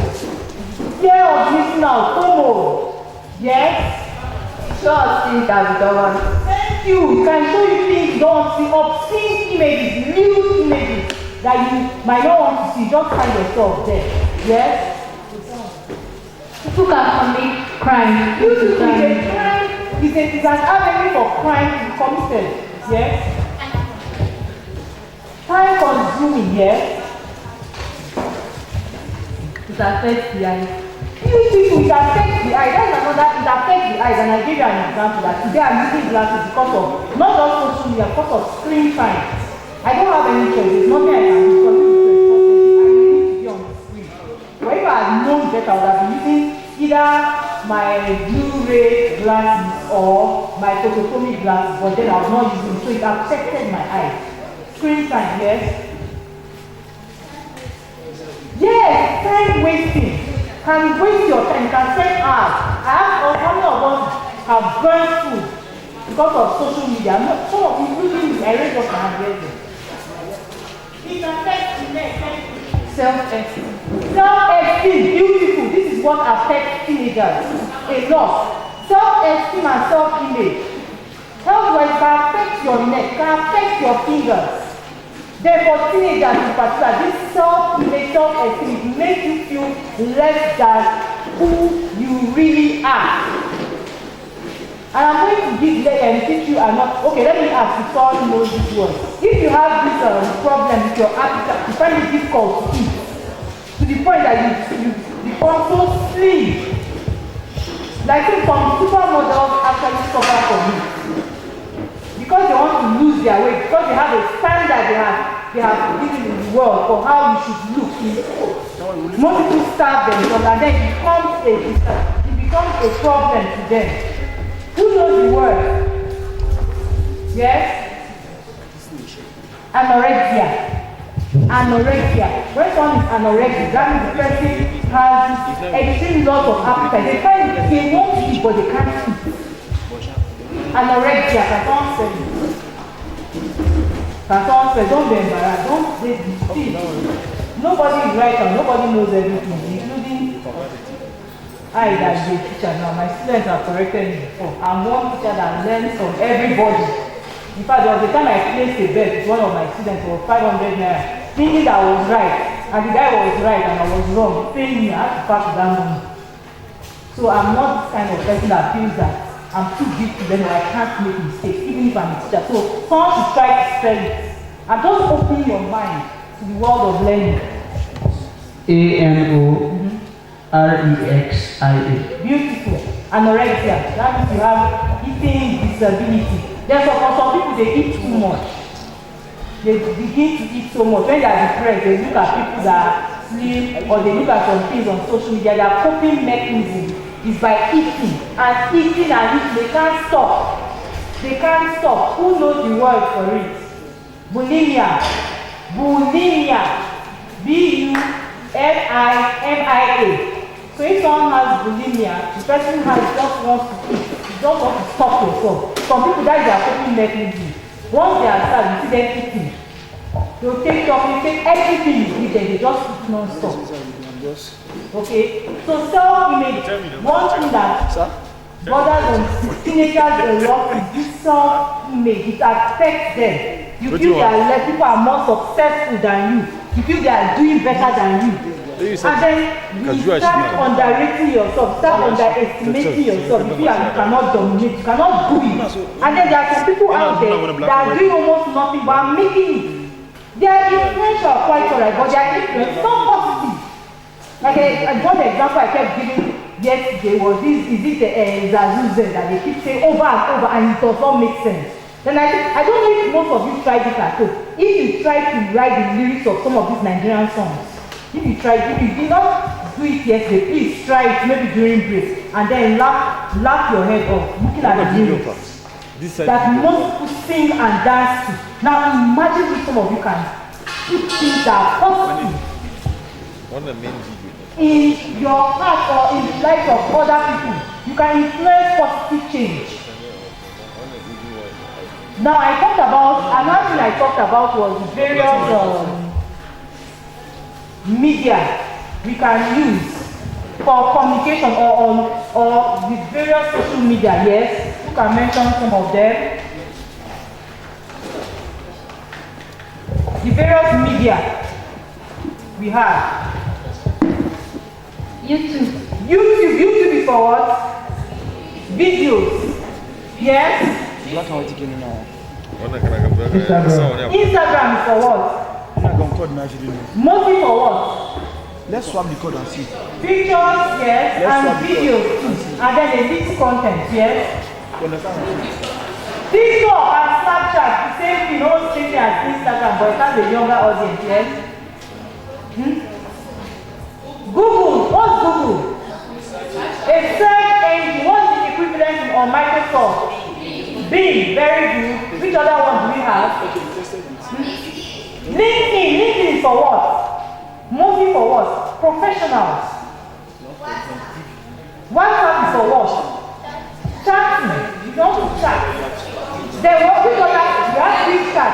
fear of missing out, FOMO. Yes? Sure, things that we don't want. Thank you. It can show you things you don't want to see, obscene images, nude images that you might not want to see. Just find yourself there. Yes? People can commit crime. YouTube is a crime. It's an avenue for crime to be committed. Yes? Time consuming, yes? It affects the eyes. These people, it affects the eye. That's another, it affects the eyes. And I gave you an example that today I'm using glasses because of, not just social media, because of screen time. I don't have any choice. There's nothing I can do because I need to be on the screen. But if I had known better, I would have been using either my Blu-ray glasses or my photochromic glasses, but then I was not using it. So it affected my eyes. Screen time, yes? Yes, time wasting. Can waste your time, you can spend hours. I have how many of us have burned food because of social media? Some of you really, I read just my hand. It affects the next self-esteem. Self-esteem, beautiful. This is what affects teenagers a lot. Self-esteem and self-image. Health-wise, can affect your neck, can affect your fingers. Therefore, teenagers in particular, this self-image, self-esteem makes you feel less than who you really are. And I'm going to teach you another. Okay, let me ask if someone knows this word. If you have this problem with your appetite, you find it difficult to eat, to the point that you become so slim. Like some supermodels actually suffer from it. Because they want to lose their weight, because they have a standard they have given in the world for how you should look. Most people starve themselves and then it becomes a problem to them. Who knows the word? Yes? Anorexia. Anorexia. When someone is anorexic, that means the person has extreme loss of appetite. They find they want to eat, but they can't eat. Anorexia, can someone say it? Can someone say, don't be embarrassed, don't say this. Nobody is right and nobody knows everything, including I that is a teacher now. My students have corrected me before. I'm one teacher that learns from everybody. In fact, there was a time I placed a bet with one of my students for 500 naira, thinking that I was right, and the guy was right and I was wrong. He paid me, I had to pass that money. So I'm not this kind of person that feels that I'm too big to them or I can't make mistakes, even if I'm a teacher. So someone should try to spell it. And just open your mind to the world of learning. A-N-O-R-E-X-I-A. Beautiful. Anorexia. That means you have eating disability. Therefore, for some people, they eat too much. they begin to eat so much. When they are depressed, they look at people that sleep or they look at some things on social media. Their coping mechanism is by eating and eating and eating. They can't stop. They can't stop. Who knows the word for it? Bulimia. Bulimia. B-U-L-I-M-I-A. So if someone has bulimia, the person just wants to eat. You just want to stop yourself. Some people, that is their coping mechanism. Once they are sad, you see them eating. They'll take chocolate, take everything you give them, they just eat non-stop. Okay? So self-image, one thing that bothers on teenagers a lot is this self-image. It affects them. You feel that people are more successful than you. You feel they are doing better than you. And then you start underrating yourself, start underestimating yourself. You feel like you cannot dominate, you cannot do it. And then there are some people out there that are doing almost nothing but are making it. They are influential quite alright, but their influence is not positive. Like one example I kept giving yesterday was this, is it Zazuzen that they keep saying over and over and it does not make sense. Then I don't know if most of you tried it at home. If you try to write the lyrics of some of these Nigerian songs, if you did not do it yesterday, please try it maybe during break and then laugh your head off looking at the lyrics that most people sing and dance to. Now imagine if some of you can put things that are positive in your heart or in the life of other people. You can influence positive change. Now another thing I talked about was the various media we can use for communication or the various social media. Yes, you can mention some of them. The various media we have. YouTube is for what? Videos. Yes. Instagram is for what? Mostly for what? Let's swap the code and see. Pictures, yes, and videos too. And then they mix content, yes. TikTok and Snapchat, the same thing, all things as Instagram, but it has a younger audience, yes. Google, what's Google? A search engine, what's the equivalent on Microsoft? Bing, very good. Which other one do we have? LinkedIn is for what? Mostly for what? Professionals. WhatsApp is for what? Chatting. You don't chat. Then what we got that? You have big chat.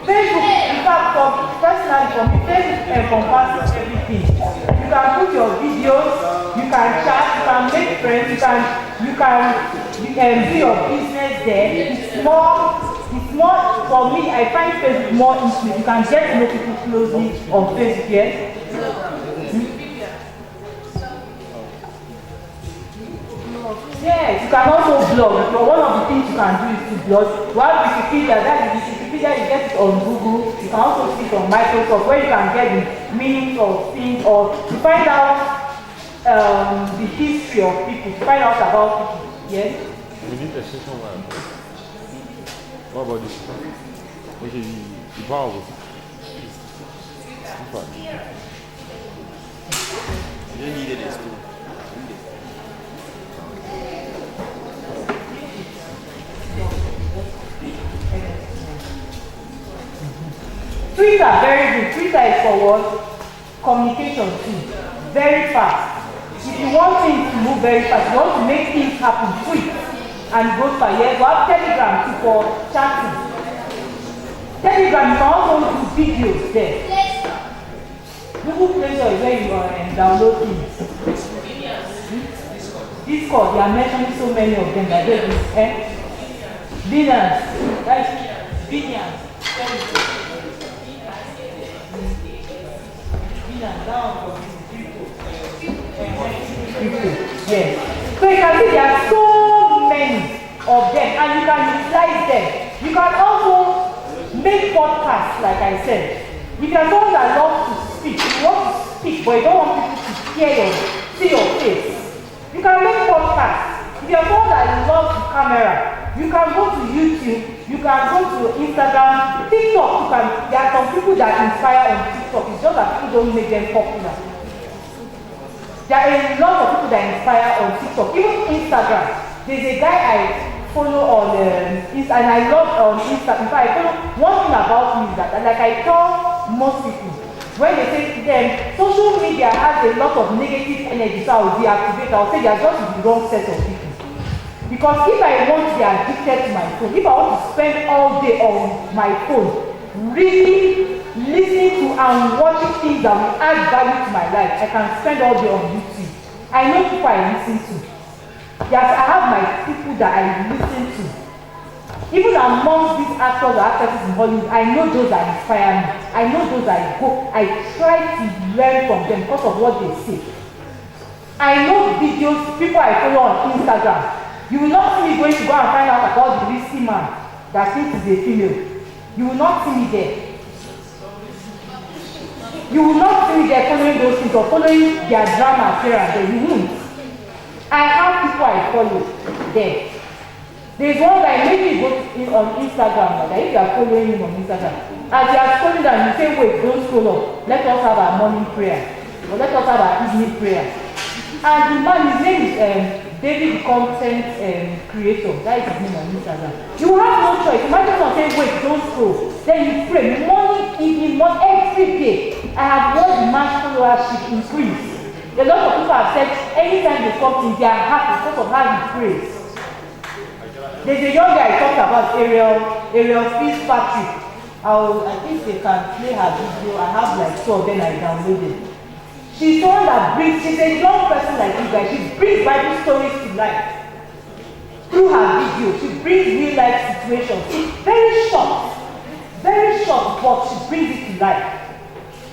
Facebook, in fact, personally for me, Facebook encompasses everything. You can put your videos, you can chat, you can make friends, you can do your business there. It's more, for me, I find Facebook more intimate. You can get to know people closely on Facebook, yes? Yes, you can also blog. So one of the things you can do is to blog. You have Wikipedia, that is Wikipedia, you get it on Google. You can also see it on Microsoft, where you can get the meanings of things or to find out the history of people, to find out about people. Yes? We need a session one. What about this? Which is the power. You don't need it in school. Twitter, very good. Twitter is for what? Communication too. Very fast. If you want things to move very fast, you want to make things happen quick and go for years, you have Telegram too for chatting. Telegram, you can also do videos there. Google Play Store is where you download things. Discord, they are mentioning so many of them that there is Binance, that's Binance. Yes. So you can see there are so many of them and you can utilize them. You can also make podcasts, like I said. If you are someone that loves to speak, you want to speak but you don't want people to see your face, you can make podcasts. If you are someone that loves the camera, you can go to YouTube, you can can go to Instagram, TikTok. There are some people that inspire on TikTok. It's just that people don't make them popular. There are a lot of people that inspire on TikTok, even Instagram. There's a guy I follow on Insta, and I love on Insta. In fact, I follow one thing about me is that, like I tell most people, when they say to them, social media has a lot of negative energy, so I will deactivate. I will say they are just the wrong set of people. Because if I want to be addicted to my phone, if I want to spend all day on my phone, reading, listening to and watching things that will add value to my life, I can spend all day on YouTube. I know people I listen to. Yes, I have my people that I listen to. Even among these actors or actresses in Hollywood, I know those that inspire me. I know those that I try to learn from them because of what they say. I know videos, people I follow on Instagram. You will not see me going to go and find out about the risky man that thinks he's a female. You will not see me there. You will not see me there following those things or following their drama here and there. You won't. I have people I follow there. There's one guy, maybe you go on Instagram, like if you are following him on Instagram, as you are scrolling down, you say, wait, don't scroll up. Let us have our morning prayer. Or let us have our evening prayer. And the man, his name is David Content Creator. That is his name on Instagram. You have no choice. Imagine someone saying, wait, don't scroll. Then you pray morning, evening, every day. I have watched the man's followership increase. A lot of people have said anytime they come in, they are happy because of how he prays. There's a young guy I talked about, Ariel Fitzpatrick. I think they can play her video. I have like 2 of them I downloaded. She's someone that brings, she's a young person like you guys. She brings Bible stories to life. Through her video, she brings real life situations. It's very short, but she brings it to life.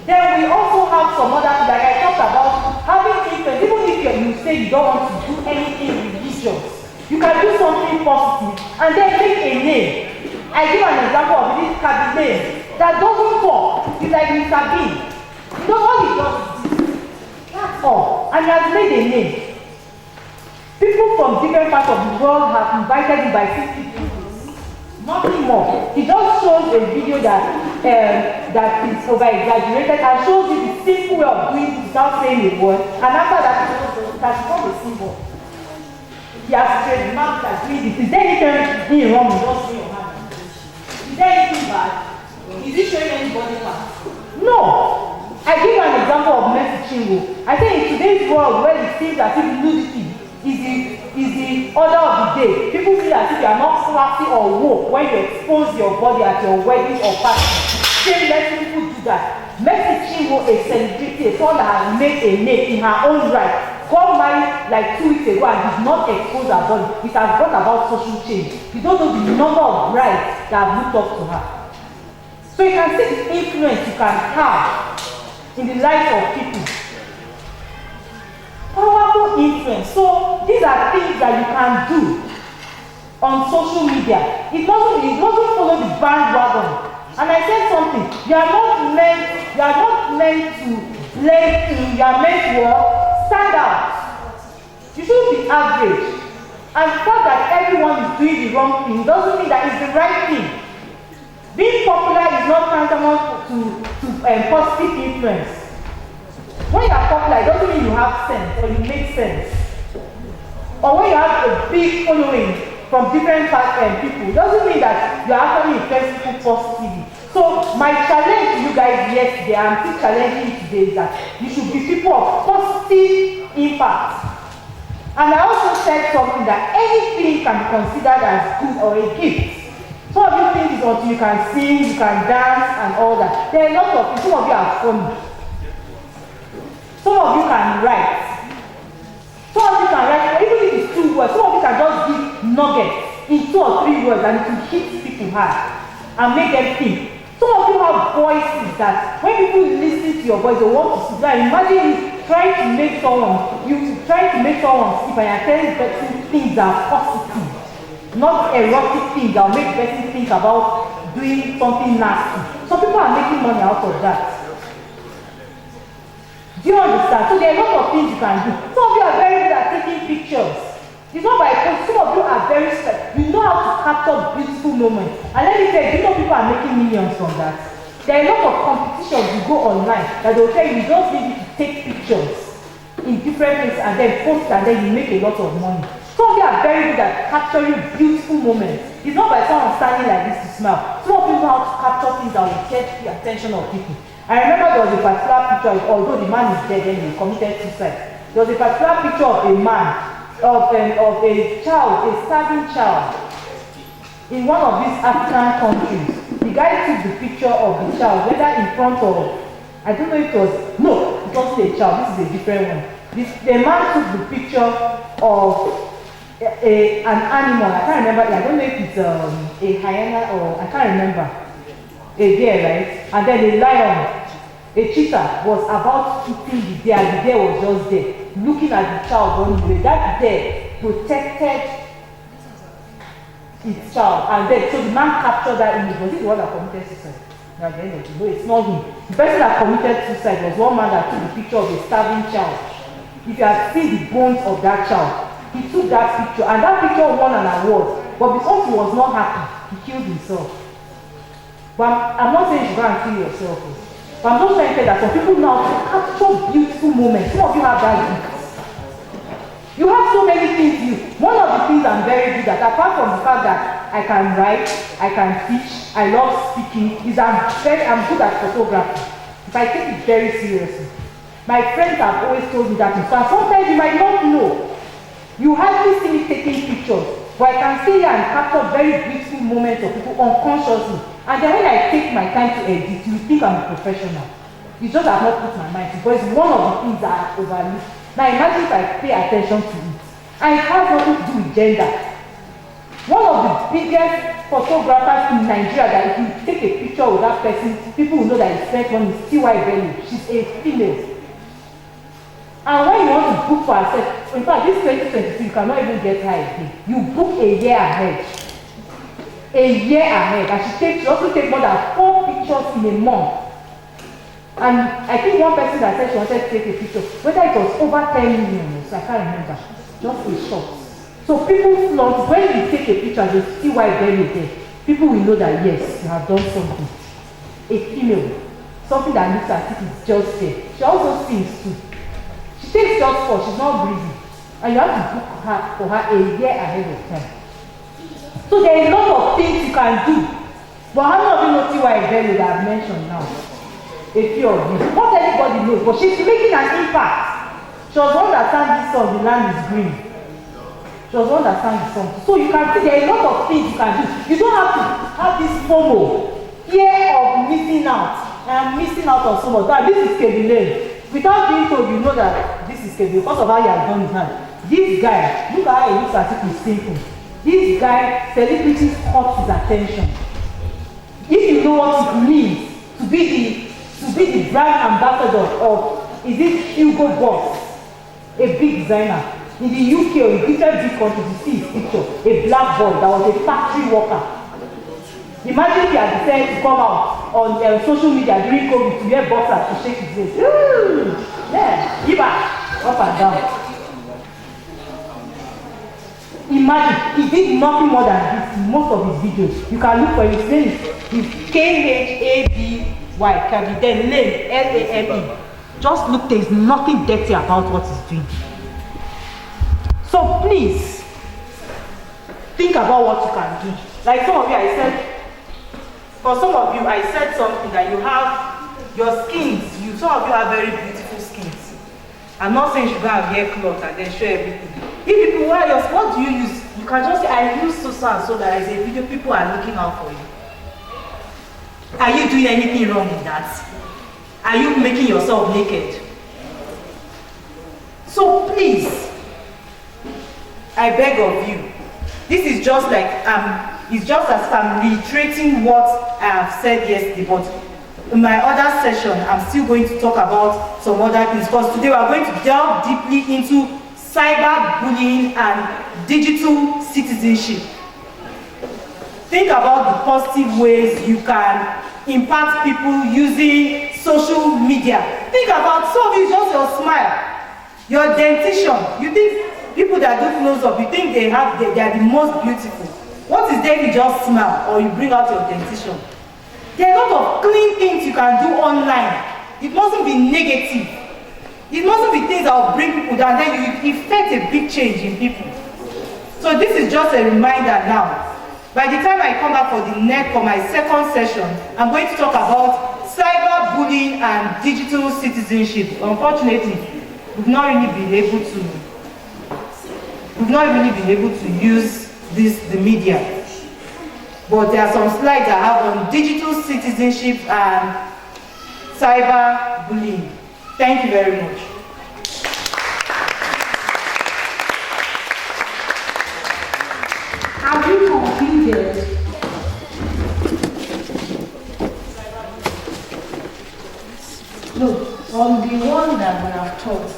Then we also have some other things, like I talked about, having influence. Even if you say you don't want to do anything religious, you can do something positive and then make a name. I give an example of this Kabi name that doesn't talk. It's like Mr. Bean. You know what he does? That's all. And he has made a name. People from different parts of the world have invited him by 50 people. Nothing more. He just shows a video that is over-exaggerated and shows you the simple way of doing it without saying a word. And after that, that's not a symbol. He has trademarked that doing this. Is there anything wrong with just doing your hand? Is there anything bad? Is he showing anybody bad? No. I give an example of Mercy Chinwo. I say in today's world where it seems as if nudity is the order of the day, people feel as if you are not classy or woke when you expose your body at your wedding or party. Same let people do that. Mercy Chinwo, a celebrity, someone that has made a name in her own right, got married like 2 weeks ago and did not expose her body. It has brought about social change. You don't know the number of brides that have looked up to her. So you can see the influence you can have in the life of people. Powerful influence. So these are things that you can do on social media. It doesn't follow the bandwagon. And I said something. You are not meant to blend in. You are meant to stand out. You shouldn't be average. And the fact that everyone is doing the wrong thing doesn't mean that it's the right thing. Being popular is not tantamount to positive influence. When you are popular, it doesn't mean you have sense or you make sense. Or when you have a big following from different people, it doesn't mean that you are actually influencing people positively. So my challenge to you guys yesterday, I'm still challenging you today, is that you should be people of positive impact. And I also said something that anything can be considered as good or a gift. Some of you think it's until you can sing, you can dance and all that. There are a lot of things. Some of you are funny. Some of you can write. Some of you can write, even if it's 2 words, some of you can just give nuggets in 2 or 3 words and it will hit people hard and make them think. Some of you have voices that when people listen to your voice, they want to sit down. Imagine you trying to make someone sleep and you're telling the person things that are positive, not erotic things that will make the person think about doing something nasty. Some people are making money out of that. Do you understand? So there are a lot of things you can do. Some of you are very good at taking pictures. It's not by post. Some of you are are very you know how to capture beautiful moments. And let me tell you, you know people are making millions from that. There are a lot of competitions you go online that they'll tell you just need to take pictures in different places and then post and then you make a lot of money. Some of you are very good at capturing beautiful moments. It's not by someone standing like this to smile. Some of you know how to capture things that will get the attention of people. I remember there was a particular picture, although the man is dead and he committed suicide. There was a particular picture of a man, of a child, a starving child, in one of these African countries. The guy took the picture of the child, whether in front of, I don't know if it was, no, it wasn't a child, this is a different one. The man took the picture of an animal, I can't remember, I don't know if it's a hyena or, I can't remember, a deer, right? And then a lion, a cheetah was about eating the deer, and the deer was just there, looking at the child running away. That deer protected its child, and then, so the man captured that image. Was it the one that committed suicide? At the end of the day, no, it's not him. The person that committed suicide was one man that took the picture of a starving child. If you had seen the bones of that child, he took that picture, and that picture won an award. But because he was not happy, he killed himself. But I'm not saying you should go and kill yourself. But I'm just trying to say that some people now capture beautiful moments. Some of you have that gift. You have so many things you. One of the things I'm very good at, apart from the fact that I can write, I can teach, I love speaking, is I'm good at photography. If I take it very seriously. My friends have always told me that in fact, sometimes you might not know. You hardly see me taking pictures, but I can stay here and capture very beautiful moments of people unconsciously. And then when I take my time to edit, you think I'm a professional. You just have not put my mind to it, but it's one of the things that I overlook. Now imagine if I pay attention to it. And it has nothing to do with gender. One of the biggest photographers in Nigeria that if you take a picture with that person, people will know that it's spent on is T.Y. Bello. She's a female. And when you want to book for herself, in fact, this 2022, you cannot even get her again. You book a year ahead. A year ahead. And she also takes more than 4 pictures in a month. And I think one person that said she wanted to take a picture, whether it was over 10 million, so I can't remember, just a shot. So people flaunt, when you take a picture, they see why they're there. People will know that yes, you have done something. A female, something that looks as if it's just there. She also sings too. She takes just 4, she's not breathing. And you have to book her for her a year ahead of time. So there are a lot of things you can do. But how many of you know T.Y. Bello that I've mentioned now? A few of you. Not everybody knows, but she's making an impact. She was one that sang this song, The Land is Green. She was one that sang the song. So you can see there are a lot of things you can do. You don't have to have this FOMO, fear of missing out. I'm missing out on so much. But this is Kevin Lane. Without being told, you know that this is Kevin because of how he has done his hand. This guy, look at how he looks as if he's simple. This guy, celebrities caught his attention. If you know what it means to be the brand ambassador of, is it Hugo Boss, a big designer. In the UK or in different big countries, you see his picture, a black boy that was a factory worker. Imagine if he had decided to come out on social media during COVID to wear boxers to shake his face. Yeah, give back, up and down. Imagine, he did nothing more than this in most of his videos. You can look for his name, is K-H-A-B-Y, Kabi, then name, L-A-M-E. Just look, there's nothing dirty about what he's doing. So please, think about what you can do. Like some of you, I said, for some of you, I said something that you have, your skins, some of you have very beautiful skins. I'm not saying you should go and wear clothes and then show everything. If people wear yours, what do you use? You can just say, I use so that there is a video, people are looking out for you. Are you doing anything wrong in that? Are you making yourself naked? So please, I beg of you, this is just like, it's just as I'm reiterating what I have said yesterday, but in my other session, I'm still going to talk about some other things, because today we are going to delve deeply into cyberbullying and digital citizenship. Think about the positive ways you can impact people using social media. Think about some of you, just your smile, your dentition. You think People that do close up, you think they are the most beautiful. What is there if you just smile or you bring out your dentition? There are a lot of clean things you can do online. It mustn't be negative. It mustn't be things that will bring people down. Then you effect a big change in people. So this is just a reminder now. By the time I come back for my second session, I'm going to talk about cyberbullying and digital citizenship. Unfortunately, we've not really been able to use the media. But there are some slides I have on digital citizenship and cyberbullying. Thank you very much. Have you completed? Look, on the one that we have taught,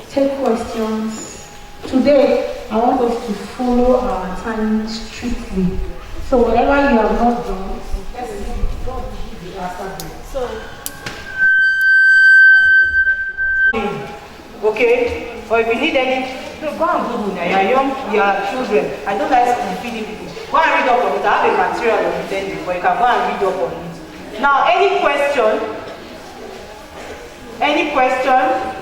take questions. Today, I want us to follow our time strictly. So whatever you have not done, okay? Or if you need any, no, go and Google now. You are young, you are children. I don't like spoon feeding people. Go and read up on it. I have a material on it anyway, but you can go and read up on it. Now, any question? Any question?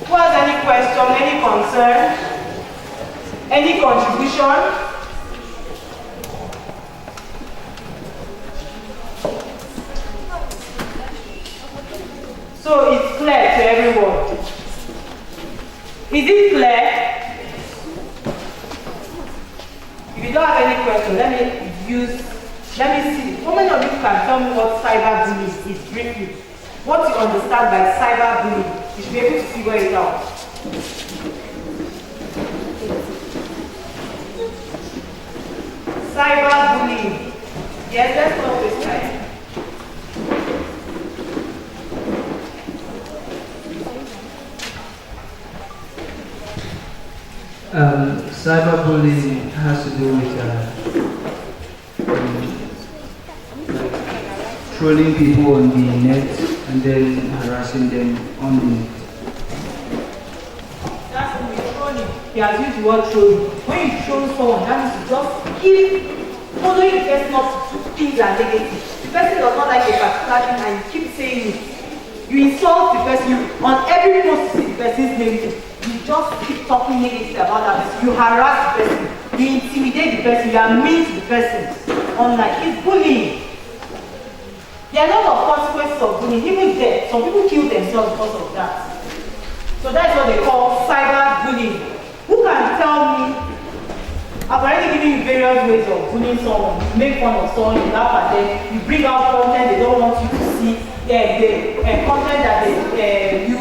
Who has any question, any concern, any contribution? So it's clear to everyone. Is it clear? If you don't have any question, let me see. How many of you can tell me what cyberbullying is briefly? What you understand by cyberbullying? You should be able to figure it out. Cyberbullying. Yes, let's stop this time. Cyberbullying has to do with like trolling people on the net and then harassing them on the net. That's when you're trolling. He has used the word trolling. When you troll someone, that means you just keep following the person up to things are negative. The person does not like a particular thing and you keep saying it. You insult the person. On every post you see the person's negative. You just keep talking negative about that person. You harass the person. You intimidate the person. You are mean to the person. Online. It's bullying. There are a lot of consequences of bullying. Even death. Some people kill themselves because of that. So that's what they call cyberbullying. Who can tell me? I've already given you various ways of bullying someone. You make fun of someone, you laugh at them, you bring out content they don't want you to see. The content that you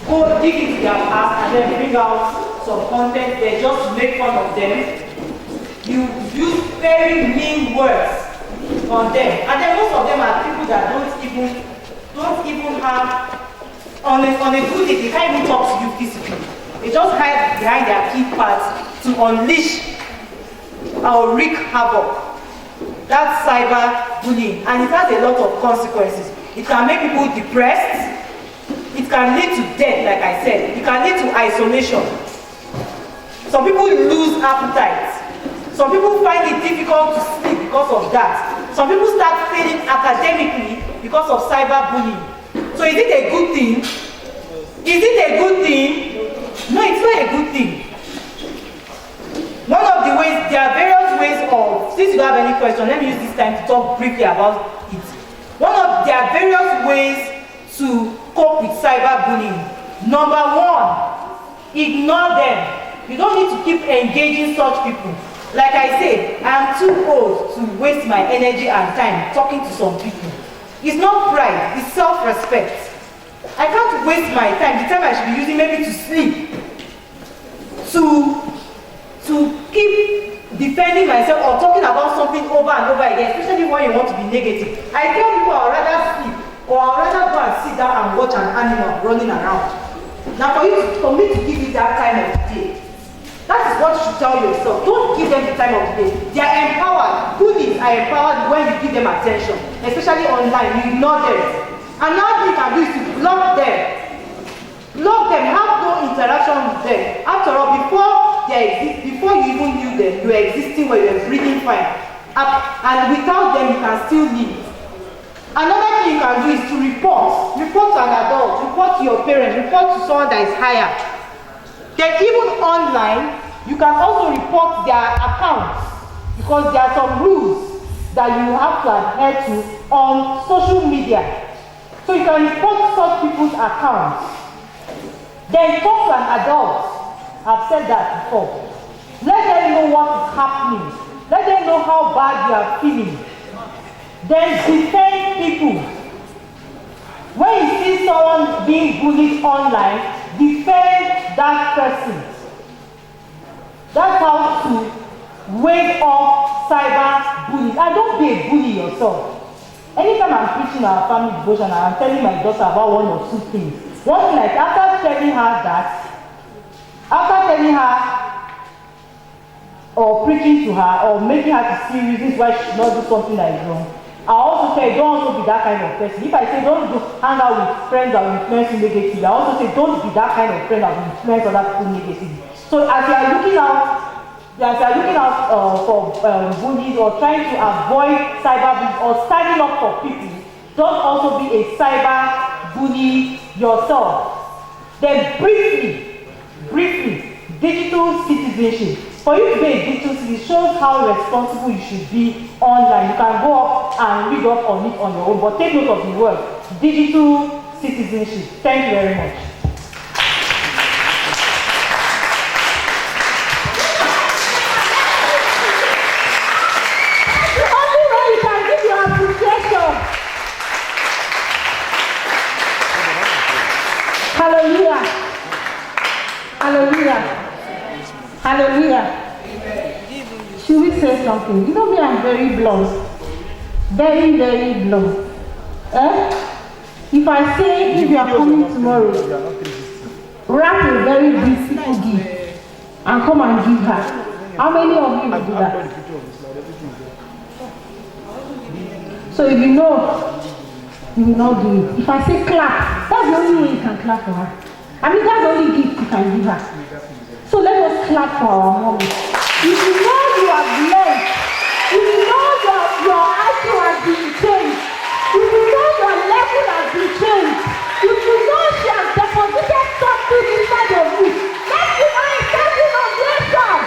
go dig into their past and then bring out some content there just to make fun of them. You use very mean words on them. And then most of them are people that don't even have, on a good day, they can't even talk to you physically. They just hide behind their keypads to unleash or wreak havoc. That's cyberbullying, and it has a lot of consequences. It can make people depressed. It can lead to death, like I said. It can lead to isolation. Some people lose appetite. Some people find it difficult to sleep because of that. Some people start failing academically because of cyberbullying. So is it a good thing? Is it a good thing? No, it's not a good thing. One of the ways, there are various ways of, since you don't have any question, let me use this time to talk briefly about it. There are various ways to cope with cyberbullying. Number one, ignore them. You don't need to keep engaging such people. Like I say, I'm too old to waste my energy and time talking to some people. It's not pride, it's self-respect. I can't waste my time, the time I should be using maybe to sleep, to keep defending myself or talking about something over and over again, especially when you want to be negative. I tell people I'd rather sleep or I'd rather go and sit down and watch an animal running around. Now for me to give you that time of the day, that is what you should tell yourself. Don't give them the time of the day. They are empowered. Bullies are empowered when you give them attention, especially online. You ignore them. Another thing you can do is to block them. Block them. Have no interaction with them. After all, before you even knew them, you were existing where you were breathing fine. And without them, you can still live. Another thing you can do is to report. Report to an adult, report to your parents, report to someone that is higher. Then even online, you can also report their accounts because there are some rules that you have to adhere to on social media. So you can report such people's accounts. Then talk to an adult. I've said that before. Let them know what is happening. Let them know how bad you are feeling. Then defend people. When you see someone being bullied online, defend that person. That's how to wave off cyber bullying. And don't be a bully yourself. Anytime I'm preaching our family devotion and I'm telling my daughter about one or two things, one thing like after telling her or preaching to her or making her to see reasons why she should not do something that is wrong, I also say don't also be that kind of person. If I say don't hang out with friends that will influence you negatively, I also say don't be that kind of friend that will influence other people negatively. So as you are looking out for bullies or trying to avoid cyberbullying or standing up for people, don't also be a cyber bully yourself. Then briefly, digital citizenship. For you to be a digital citizen shows how responsible you should be online. You can go up and read up on it on your own, but take note of the word, digital citizenship. Thank you very much. Hallelujah. Hallelujah. Hallelujah. Should we say something? You know me, I'm very blunt. Very, very blunt. If I say if you are coming tomorrow, wrap a very beautiful gift and come and give her, how many of you will do that? So if you know, you will not do it. If I say clap, that's the only way you can clap for her. I mean, that's the only gift you can give her. So let us clap for our mommy. If you know you are blessed, if you know your IQ has been changed, if you know your level has been changed, if you know she has deposited something inside of you, let's give her a standing ovation.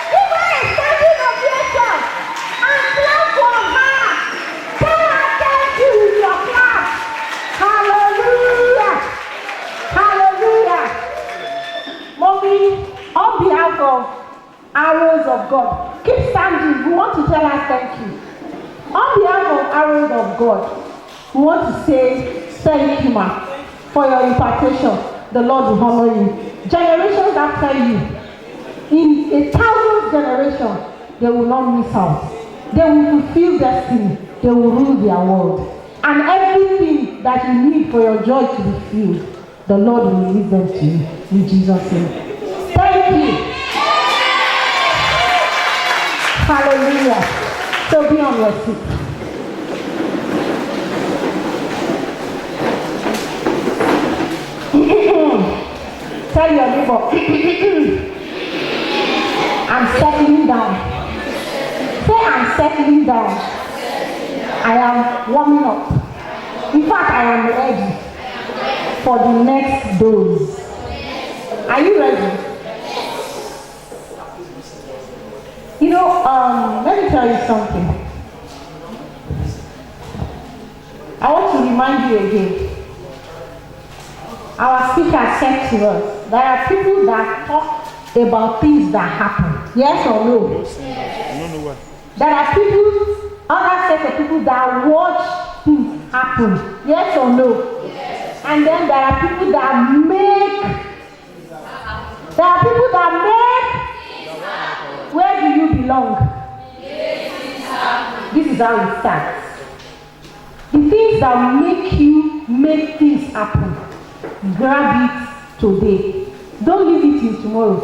Give her a standing ovation and clap for her. Tell her thank you with your clap. Hallelujah. Hallelujah. Mommy, on behalf of Arrows of God, keep standing. We want to tell her thank you. On behalf of Arrows of God, we want to say thank you, ma, for your impartation. The Lord will honor you. Generations after you, in 1,000 generations, they will not miss out. They will fulfill destiny. They will rule their world. And everything that you need for your joy to be filled, the Lord will release them to you. In Jesus' name. Thank you. Hallelujah. So be on your seat. Tell your neighbor, I'm settling down. Say I'm settling down. I am warming up. In fact, I am ready for the next dose. Are you ready? You know, let me tell you something. I want to remind you again. Our speaker said to us, there are people that talk about things that happen. Yes or no? Yes. There are people, other sets of people that watch things happen. Yes or no? Yes. And then there are people that make. There are people that make. Where do you belong? This is how it starts. The things that make you make things happen, grab it today. Don't leave it till tomorrow.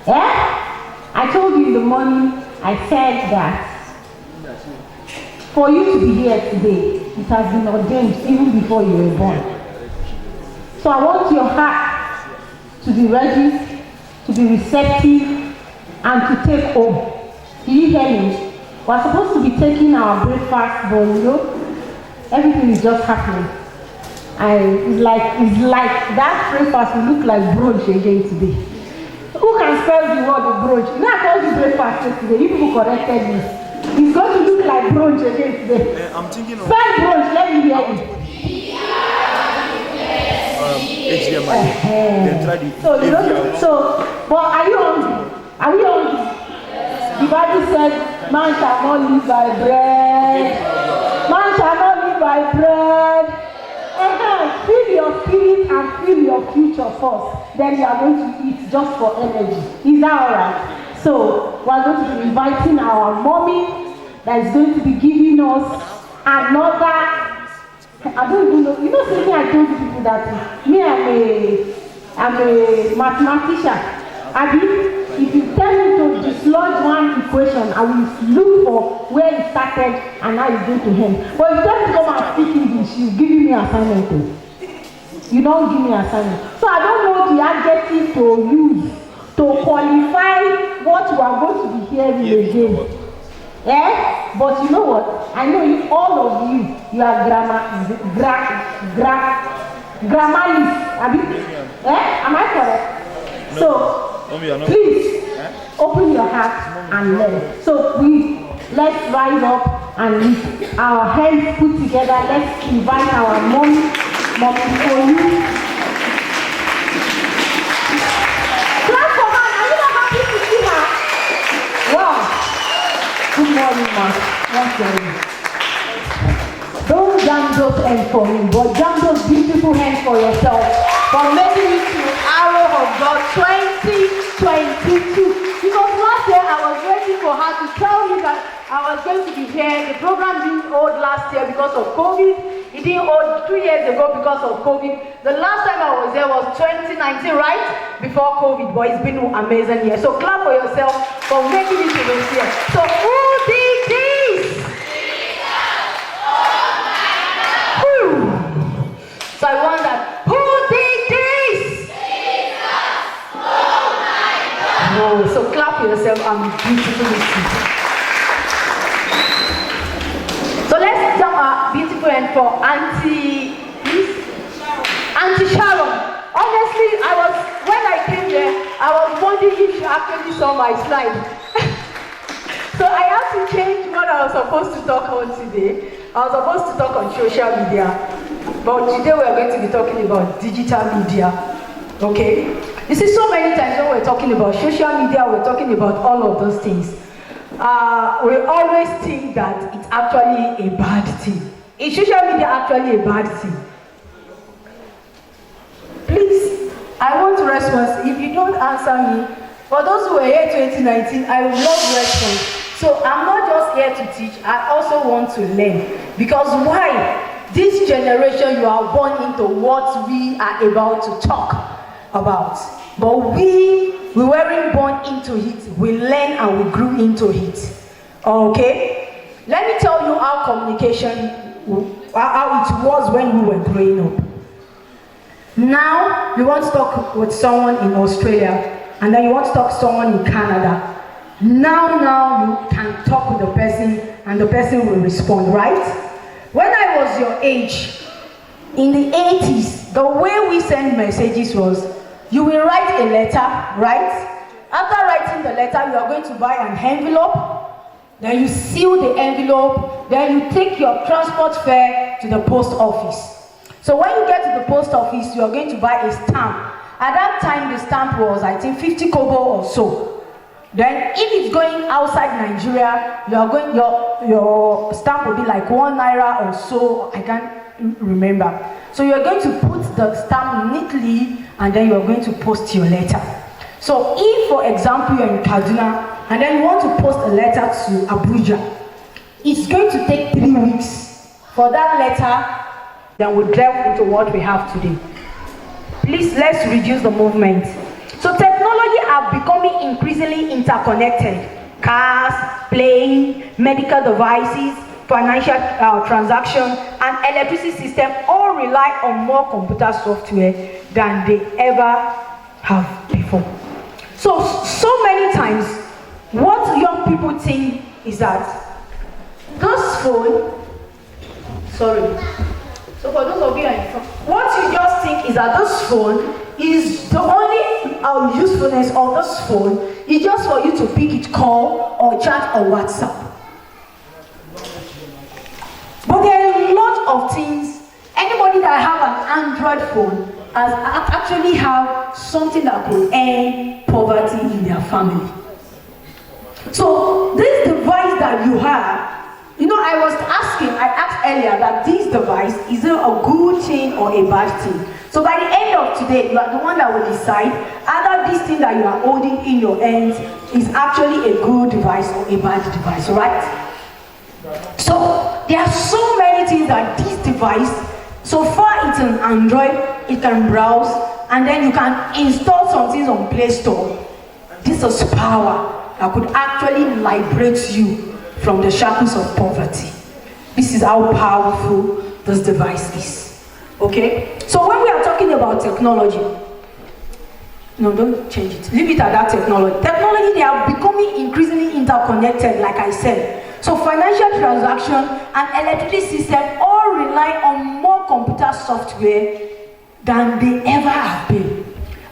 I told you in the morning, I said that for you to be here today, it has been ordained even before you were born. So I want your heart to be ready, to be receptive, and to take home. Do you hear me? We're supposed to be taking our breakfast, but you know, everything is just happening. It's like that breakfast will look like brunch again today. Who can spell the word brunch? You know, I called you breakfast yesterday. You people corrected me. It's going to look like brunch again today. I'm thinking of spell brunch. Let me hear it. HDMI. Then try the but are you hungry? Are we hungry? The Bible said, man shall not live by bread. Man shall not live by bread. Fill your spirit and fill your future first. Then you are going to eat just for energy. Is that alright? So we are going to be inviting our mommy that is going to be giving us another. I don't even know. You know something I told you people that me, I'm a mathematician. If you tell me to dislodge one equation, I will look for where it started and how it's going to end. But if you tell me to come and speak English, you're giving me assignment. You don't give me assignment. So I don't know the adjective to use to qualify what we are going to be hearing again. But you know what? I know you, all of you are grammarists. Am I correct? No. So please open your heart and learn. So let's rise up and with our hands put together, let's invite our mommy for you. Clap for her. Are you not happy to see her? Wow. Good morning, ma. Don't jam those hands for me, but jam those beautiful hands for yourself for making it to Arrow of God 2022. Because last year I was waiting for her to tell me that I was going to be here. The program didn't hold last year because of COVID. It didn't hold 2 years ago because of COVID. The last time I was there was 2019, right? Before COVID, but it's been an amazing year. So clap for yourself for making it to this year. So who did this? So I wonder, who did this? Jesus! Oh my God! Oh, so clap for yourself and beautifully seated. So let's jump our beautiful hand for Auntie Sharon. Honestly, when I came here, I was wondering if she actually saw my slide. So I had to change what I was supposed to talk on today. I was supposed to talk on social media. But today we are going to be talking about digital media. Okay? You see, so many times when we're talking about social media, we're talking about all of those things. We always think that it's actually a bad thing. Is social media actually a bad thing? Please, I want to respond. If you don't answer me, for those who were here 2019, I would love response. So I'm not just here to teach, I also want to learn. Because why? This generation, you are born into what we are about to talk about. But we weren't born into it. We learned and we grew into it. Okay? Let me tell you how communication, how it was when we were growing up. Now, you want to talk with someone in Australia, and then you want to talk to someone in Canada. Now you can talk with the person, and the person will respond, right? When I was your age, in the 80s, the way we send messages was, you will write a letter, right? After writing the letter, you are going to buy an envelope, then you seal the envelope, then you take your transport fare to the post office. So when you get to the post office, you are going to buy a stamp. At that time, the stamp was, I think, 50 kobo or so. Then if it's going outside Nigeria, your stamp will be like 1 naira or so, I can't remember. So you're going to put the stamp neatly and then you're going to post your letter. So if, for example, you're in Kaduna and then you want to post a letter to Abuja, it's going to take 3 weeks for that letter. Then we'll delve into what we have today. Please, let's reduce the movement. So technology are becoming increasingly interconnected. Cars, planes, medical devices, financial transactions, and electricity system all rely on more computer software than they ever have before. So many times, what young people think is that this phone, so for those of you in front, what you just think is that this phone is the only usefulness of this phone is just for you to pick it, call, or chat or WhatsApp. But there are a lot of things. Anybody that have an Android phone has actually have something that could end poverty in their family. So this device that you have, I asked earlier that this device is it a good thing or a bad thing? So by the end of today, you are the one that will decide either this thing that you are holding in your hands is actually a good device or a bad device, right? So there are so many things that this device, so far it's an Android, it can browse, and then you can install some things on Play Store. This is power that could actually liberate you from the shackles of poverty. This is how powerful this device is. Okay? So when we are talking about technology, no, don't change it. Leave it at that technology. Technology, they are becoming increasingly interconnected, like I said. So financial transaction and electricity system all rely on more computer software than they ever have been.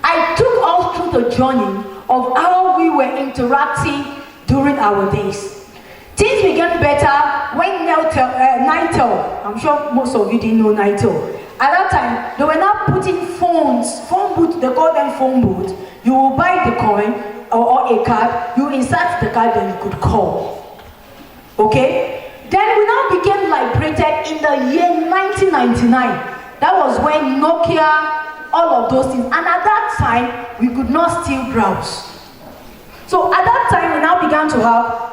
I took us through the journey of how we were interacting during our days. Things began better when Nitel, I'm sure most of you didn't know Nitel. At that time, they were now putting phone booth, they call them phone booth. You will buy the coin or a card, you insert the card, then you could call. Okay? Then we now became liberated in the year 1999. That was when Nokia, all of those things. And at that time, we could not still browse. So at that time, we now began to have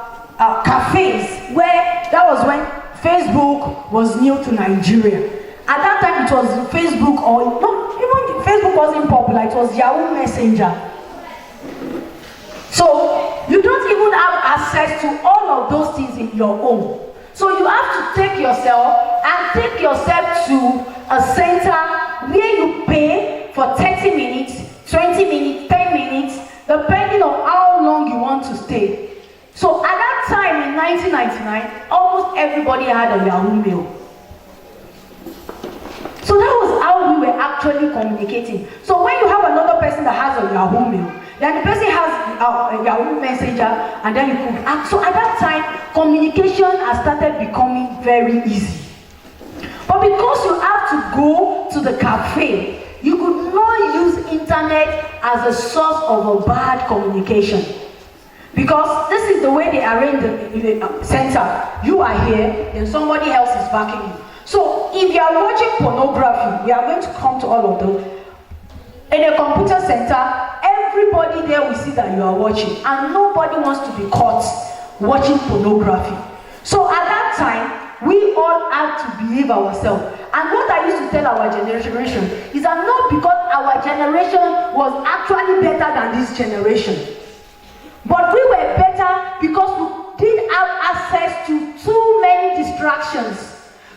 cafes, where that was when Facebook was new to Nigeria. At that time, it was Facebook, or no, even Facebook wasn't popular, it was Yahoo Messenger. So you don't even have access to all of those things in your own. So you have to take yourself to a center where you pay for 30 minutes, 20 minutes, 10 minutes, depending on how long you want to stay. So at that time in 1999, almost everybody had a Yahoo Mail. So that was how we were actually communicating. So when you have another person that has a Yahoo Mail, then the person has a Yahoo Messenger, and then you could act. So at that time, communication has started becoming very easy. But because you have to go to the cafe, you could not use internet as a source of a bad communication. Because this is the way they arrange the center. You are here, then somebody else is backing you. So if you are watching pornography, we are going to come to all of them. In a computer center, everybody there will see that you are watching, and nobody wants to be caught watching pornography. So at that time, we all had to behave ourselves. And what I used to tell our generation is that not because our generation was actually better than this generation, but we were better because we didn't have access to too many distractions.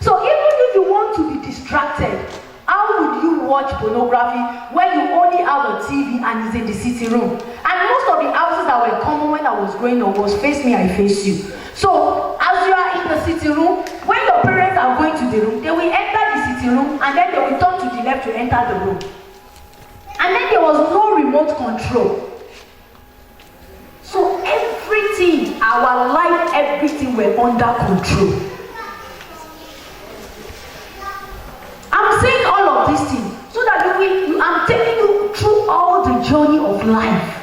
So even if you want to be distracted, how would you watch pornography when you only have a TV and it's in the sitting room? And most of the houses that were common when I was growing up was face me, I face you. So as you are in the sitting room, when your parents are going to the room, they will enter the sitting room and then they will turn to the left to enter the room. And then there was no remote control. So everything, our life, everything were under control. I'm saying all of these things so that I'm taking you through all the journey of life.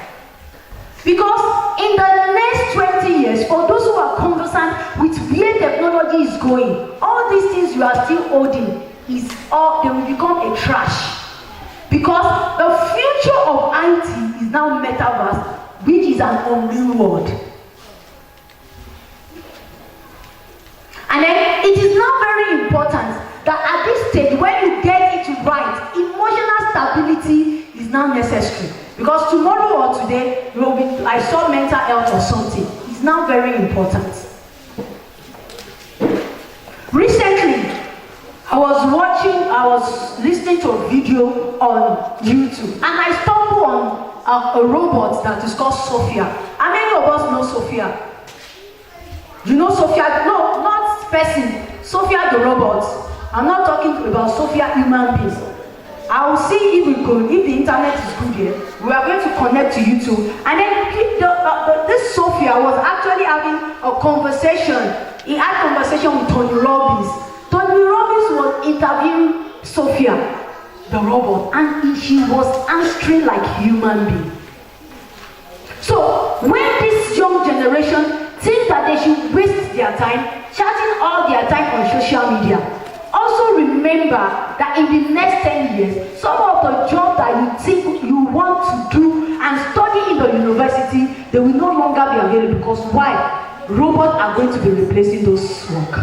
Because in the next 20 years, for those who are conversant with where technology is going, all these things you are still holding they will become a trash. Because the future of IT is now metaverse, which is an unreal world. And then it is now very important that at this stage, when you get it right, emotional stability is now necessary. Because tomorrow or today, I saw mental health or something. It's now very important. Recently, I was listening to a video on YouTube, and I stumbled on a robot that is called Sophia. How many of us know Sophia? You know Sophia? No, not person. Sophia the robot. I'm not talking about Sophia human beings. I will see if the internet is good here. We are going to connect to YouTube. And then this Sophia was actually having a conversation. He had a conversation with Tony Robbins. Tony Robbins was interviewing Sophia, the robot, and she was answering like a human being. So when this young generation think that they should waste their time chatting all their time on social media, also remember that in the next 10 years, some of the jobs that you think you want to do and study in the university, they will no longer be available. Because why? Robots are going to be replacing those work.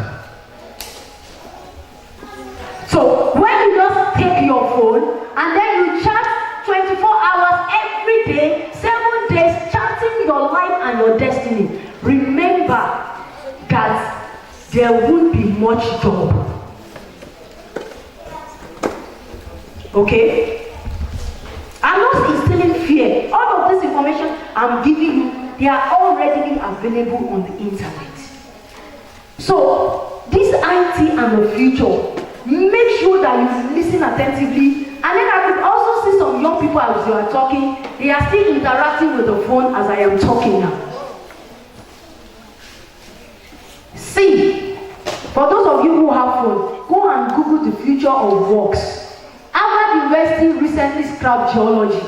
So when you just take your phone and then you chat 24 hours every day, 7 days, chatting your life and your destiny, remember that there won't be much job. Okay? I'm not instilling fear. All of this information I'm giving you, they are already available on the internet. So, this IT and the future, make sure that you listen attentively. And then I could also see some young people as you are talking, they are still interacting with the phone as I am talking now. See, for those of you who have phone, go and Google the future of works. Harvard University recently scrapped geology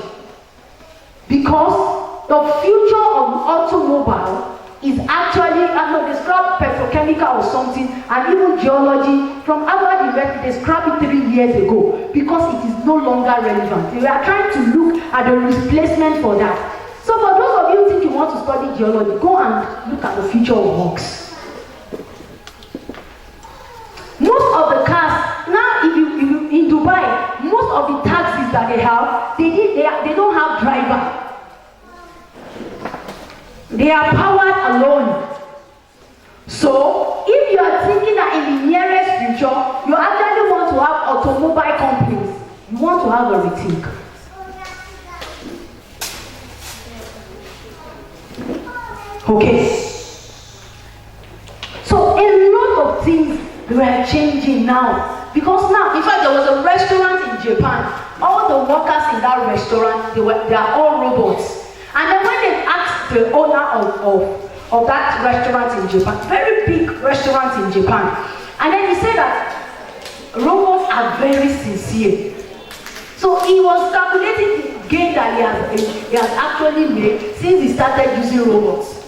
because the future of automobile is actually, they scrapped petrochemical or something, and even geology from Harvard University, they scrapped it 3 years ago because it is no longer relevant. We are trying to look at the replacement for that. So for those of you who think you want to study geology, go and look at the future of works. Most of the cars, now if you in Dubai, most of the taxis that they have, they don't have driver. They are powered alone. So if you are thinking that in the nearest future, you actually want to have automobile companies, you want to have a rethink. Okay. So a lot of things we are changing now, because now, in fact, there was a restaurant in Japan. All the workers in that restaurant, they are all robots. And then when they asked the owner of that restaurant in Japan, very big restaurant in Japan, and then he said that robots are very sincere. So he was calculating the gain that he has actually made since he started using robots.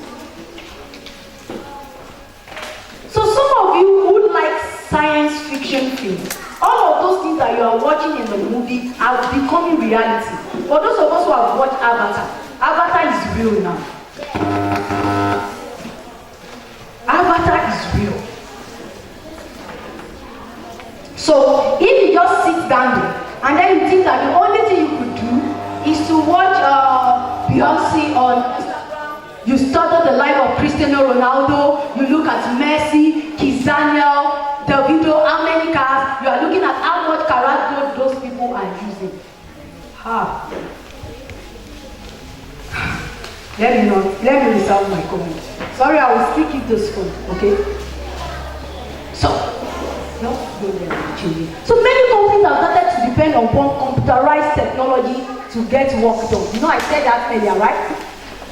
So some of you who like science fiction films, all of those things that you are watching in the movie are becoming reality. For those of us who have watched Avatar is real now. Avatar is real. So if you just sit down there and then you think that the only thing you could do is to watch Beyonce on Instagram, you study the life of Cristiano Ronaldo, you look at Messi, Kizaniel, Davido, how many cars, you are looking at how much karat gold those people are using. Let me reserve my comment. Sorry, I will still keep this phone, okay? So, not go there, actually. So many companies have started to depend upon computerized technology to get work done. You know, I said that earlier, right?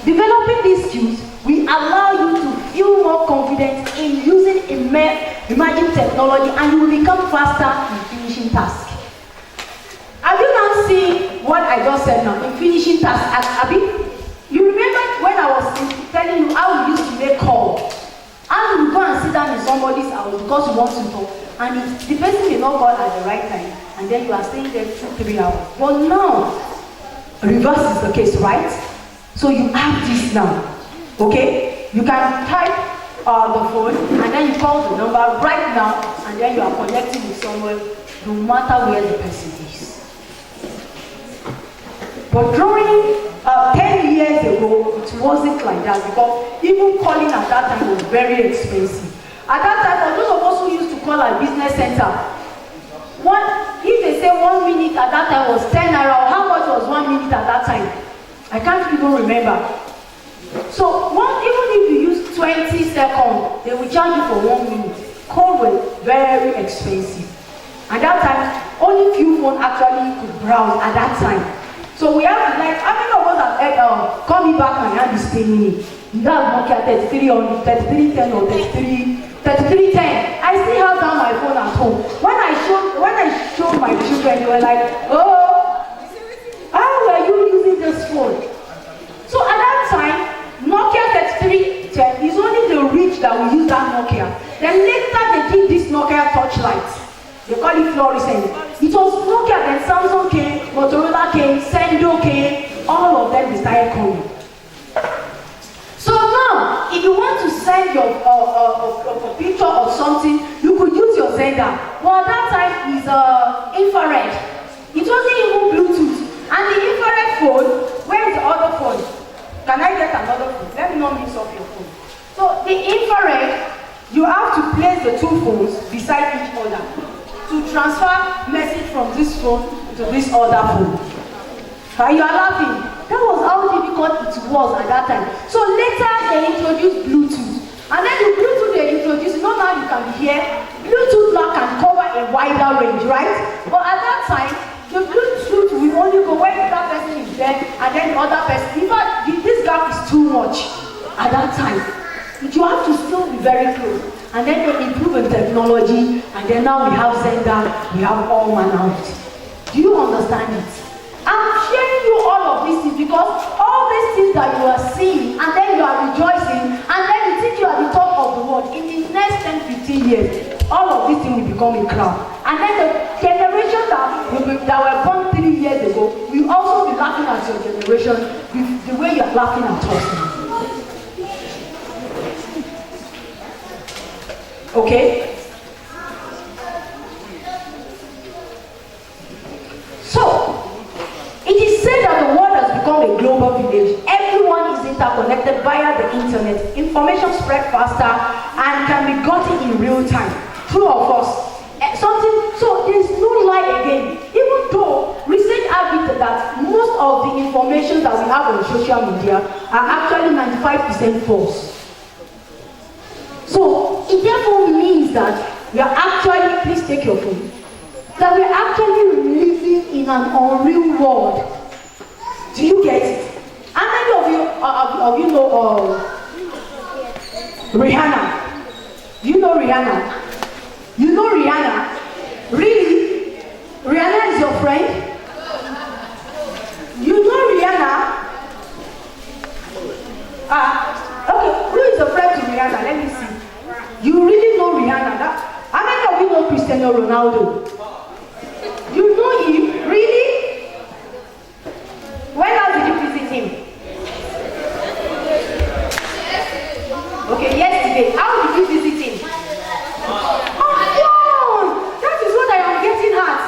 Developing these skills will allow you to feel more confident in using emerging technology, and you will become faster in finishing tasks. Have you not seen what I just said now in finishing tasks, Abby? You remember when I was telling you how we used to make calls? How you go and sit down in somebody's house because you want to talk, and the person may not call at the right time, and then you are staying there 2-3 hours. But now, reverse is the case, right? So you have this now, okay? You can type the phone, and then you call the number right now, and then you are connecting with someone, no matter where the person is. But during 10 years ago, it wasn't like that because even calling at that time was very expensive. At that time, for those of us who used to call our business center, if they say 1 minute at that time was 10 naira, how much was 1 minute at that time? I can't even remember. So even if you use 20 seconds, they will charge you for 1 minute. Call was very expensive. At that time, only few phones actually could browse at that time. So we have to how many of us have call me back, my hand is paying me. That's Nokia 3310 or 3310. I still have down my phone at home. When I showed my children, they were like, oh, how were you using this phone? So at that time, Nokia 3310 is only the rich that will use that Nokia. Then later they did this Nokia Touchlight. They call it fluorescent. It was Nokia, then Samsung came, Motorola came, Sendo came, all of them they started coming. So now, if you want to send your a picture of something, you could use your Zenda. Well, at that time is infrared. It wasn't even Bluetooth. And the infrared phone, where is the other phone? Can I get another phone? Let me not mix up your phone. So the infrared, you have to place the two phones beside each other to transfer message from this phone to this other phone. And you are laughing. That was how difficult it was at that time. So later they introduced Bluetooth. And then the Bluetooth they introduced, now you can hear, Bluetooth now can cover a wider range, right? But at that time, the Bluetooth will only go when that person is there and then the other person. In fact, this gap is too much at that time. You have to still be very close. And then they improve in technology, and then now we have Zenda, we have all manner of it. Do you understand it? I'm sharing you all of these things because all these things that you are seeing, and then you are rejoicing, and then you think you are the top of the world. In the next 10-15 years, all of these things will become a crowd. And then the generation that were born 3 years ago will also be laughing at your generation with the way you are laughing at us now. Okay? So, it is said that the world has become a global village. Everyone is interconnected via the internet. Information spread faster and can be gotten in real time. True of us. So there is no lie again. Even though research admitted that most of the information that we have on social media are actually 95% false. So it therefore means that we are actually, please take your phone, that we are actually living in an unreal world. Do you get it? How many of you know Rihanna? Do you know Rihanna? You know Rihanna? Really? Rihanna is your friend? You know Rihanna? Okay, who is a friend to Rihanna? Let me see. You really know Rihanna? How many of you know Cristiano Ronaldo? You know him? Really? When else did you visit him? Okay, yesterday. How did you visit him? Oh, that is what I am getting at.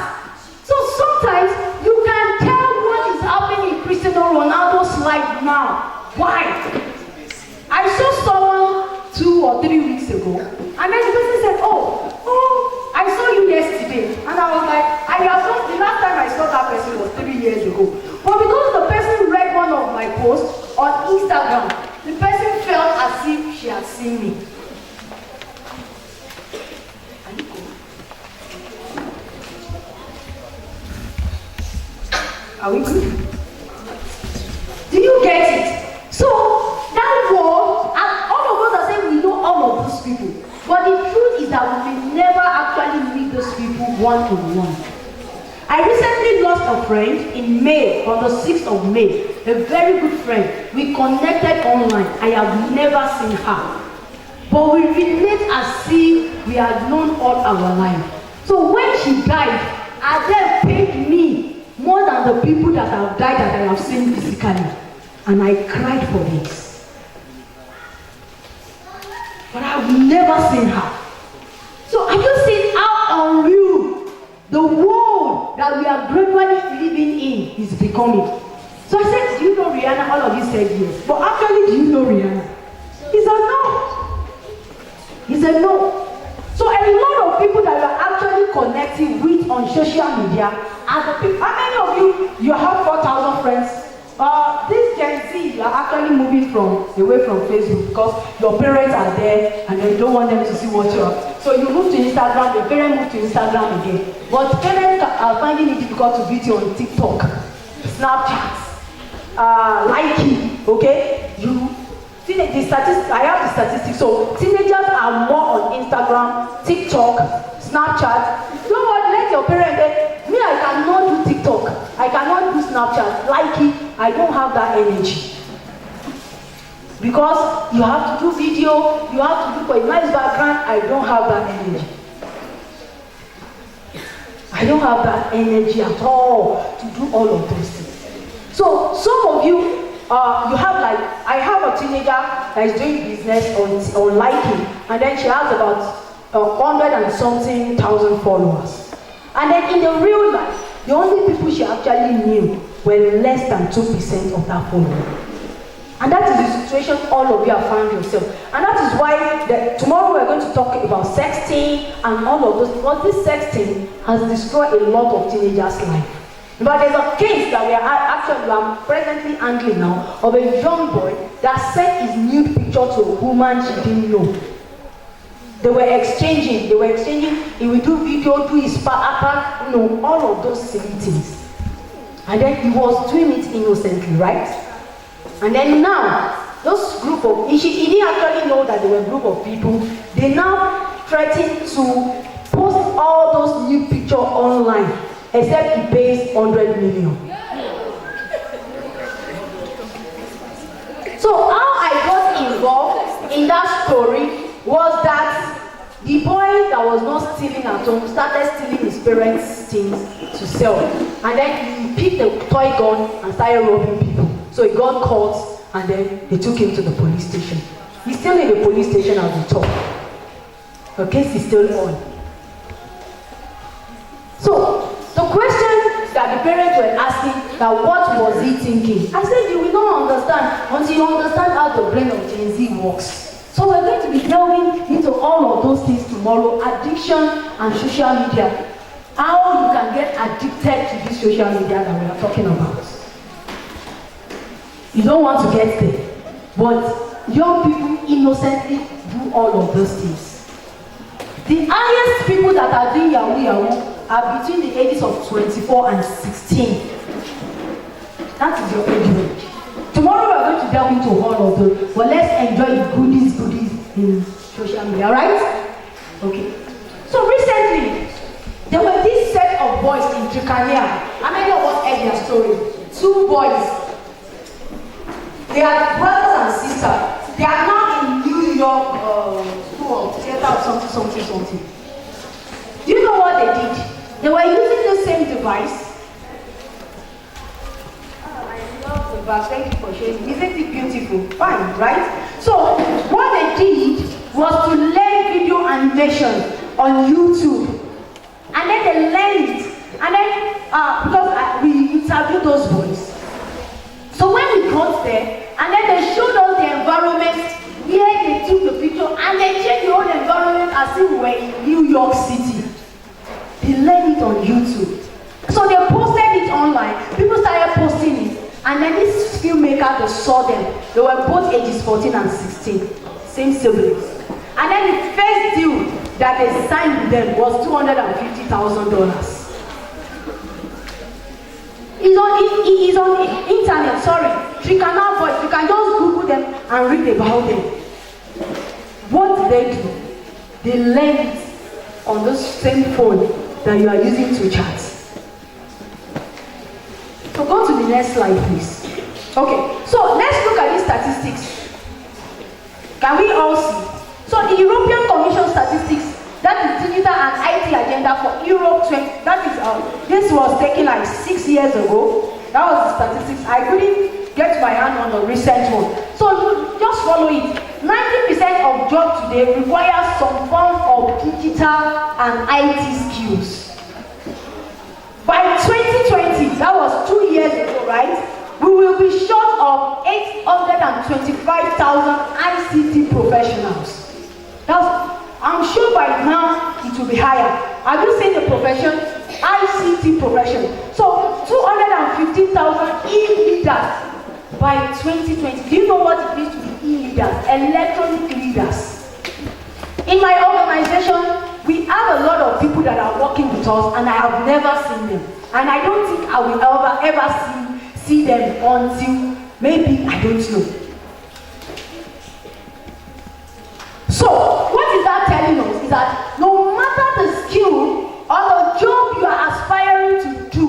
So sometimes you can tell what is happening in Cristiano Ronaldo's life now. Why? I saw someone 2 or 3 weeks ago, and then the person said, oh, I saw you yesterday. And I was like, the last time I saw that person was 3 years ago. But because the person read one of my posts on Instagram, the person felt as if she had seen me. Are we good? Do you get it? So, that world, and all of us are saying we know all of those people. But the truth is that we may never actually meet those people one-on-one. I recently lost a friend in May, on the 6th of May. A very good friend. We connected online. I have never seen her. But we relate as if we had known all our life. So when she died, Adele paid me more than the people that have died that I have seen physically. And I cried for this. But I've never seen her. So have you seen how unreal the world that we are gradually living in is becoming? Rihanna, all of you said yes. But actually, do you know Rihanna? He said no. He said no. So a lot of people that you are actually connecting with on social media are the people. How many of you have 4,000 friends? This Gen Z, you are actually moving away from Facebook because your parents are there and you don't want them to see what you are. So you move to Instagram, your parents move to Instagram again. But parents are finding it difficult to beat you on TikTok, Snapchat, Likey, okay? The statistics, I have the statistics. So teenagers are more on Instagram, TikTok, Snapchat. Don't worry, let your parents say, me, I cannot do TikTok. I cannot do Snapchat. Likey, I don't have that energy. Because you have to do video, you have to do for a nice background. I don't have that energy. I don't have that energy at all to do all of those things. So some of you, you have like, I have a teenager that is doing business on Likey, and then she has about 100 and something thousand followers. And then in the real life, the only people she actually knew were less than 2% of that following. And that is the situation all of you have found yourself. And that is why tomorrow we're going to talk about sexting and all of those, because this sexting has destroyed a lot of teenagers' life. But there's a case that we are presently handling now of a young boy that sent his nude picture to a woman she didn't know. They were exchanging, he would do video, do his part, all of those silly things. And then he was doing it innocently, right? And then now, those group of, he didn't actually know that they were a group of people. They now threaten to post all those nude pictures online, except he pays 100 million. So how I got involved in that story was that the boy that was not stealing at home started stealing his parents' things to sell. And then he picked a toy gun and started robbing people. So he got caught and then they took him to the police station. He's still in the police station as we talk. The case is still on. So the question that the parents were asking, that what was he thinking? I said you will not understand until you understand how the brain of Gen Z works. So we're going to be delving into all of those things tomorrow, addiction and social media. How you can get addicted to this social media that we are talking about. You don't want to get there, but young people innocently do all of those things. The highest people that are doing Yahoo are between the ages of 24 and 16. That is your age range. Tomorrow we are going to delve into all of those, but let's enjoy the goodies in social media, right? Okay. So recently, there were this set of boys in Trikania. How many of us heard their story? 2 boys. They are brothers and sisters. They are now in New York school of theater or something. Do you know what they did? They were using the same device. I love the back. Thank you for showing me. Isn't it beautiful? Fine, right? So what they did was to learn video animation on YouTube. And then they learned it. And then, because we interviewed those boys. So when we got there, and then they showed us the environment where they took the picture, and they checked the whole environment as if we were in New York City. They learned it on YouTube. So they posted it online. People started posting it. And then this filmmaker, they saw them. They were both ages 14 and 16. Same siblings. And then the first deal that they signed with them was $250,000. It's on the internet, sorry. Trikana Voice. You can just Google them and read about them. What did they do? They learned it on the same phone that you are using to chat. So go to the next slide, please. Okay, so let's look at these statistics. Can we all see? So the European Commission statistics, that is digital and IT agenda for Europe 20, that is, this was taken like 6 years ago. That was the statistics. I couldn't get my hand on the recent one. So just follow it. 90% of jobs today require some form of digital and IT skills. By 2020, that was 2 years ago, right? We will be short of ICT profession. So 215,000 e-leaders by 2020. Do you know what it means to be e-leaders? Electronic leaders. In my organization, we have a lot of people that are working with us, and I have never seen them. And I don't think I will ever see them until maybe, I don't know. So, what is that telling us? Is that no matter the skill or the job you are aspiring to do,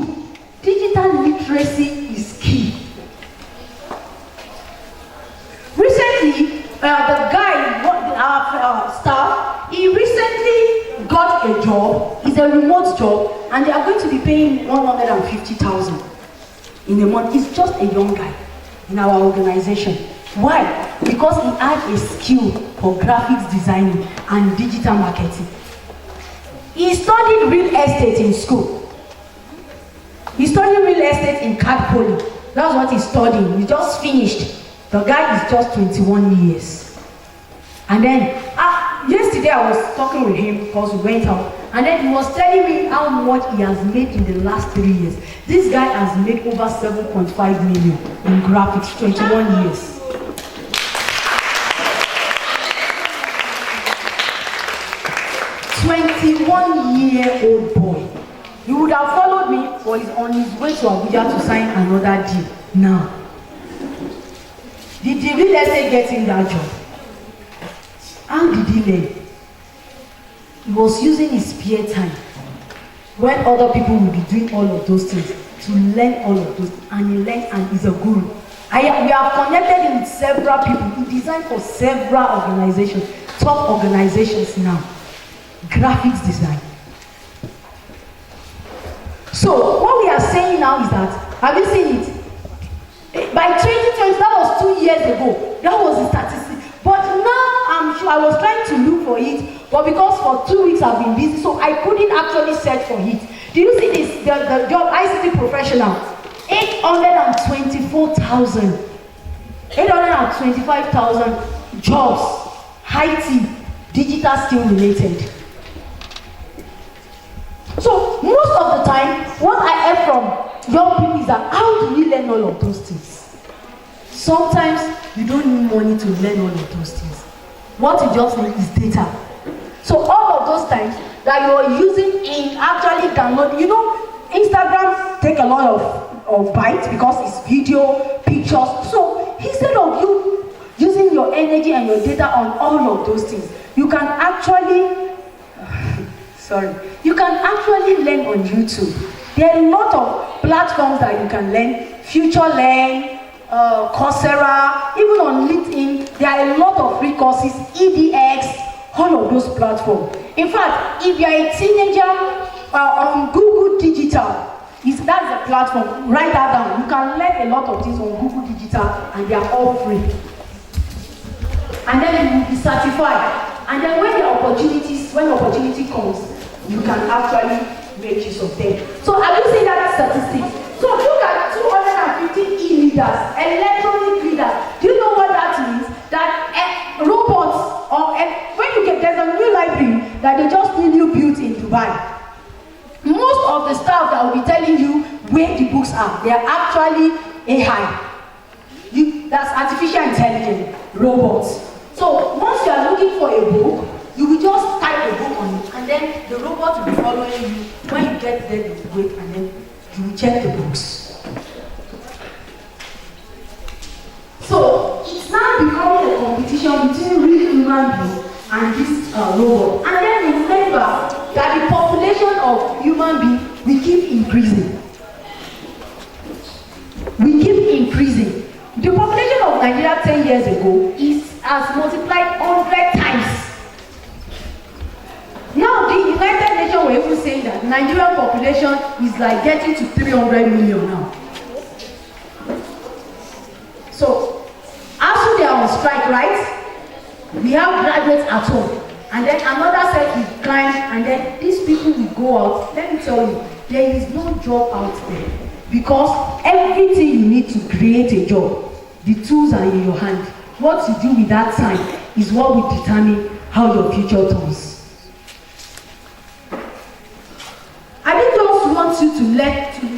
digital literacy is key. Recently, the guy, our staff, he recently got a job. It's a remote job, and they are going to be paying 150,000 in a month. He's just a young guy in our organization. Why? Because he had a skill for graphics designing and digital marketing. He studied real estate in school. He studied real estate in Cad Poly. That's what he's studying. He just finished. The guy is just 21 years. And then, yesterday I was talking with him because we went out. And then he was telling me how much he has made in the last 3 years. This guy has made over 7.5 million in graphics, 21 years. 21-year-old boy. He would have followed me, but he's on his way to Abuja to sign another deal now. Did the real estate get him that job? How did he learn? He was using his spare time when other people will be doing all of those things to learn all of those, and he learned and is a guru. We have connected him with several people. He designed for several organizations, top organizations now. Graphics design. So what we are saying now is that, have you seen it? By 2020, that was 2 years ago. That was the statistic. But now I'm sure I was trying to look for it, but because for 2 weeks I've been busy, so I couldn't actually search for it. Do you see this? The job ICT professional, 824,000, 825,000 jobs, IT, digital skill related. So most of the time, what I hear from young people is that how do we learn all of those things? Sometimes you don't need money to learn all of those things. What you just need is data. So all of those times that you are using in actually download, you know, Instagram take a lot of bites because it's video, pictures. So instead of you using your energy and your data on all of those things, you can actually you can actually learn on YouTube. There are a lot of platforms that you can learn, FutureLearn, Coursera, even on LinkedIn, there are a lot of free courses, EDX, all of those platforms. In fact, if you are a teenager on Google Digital, that's the platform, write that down. You can learn a lot of things on Google Digital and they are all free. And then you will be certified. And then when opportunity comes, you can actually make use of them. So have you seen that statistic? So look at 250 e-leaders, electronic leaders. Do you know what that means? That robots, or when you get, there's a new library that they just need you built in Dubai. Most of the staff that will be telling you where the books are, they are actually AI. That's artificial intelligence, robots. So once you are looking for a book, you will just type a book on it, and then the robot will be following you. When you get there, you will wait, and then you will check the books. So it's now becoming a competition between real human beings and this robot. And then remember that the population of human beings will keep increasing. We keep increasing. The population of Nigeria 10 years ago has multiplied 100 times. Now the United Nations were even saying that Nigerian population is like getting to 300 million now. So, after they are on strike, right? We have graduates at home, and then another set will climb, and then these people will go out. Let me tell you, there is no job out there because everything you need to create a job, the tools are in your hand. What you do with that time is what will determine how your future turns. I didn't just want want you to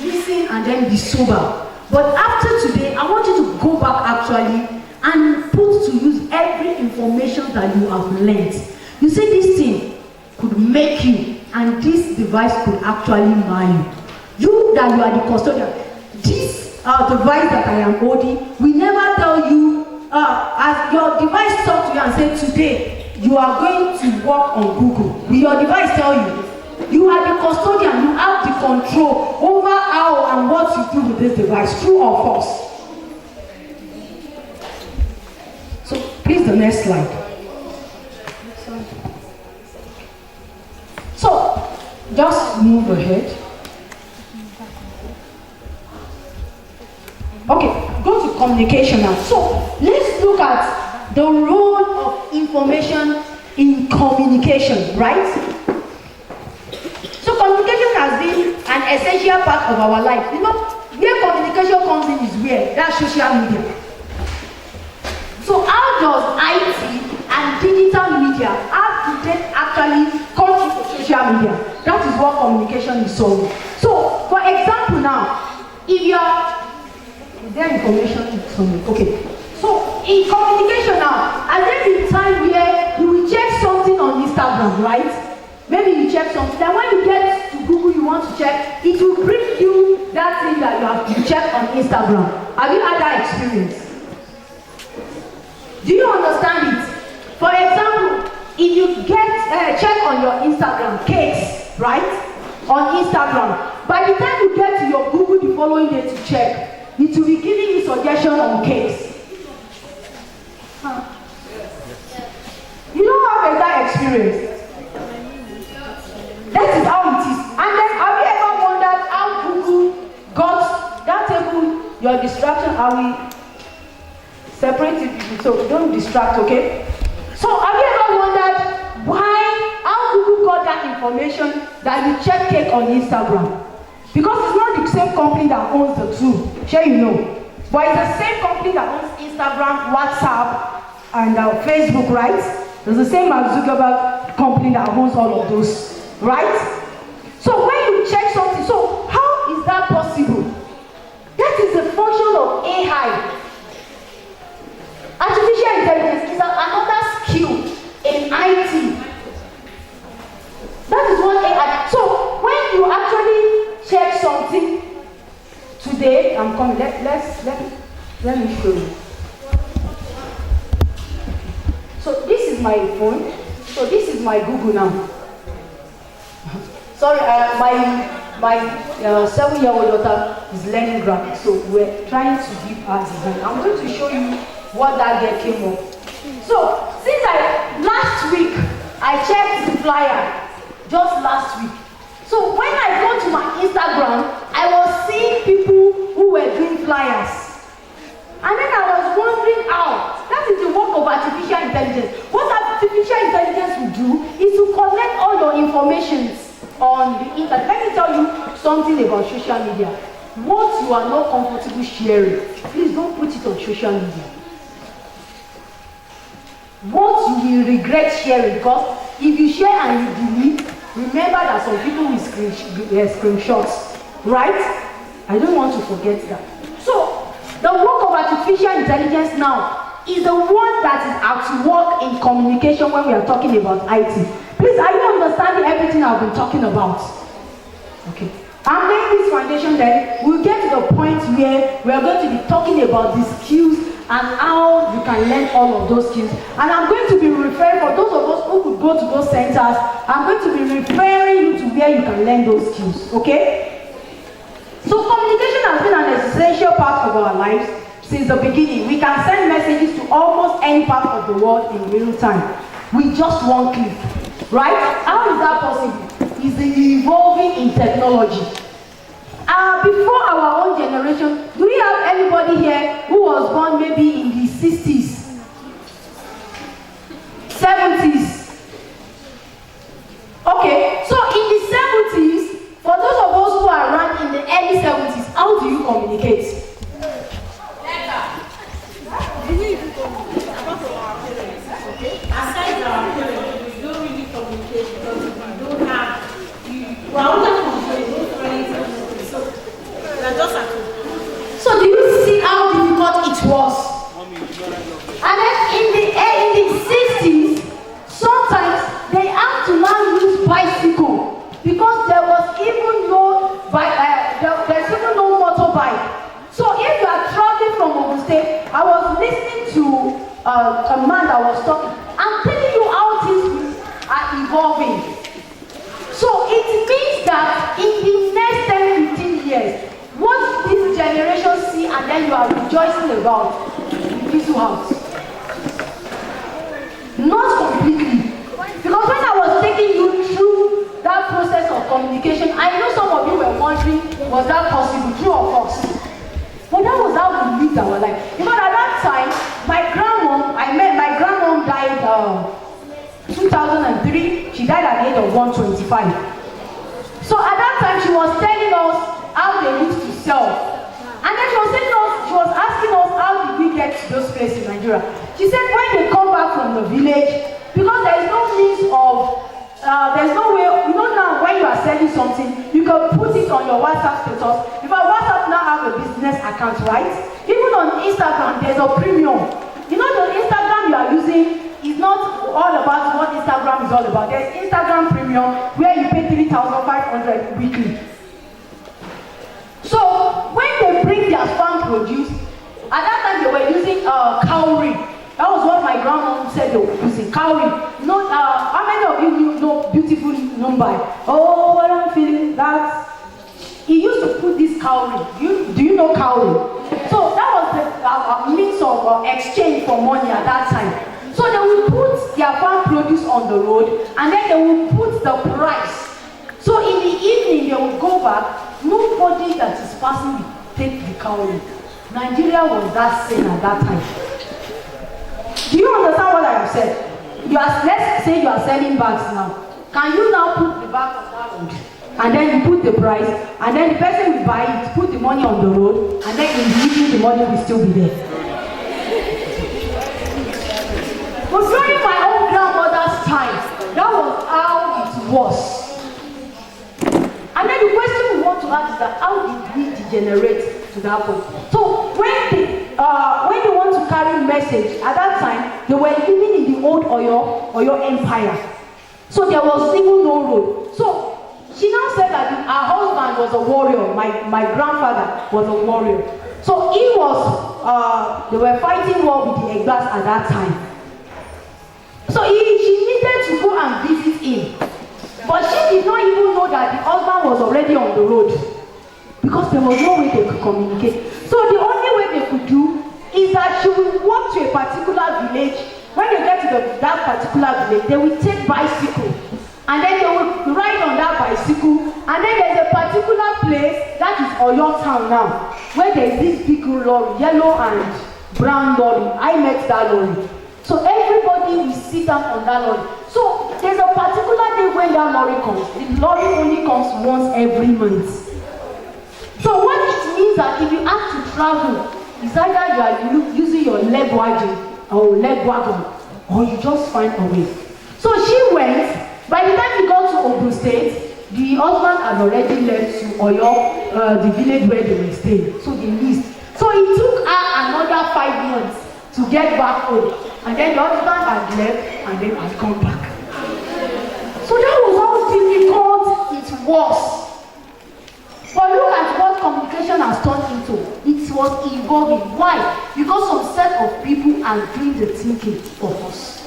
listen and then be sober. But after today, I want you to go back actually and put to use every information that you have learned. You see, this thing could make you, and this device could actually marry you. You that you are the custodian. This device that I am holding, we never tell you, as your device talk to you and say, today, you are going to work on Google. Will your device tell you? You are the custodian, you have the control over how and what you do with this device, true or false. So, please, the next slide. So, just move ahead. Okay, go to communication now. So, let's look at the role of information in communication, right? So, communication has been an essential part of our life. You know, where communication comes in is where? That's social media. So, how does IT and digital media have to actually contribute to social media? That is what communication is solving. So, for example now, if you are, is there information somewhere? Okay. So, in communication now, has there been time where you will check something on Instagram, right? Maybe you check something, then when you get to Google you want to check, it will bring you that thing that you have to check on Instagram. Have you had that experience? Do you understand it? For example, if you get check on your Instagram cakes, right? On Instagram, by the time you get to your Google the following day to check, it will be giving you suggestion on cakes. You don't have that experience. That is how it is. And then have you ever wondered how Google got that table, your distraction, how we separate it so don't distract, okay? So have you ever wondered how Google got that information that you check cake on Instagram? Because it's not the same company that owns the two, sure you know. But it's the same company that owns Instagram, WhatsApp, and Facebook, right? It's the same as Zuckerberg company that owns all of those, right? So when you check something, so how is that possible? That is the function of AI. Artificial intelligence is another skill in IT. That is what AI. So when you actually check something today, I'm coming. Let me show you. So this is my phone. So this is my Google now. Sorry, my 7-year-old daughter is learning graphics, so we're trying to give her design. I'm going to show you what that girl came up. So since last week I checked the flyer, just last week. So when I go to my Instagram, I was seeing people who were doing flyers. And then I was wondering how. That is the work of artificial intelligence. What artificial intelligence will do is to collect all your information on the internet. Let me tell you something about social media. What you are not comfortable sharing, please don't put it on social media. What you will regret sharing, because if you share and you delete, remember that some people will screenshots, right? I don't want to forget that. So, the work of artificial intelligence now is the one that is at work in communication when we are talking about IT. Please, are you understanding everything I've been talking about? Okay. I'm laying this foundation, then we'll get to the point where we are going to be talking about the skills and how you can learn all of those skills. And I'm going to be referring, for those of us who could go to those centers, I'm going to be referring you to where you can learn those skills, okay? So communication has been an essential part of our lives since the beginning. We can send messages to almost any part of the world in real time with just one click, right? How is that possible? It's the evolving in technology. Before our own generation, do we have anybody here who was born maybe in the 60s, 70s? Okay, so in the 70s, for those of us who are around in the early 70s, how do you communicate? Aside our parents, we don't really communicate because we don't have, we are under control, no friends, a man that was talking. I'm telling you how things are evolving. So it means that in the next 10, 15 years, what this generation see and then you are rejoicing about, will fizzle out. Not completely. Because when I was taking you through that process of communication, I know some of you were wondering, was that possible, true or false? But that was how we lived our life. Because at that time, my grandmom died 2003. She died at the age of 125. So at that time, she was telling us how they used to sell. And then she was asking us how did we get to those places in Nigeria. She said when they come back from the village, because there is no means of, there's no way, you know now when you are selling something, you can put it on your WhatsApp status. If our WhatsApp now have a business account, right? Even on Instagram, there's a premium. You know the Instagram you are using is not all about what Instagram is all about. There's Instagram premium where you pay 3,500 weekly. So when they bring their farm produce, at that time they were using cowrie. That was what my grandma said they were using, cowrie. You know, how many of you know beautiful Mumbai? Oh, what I'm feeling that. He used to put this cowrie. Do you know cowrie? So that was the means of exchange for money at that time. So they will put their farm produce on the road and then they will put the price. So in the evening they will go back. Nobody that is passing will take the cowrie. Nigeria was that same at that time. Do you understand what I have said? Let's say you are selling bags now. Can you now put the bag on that road? And then you put the price, and then the person will buy it, put the money on the road, and then in the evening the money will still be there. But during my own grandmother's time, that was how it was. And then the question we want to ask is that how did we degenerate to that point? So when they want to carry message, at that time, they were living in the old Oyo Empire. So there was even no road. So she now said that her husband was a warrior. My grandfather was a warrior. So he was, they were fighting war with the Egbas at that time. So she needed to go and visit him. But she did not even know that the husband was already on the road. Because there was no way they could communicate. So the only way they could do is that she would walk to a particular village. When they get to that particular village, they will take bicycle. And then they will ride on that bicycle. And then there's a particular place, that is Oyo town now, where there's this big lorry, yellow and brown lorry. I met that lorry. So everybody will sit down on that lorry. So there's a particular day when that lorry comes. The lorry only comes once every month. So what it means that if you have to travel, it's either you are using your leg wagon or you just find a way. So she went. By the time he got to Ogun State, the husband had already left to Oyo, the village where they were staying. So they missed. So it took her another 5 months to get back home. And then the husband had left and then had come back. So that was how difficult it was. But look at what communication has turned into. It was evolving. Why? Because some set of people are doing the thinking for us.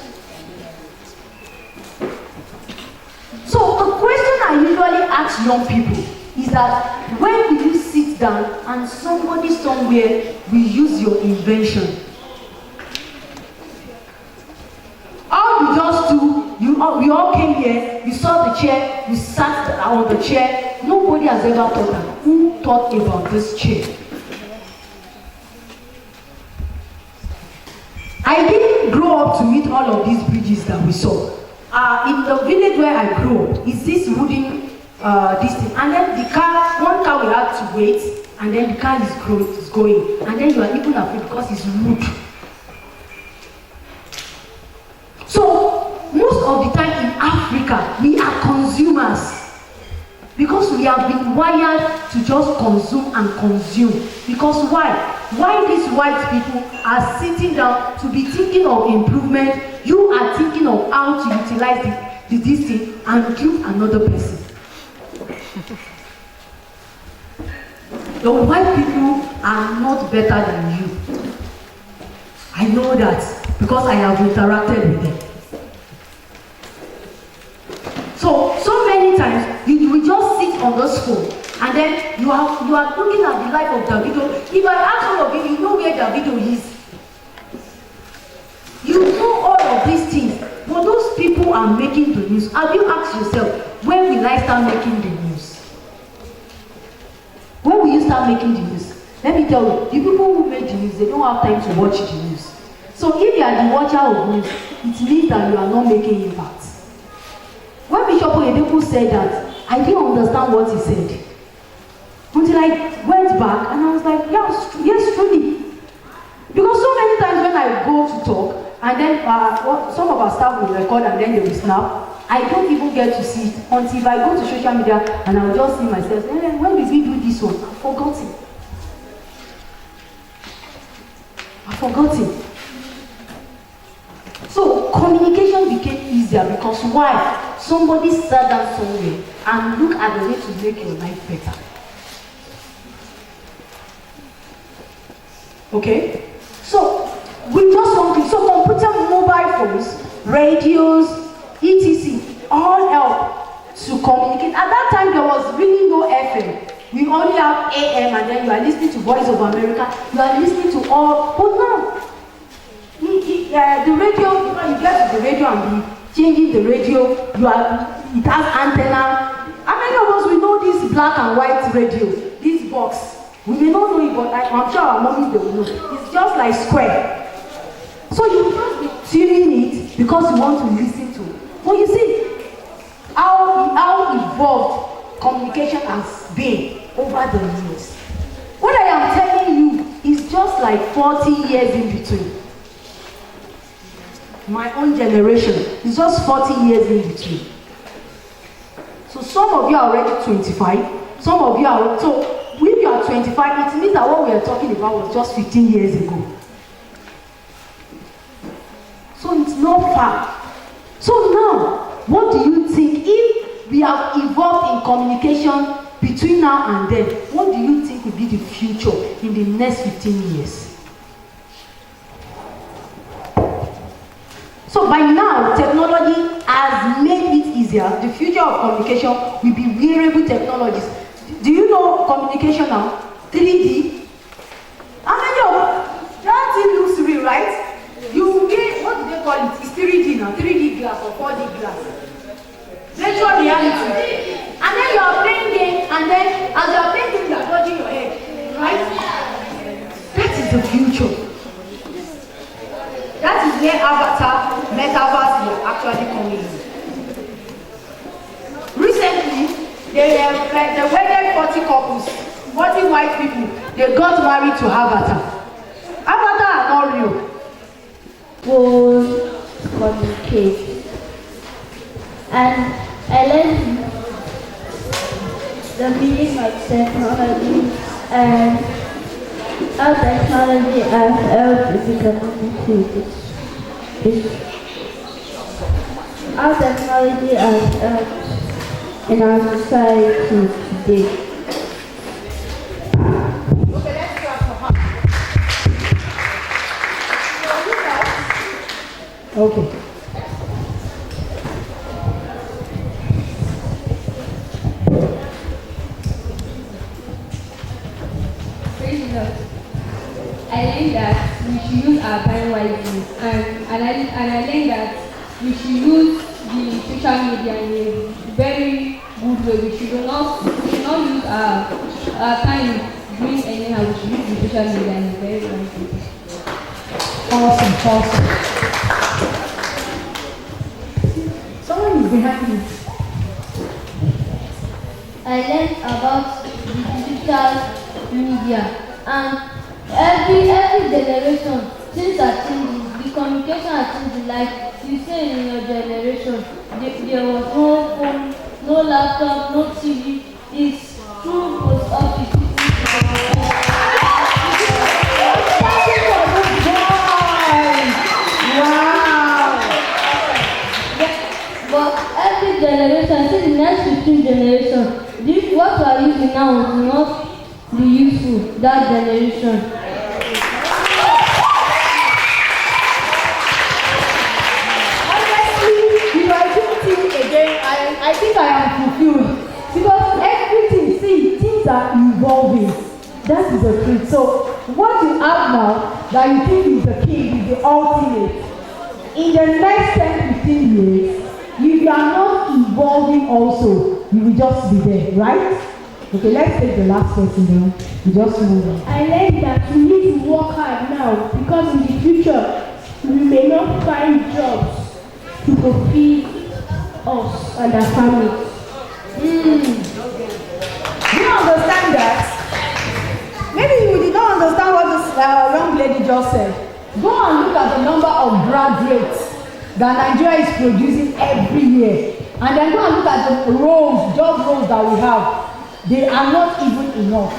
So the question I usually ask young people is that when will you sit down and somebody somewhere will use your invention? All you just do, we all came here, you saw the chair, you sat on the chair. Nobody has ever thought that. Who thought about this chair? I didn't grow up to meet all of these bridges that we saw. In the village where I grew up, is this wooden this thing, and then the car, one car we had to wait, and then the car is going, and then you are even afraid because it's wood. So most of the time in Africa, we are consumers because we have been wired to just consume and consume. Because why? Why these white people are sitting down to be thinking of improvement, you are thinking of how to utilize this thing and kill another person. The white people are not better than you. I know that. because I have interacted with them. So many times you will just sit on this phone and then you are looking at the life of Davido. If I ask all of you know where Davido is. You know all of these things, but those people are making the news. Have you asked yourself, when will I start making the news? When will you start making the news? Let me tell you, the people who make the news, they don't have time to watch the news. So if you are the watcher of news, it means that you are not making impact. When Bishop Oyedepo said that, I didn't understand what he said. Until I went back and I was like, yes, truly. Because so many times when I go to talk, and then some of our staff will record and then they will snap, I don't even get to see it until if I go to social media and I will just see myself, when did we do this one? I've forgotten. I've forgotten. So communication became easier because why? Somebody sat down somewhere and look at the way to make your life better. Okay? So we just want to, so computer, mobile phones, radios, etc. all help to communicate. At that time there was really no FM. We only have AM and then you are listening to Voice of America, you are listening to all, but now, the radio, you get to the radio and be changing the radio, it has antenna. How many of us we know this black and white radio, this box? We may not know it, but I'm sure our mommies they will know. It's just like square. So you just be tuning it because you want to listen to it. But you see how evolved communication has been over the years. What I am telling you is just like 40 years in between. My own generation is just 40 years in between. So some of you are already 25, some of you are, so if you are 25, it means that what we are talking about was just 15 years ago. So it's not far. So now, what do you think if we have evolved in communication between now and then? What do you think will be the future in the next 15 years? So by now, technology has made it easier. The future of communication will be wearable technologies. Do you know communication now? 3D. How many of that thing looks real, right? You get, what do they call it? It's 3D now, 3D glass or 4D glass. Virtual reality. And then you are playing game, and then as you are playing game, you are dodging your head, right? That is the future. That is where avatar, metaverse will actually come in. Recently, they wedded 40 couples, 40 white people. They got married to Avatar. Avatar are not real. Phone, communicate. And I learned the meaning of technology and how technology has helped the community. How technology has helped in our society today. Okay. I learned that we should use our time wisely, and I learned that we should use the social media in a very good way. We should not use our time doing anyhow. We should use the social media in a very wise way. Awesome. Someone is behind me. I learned about the digital media, and every generation things are changing. The communication has changed. Like you say in your generation, there was no phone, no laptop, no TV. It's through post office. But every generation, see the next 15 generation, what we are using now will not be useful that generation. I am fulfilled because everything, see, things are evolving. That is the truth. So what you have now that you think is the king is the ultimate. In the next 10-15 years, if you are not evolving also, you will just be there, right? Okay, let's take the last person now. We just move on. I learned that we need to work hard now because in the future we may not find jobs to fulfill us and our families. Do you understand that? Maybe you did not understand what this young lady just said. Go and look at the number of graduates that Nigeria is producing every year. And then go and look at the roles, job roles that we have. They are not even enough.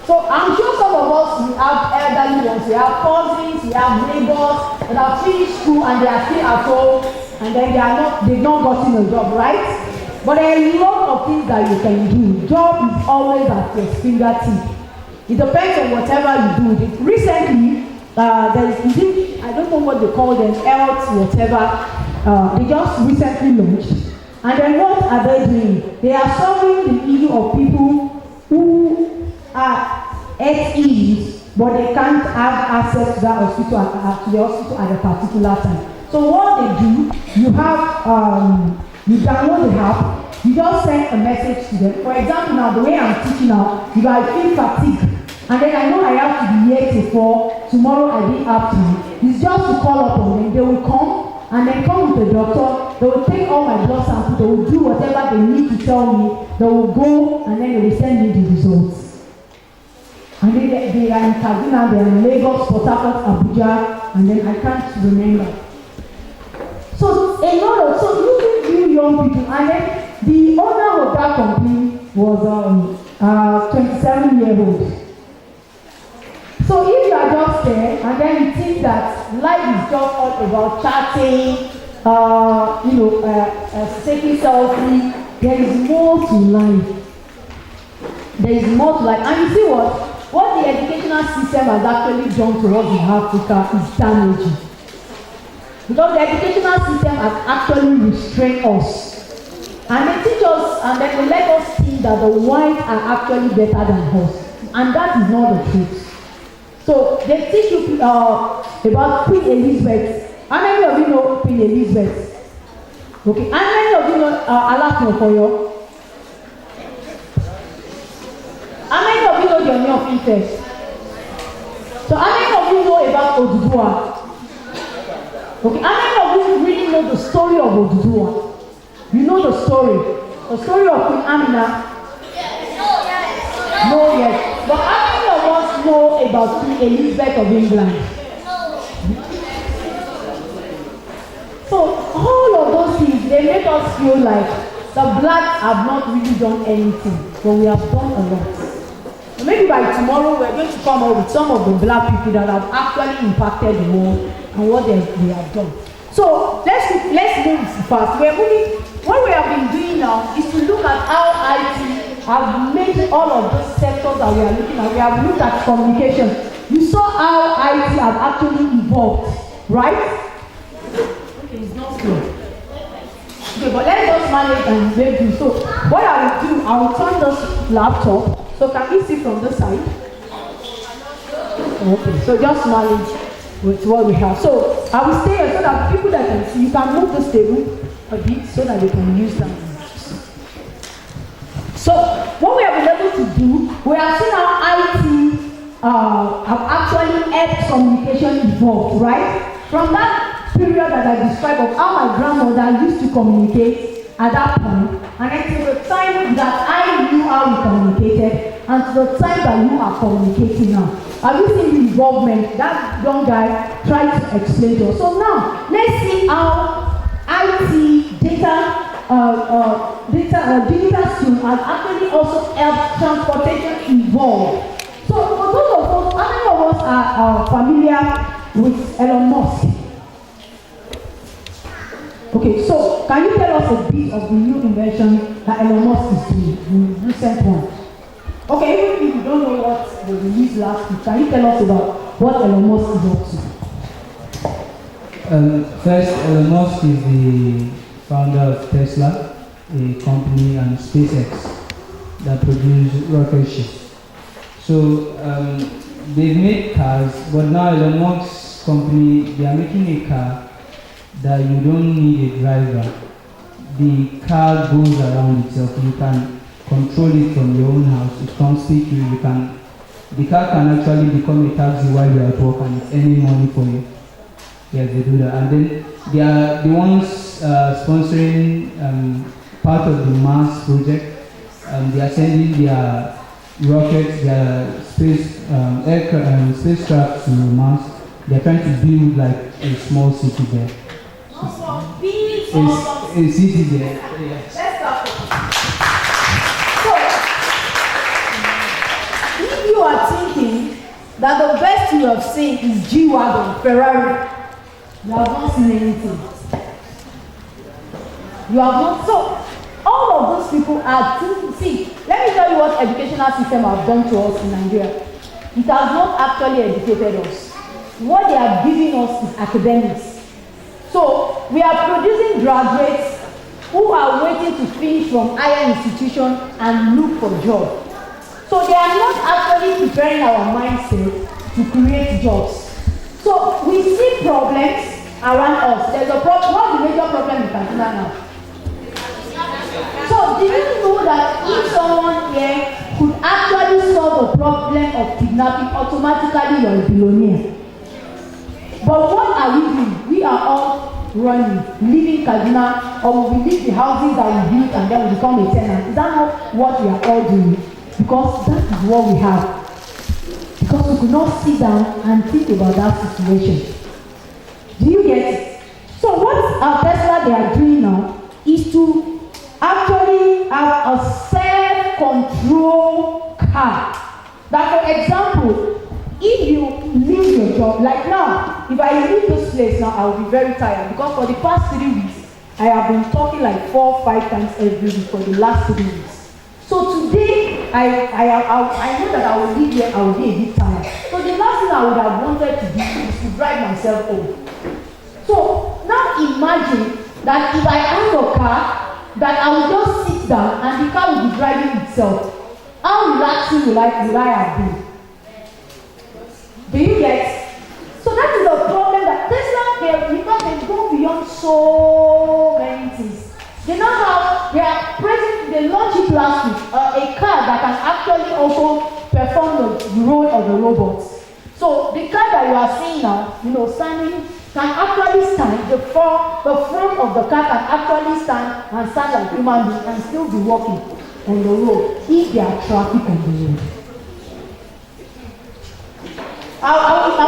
So I'm sure some of us, we have elderly ones, we have cousins, we have neighbors that have finished school and they are still at home and then they've not gotten a job, right? But there are a lot of things that you can do. Job is always at your fingertip. It depends on whatever you do. Recently, there is, I don't know what they call them, health, whatever. They just recently launched. And then what are they doing? They are solving the issue of people who are at ease, but they can't have access to that hospital to the hospital at a particular time. So what they do, you have you download the app, you just send a message to them. For example, now the way I'm teaching now, if I feel fatigue, and then I know I have to be here till 4, tomorrow I didn't have to. It's just to call up on them. They will come and then come with the doctor. They will take all my blood samples. They will do whatever they need to tell me. They will go and then they will send me the results. And then they are in Kaduna, they are in Lagos, Port Harcourt, Abuja, and then I can't remember. So a lot of, so you young people, and then the owner of that company was 27-year-old. So if you are just there and then you think that life is just all about chatting, taking selfie, there is more to life. There is more to life. And you see what the educational system has actually done to us in Africa is damaging. Because the educational system has actually restrained us. And they teach us and then they let us think that the whites are actually better than us. And that is not the truth. So they teach you about Queen Elizabeth. How many of you know Queen Elizabeth? Okay. How many of you know Alaafin of Oyo? How many of you know the Ooni of Ife? So how many of you know about Oduduwa? Okay. How many of you really know the story of Oduduwa? You know the story. The story of Queen Amina? No, yes. But how many of us know about Queen Elizabeth of England? So all of those things, they make us feel like the blacks have not really done anything, but we have done a lot. So maybe by tomorrow we're going to come up with some of the black people that have actually impacted the world and what they have done. So let's move fast. We're moving. What we have been doing now is to look at how IT have made all of those sectors that we are looking at. We have looked at communication. You saw how IT have actually evolved, right? Okay, it's not clear. Okay, but let's just manage and make do. So what I will do, I will turn this laptop. So can you see from this side? Okay, so just manage with what we have. So I will stay here so that people that can see, you can move this table a bit so that they can use them. So what we have been able to do, we have seen how IT have actually helped communication evolve, right? From that period that I described of how my grandmother used to communicate at that point, and then to the time that I knew how we communicated, and to the time that you are communicating now. Have you seen the involvement that young guy tried to explain to us? So now, let's see how IT, digital skills has actually also helped transportation evolve. So for those of us, how many of us are familiar with Elon Musk? Okay, so can you tell us a bit of the new invention that Elon Musk is doing, the recent one? Okay, even if you don't know what they released last week, can you tell us about what Elon Musk is up to? First, Elon Musk is the founder of Tesla, a company, and SpaceX, that produce rocket ships. So they've made cars, but now Elon Musk's company, they are making a car that you don't need a driver. The car goes around itself. You can control it from your own house. It comes speak to you. The car can actually become a taxi while you're at work, and it's earning money for you. Yes, they do that. And then they are the ones sponsoring part of the Mars project. They are sending their rockets, their spacecraft to Mars. They are trying to build like a small city there. A city there. Yes. Let's start. So, if you are thinking that the best you have seen is G-Wagon, Ferrari, you have not seen anything. You have not. So, all of those people are see, let me tell you what educational system have done to us in Nigeria. It has not actually educated us. What they are giving us is academics. So, we are producing graduates who are waiting to finish from higher institutions and look for jobs. So, they are not actually preparing our mindset to create jobs. So, we see problems around us. There's a problem. What's the major problem in Kaduna now? So, do you know that if someone here could actually solve the problem of kidnapping, automatically you're a billionaire? But what are we doing? We are all running, leaving Kaduna, or we leave the houses that we built and then we become a tenant. Is that not what we are all doing? Because that is what we have. Because we could not sit down and think about that situation. Do you get it? So what our Tesla they are doing now is to actually have a self-control car. That, for example, if you leave your job, like now, if I leave this place now, I will be very tired because for the past 3 weeks, I have been talking like 4 or 5 times every week for the last 3 weeks. So today, I know that I will leave here, I will be a bit tired. So the last thing I would have wanted to do is to drive myself home. So now imagine that if I own a car, that I will just sit down and the car will be driving itself. How relaxing will I have been? Do you get? So that is a problem that Tesla, because they go beyond so many things. They now have, they launched it last week, a car that can actually also perform the role of the robots. So the car that you are seeing now, standing, can actually stand, the front of the car can actually stand like human beings and still be walking on the road if there are traffic on the road. I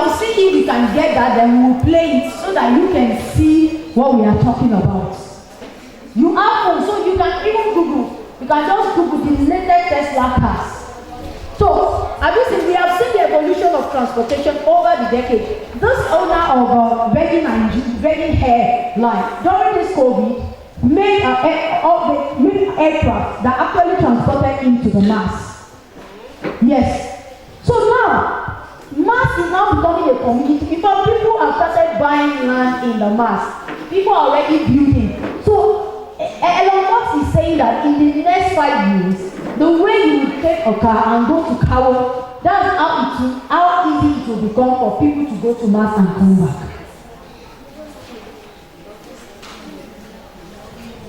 will see if we can get that, then we will play it so that you can see what we are talking about. You have phone, so you can even Google. You can just Google the latest Tesla cars. So, we have seen the evolution of transportation over the decade. This owner of Virgin Air line, during this COVID, made aircraft that actually transported into the Mars. Yes. So now, Mars is now becoming a community because people have started buying land in the Mars. People are already building. So Elon Musk is saying that in the next 5 years, the way you will take a car and go to Cairo, that's how easy it will become for people to go to Mars and come back.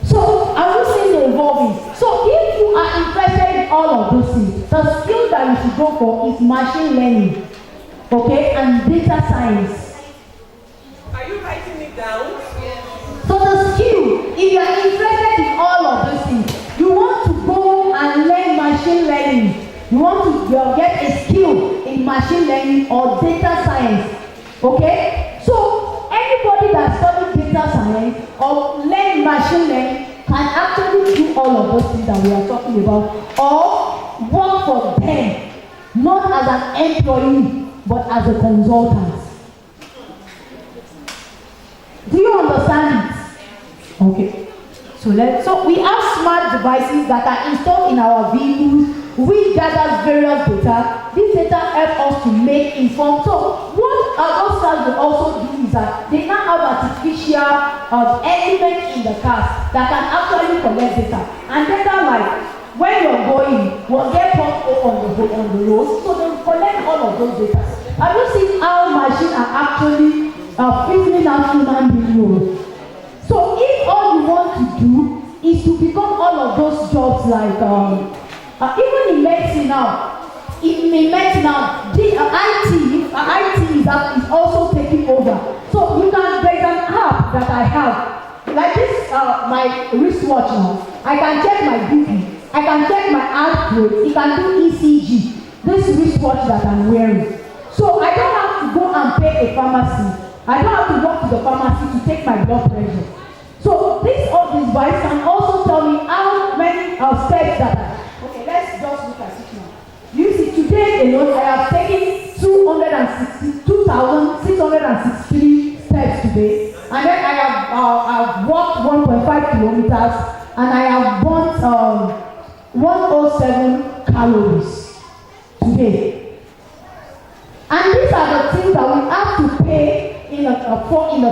So are you seeing the evolving? So if you are interested in all of those things, the skill that you should go for is machine learning. Okay, and data science. Are you writing it down? Yes. So the skill, if you are interested in all of those things, you want to go and learn machine learning. You want to get a skill in machine learning or data science. Okay? So anybody that studies data science or learn machine learning can actually do all of those things that we are talking about or work for them, not as an employee, but as a consultant. Do you understand it? Okay. So we have smart devices that are installed in our vehicles which gathers various data. This data help us to make informed. So what those cars will also do is that they now have artificial element in the cars that can actually collect data. And data like when you're going, will get pumped on the road, so they will collect all of those data. Have you seen how machines are actually filtering out human being? So if all you want to do is to become all of those jobs like even in medicine now. In medicine now, the IT is also taking over. So there's an app that I have, like this, my wristwatch now. I can check my BP, I can check my heart rate, it can do ECG. This wristwatch that I'm wearing. So I don't have to go and pay a pharmacy. I don't have to go to the pharmacy to take my blood pressure. So this device can also tell me how many steps that I. Okay, let's just look at it now. You see, today alone, I have taken 2,663 steps today, and then I have walked 1.5 kilometers, and I have burnt 107 calories today. And these are the things that we have to pay in a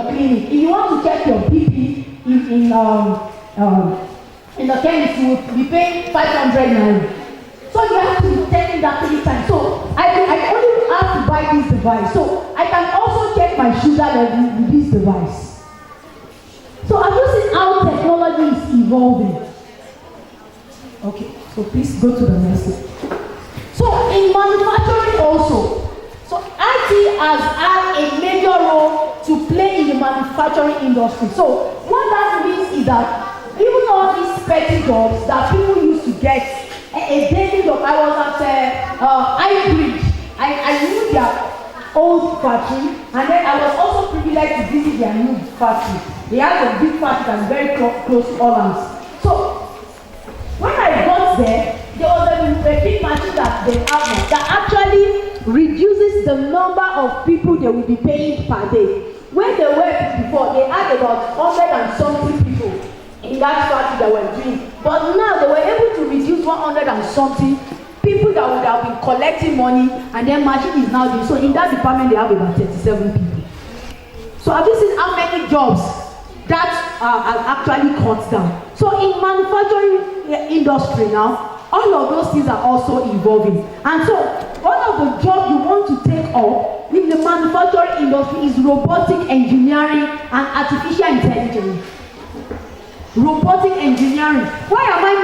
clinic. If you want to check your BP in the chemist, you will be paying 500 naira. So you have to be taking that 3 times. So I only have to buy this device. So I can also check my sugar level with this device. So have you seen how technology is evolving? Okay, so please go to the next slide. So in manufacturing also, so IT has had a major role to play in the manufacturing industry. So what that means is that even all these petty jobs that people used to get, a daily job. I was at Hybrid. I knew their old factory, and then I was also privileged to visit their new factory. They have a big factory and very close to Holland. So when I got there was a big machine that they have that actually reduces the number of people they will be paying per day. When they were before, they had about 100 and something people in that factory that were doing. But now they were able to reduce 100 and something people that would have been collecting money, and then machine is now doing. So in that department they have about 37 people. So have you seen how many jobs that are actually cut down? So in manufacturing industry now, all of those things are also evolving. And so one of the jobs you want to take up in the manufacturing industry is robotic engineering and artificial intelligence. Robotic engineering. Why am I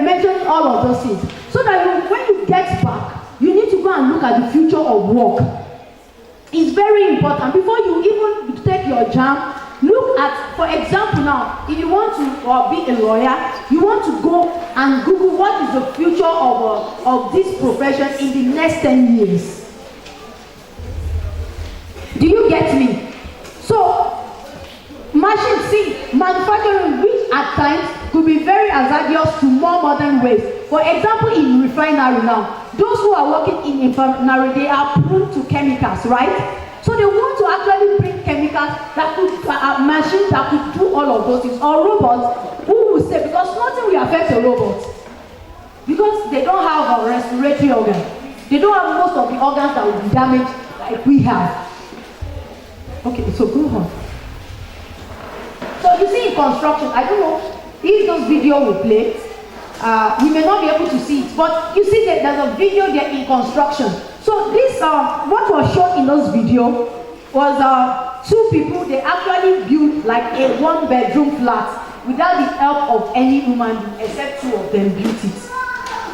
mentioning all of those things? So that when you get back, you need to go and look at the future of work. It's very important. Before you even take your jam, look at, for example now, if you want to be a lawyer, you want to go and Google what is the future of this profession in the next 10 years. Do you get me? So, manufacturing, which at times could be very hazardous to more modern ways. For example, in refinery now, those who are working in refinery, they are prone to chemicals, right? So they want to actually bring chemicals that could, machines that could do all of those things, or robots, who will say, because nothing will affect a robot, because they don't have a respiratory organ. They don't have most of the organs that will be damaged like we have. Okay, so go on. So you see in construction, I don't know if those video will play. We may not be able to see it, but you see that there's a video there in construction. So this, what was shown in those video was two people. They actually built like a 1-bedroom flat without the help of any human being, except 2 of them built it.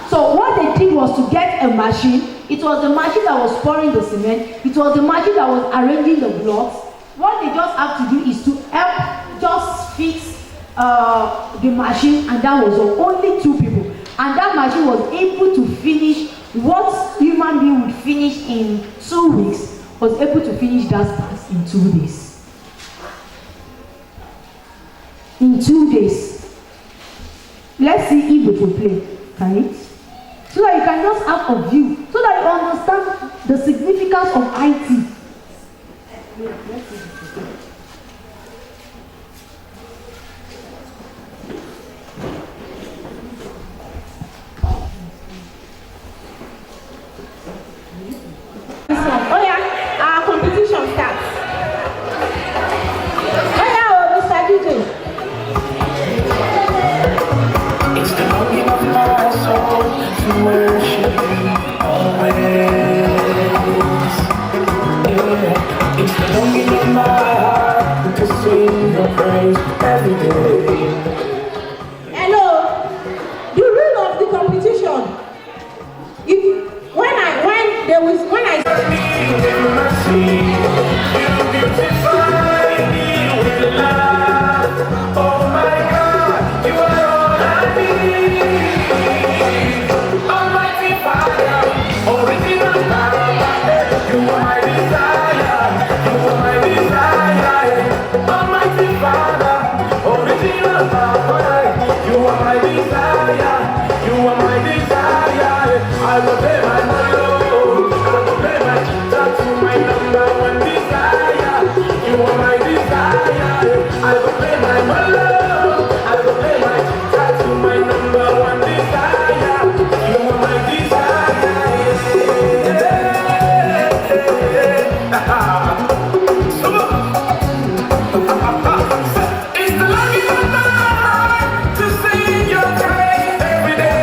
So what they did was to get a machine. It was the machine that was pouring the cement. It was the machine that was arranging the blocks. What they just have to do is to help just fix the machine, and that was only 2 people. And that machine was able to finish what human being would finish in 2 weeks, was able to finish that task in 2 days. In 2 days. Let's see if it will play. Can it? So that you can just have a view, so that you understand the significance of IT. Let's see. Oh yeah, our competition they will, when I to sing your praise every day.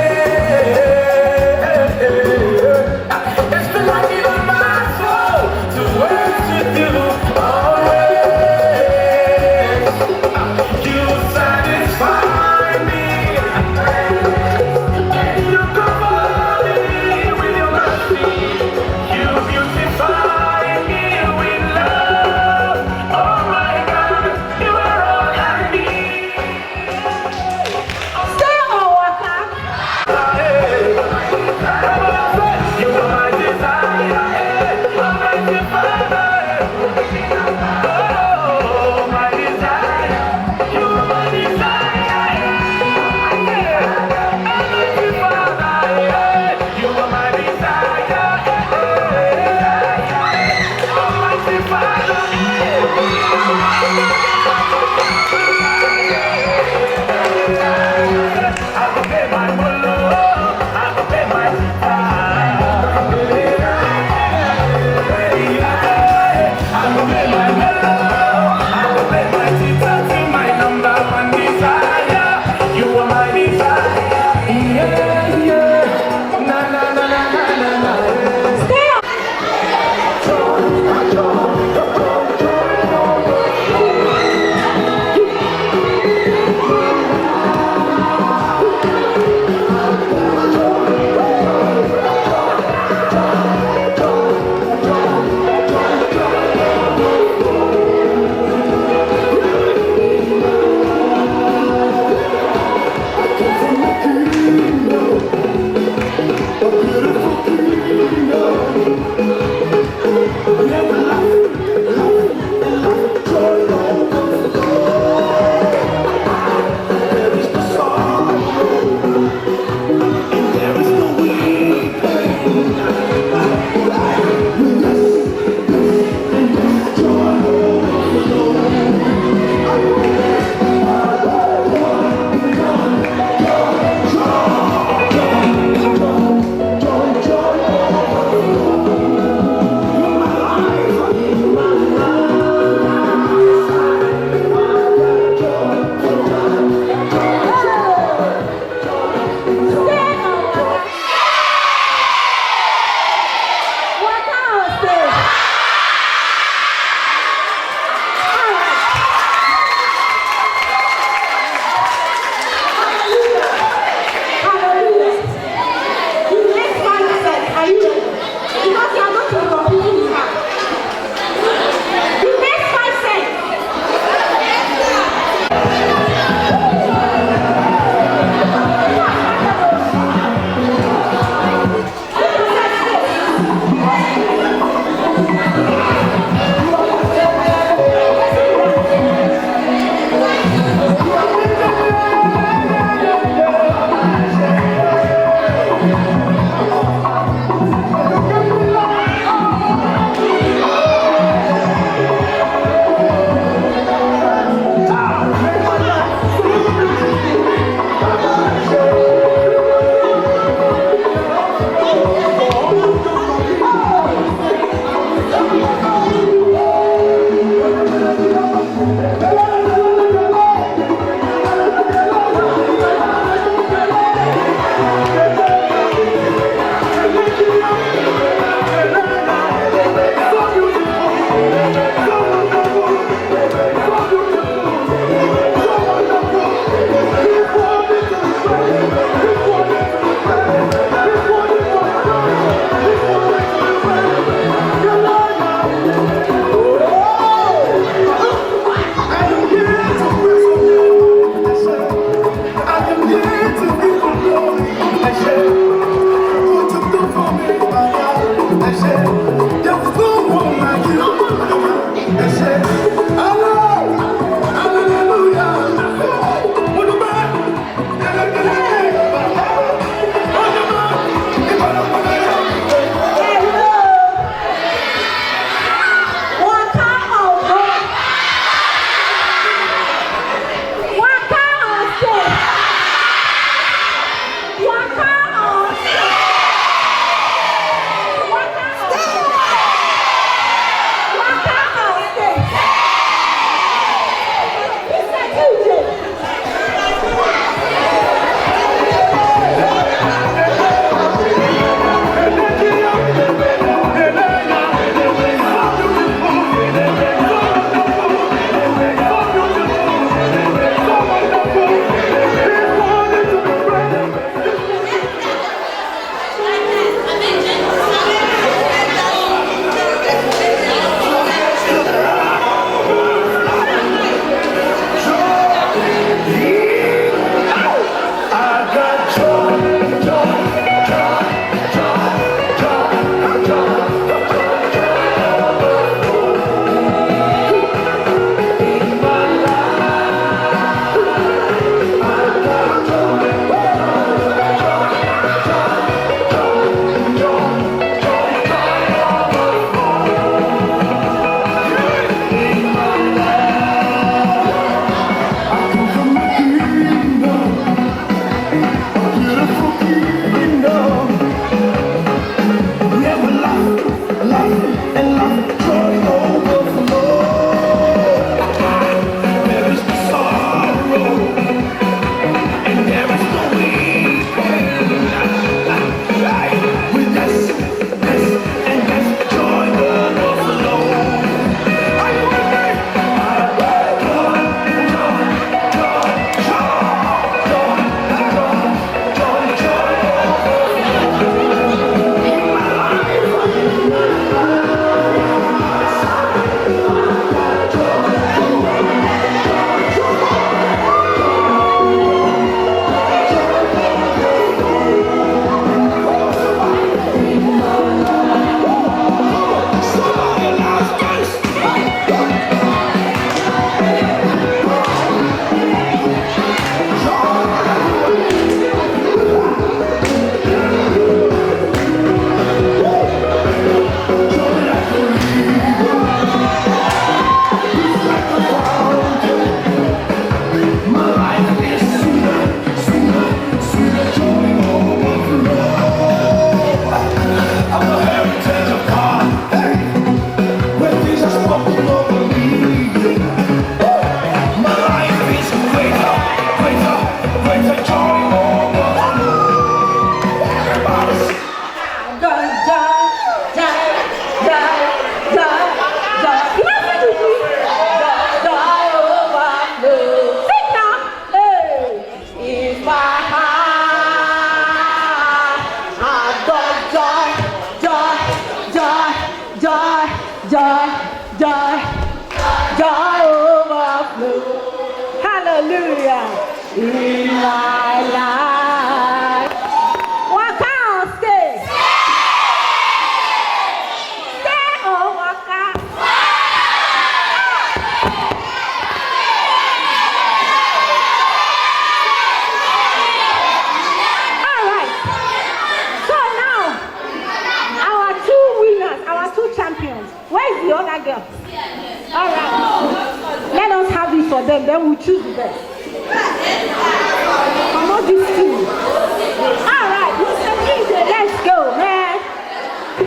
in my life. Waka or stay? Stay or waka? All right. So now, our two winners, our two champions. Where is the other girl? All right. Let us have it for them, then we'll choose the best. Come on, this team. All right, Mr. DJ, let's go, man.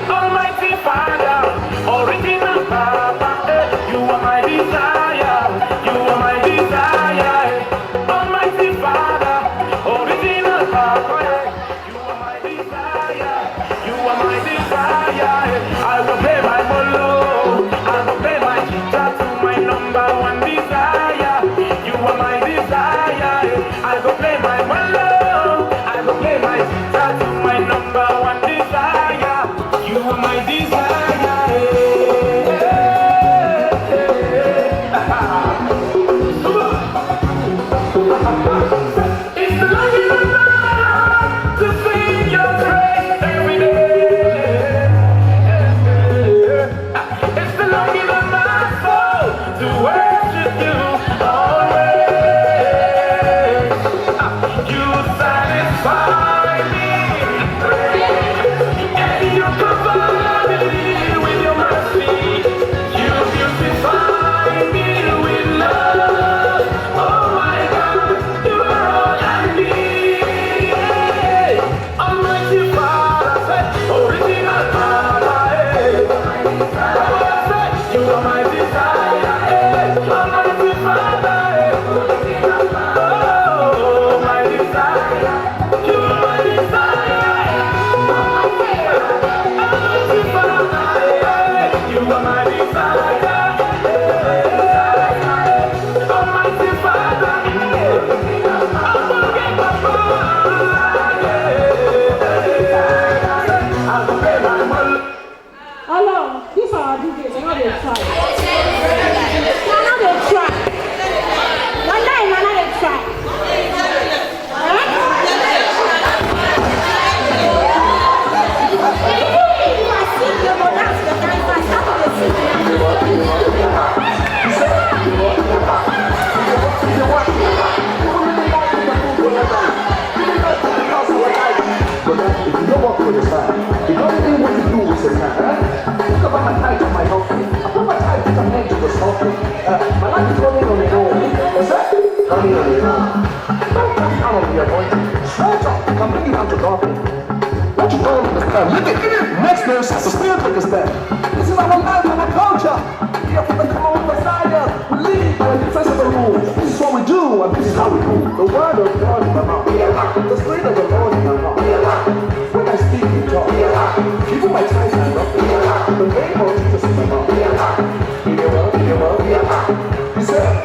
Almighty Father, original Papa, you are my desire, you are my desire. Almighty Father, original Papa, you are my desire, you are my desire. I will play my bolo, I will play my guitar to my number one desire. You are my desire, I will play my bolo, I will play my guitar to my number one desire. You are my desire. It's the longing of my heart to sing your praise every day. It's the longing of my soul to worship you always. You satisfy me, and you provide me with your mercy. You beautify me with love. Oh my God, you are all I need. Almighty Father, original Father, you are my desire. Almighty Father, oh my desire. You are my desire. Almighty Father, you are my desire. Almighty Father, Hello, these are our DJs, they're not they try. They're not they try. One day, they're not they try. If I sing, they will dance the time fast. How do they sing? But if you don't work for yourself, you don't know what to do with your time. Look about my tight on my outfit. I put my tight to some edge of the socket. My life is running on the road. What's that? Running on the road. Don't come down on the anointing. Stretch up. Come bring you out to darkness. What you don't understand? Look at it. Next verse has a spirit understand. This is our life and our culture. We have to come on Messiah. We live by the defense of the rules. This is what we do, and this is how we do. The word of God in my mouth. The spirit of the Lord in my mouth. When I speak in tongues, even my ties are rough. The name of Jesus in my mouth. He said,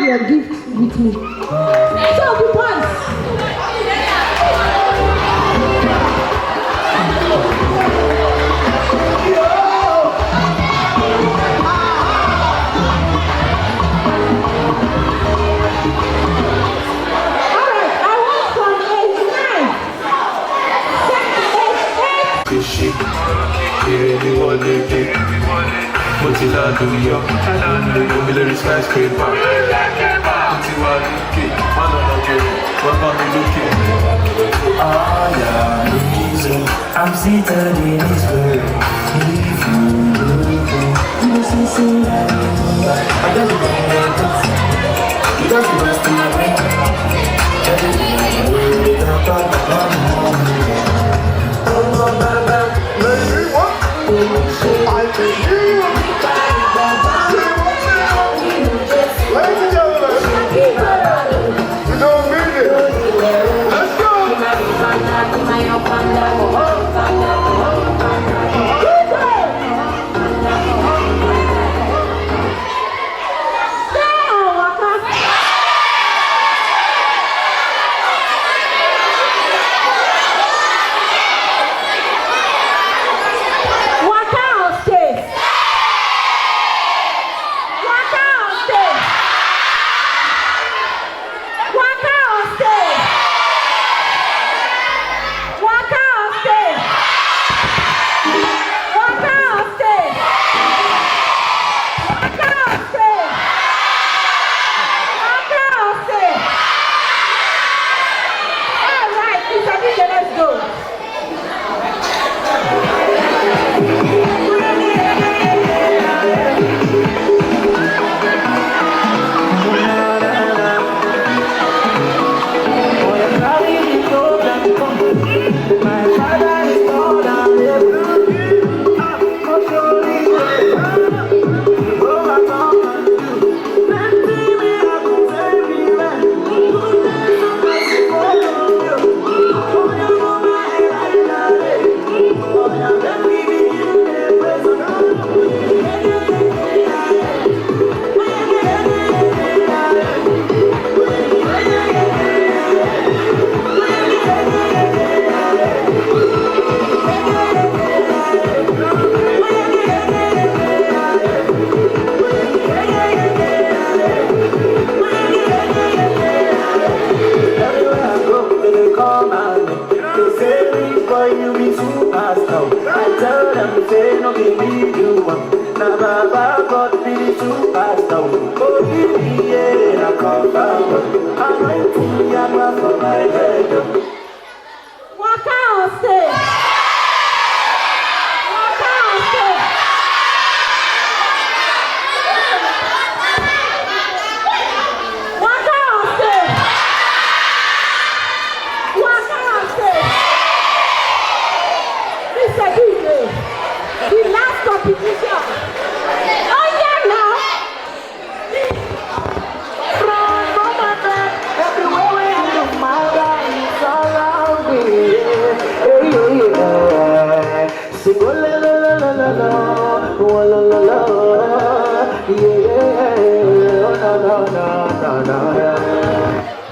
your gift with me. So the boys. Fishy, really want to get what's it all do you? Military skyscraper. What's it all do you? Man on the game, what about me looking? All your reason, I'm seated in his word. If you will see that I don't know. You don't give us to my brain. Everything I will be the I can hear you. Ladies and gentlemen, you don't mean it. Let's go.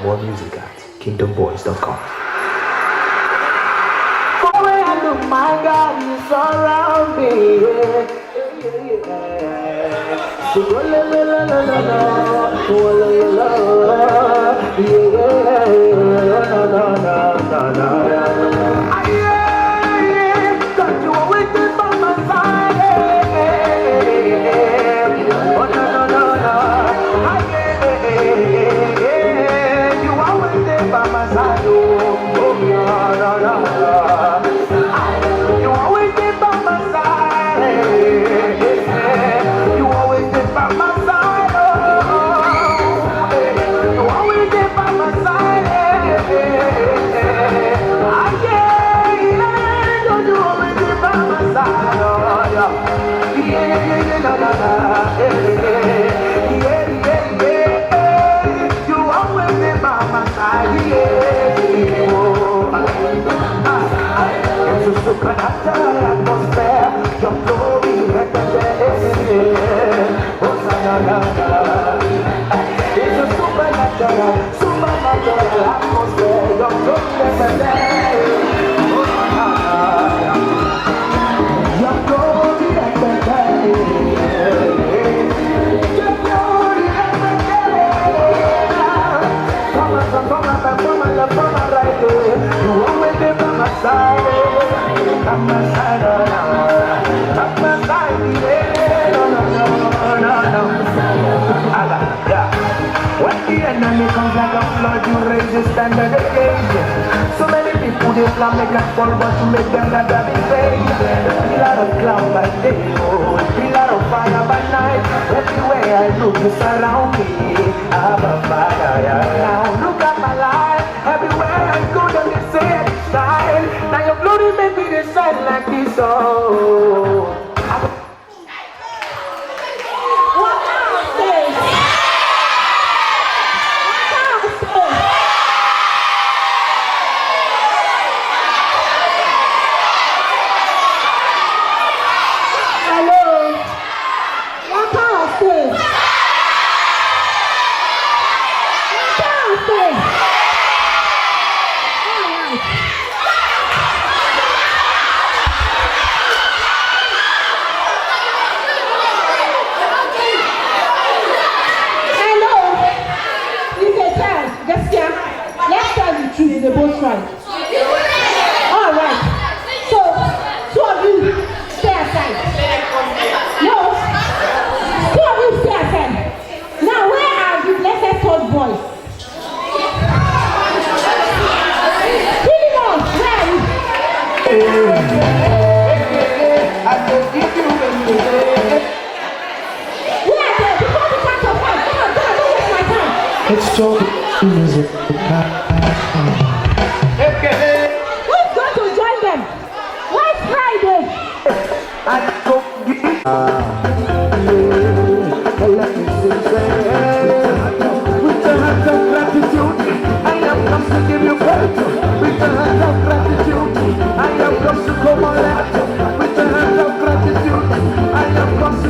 More music at kingdomboys.com. My God, you surround me. Don't you always be by my side? Oh no, you always be by my side. Oh no. You always be by my side. You always be by my side. You always be by my side. Don't you always be by my side? You always be by my side. It's a supernatural atmosphere. Your glory represents. It's a supernatural atmosphere. Your glory represents. Your glory represents. Your glory represents. Come on, right there. You always be by my side. by my side, by my side, yeah. No. Yeah. When the enemy comes like a flood, you raise the standard again. So many people they plan make us fall, but you make them not have it faith. Pillar of cloud by day, oh, pillar of fire by night. Everywhere I look, you surround me. I'm a fire now. Look at my life. Everywhere I go, them they say I shine. Now your glory make me the shine like this, oh. The boat ride. All right. So, two of you stay aside. No. Two of you stay aside. Now, where are the blessed third boys? Philemon, where are you? Where are they? Before we start to fight. Come on, don't waste my time. It's so music. Who's going to join them? Where's Friday? I don't give with the heart of gratitude, I have come to give you praise. With the heart of gratitude, I have come to come on out. With the heart of gratitude, I have come to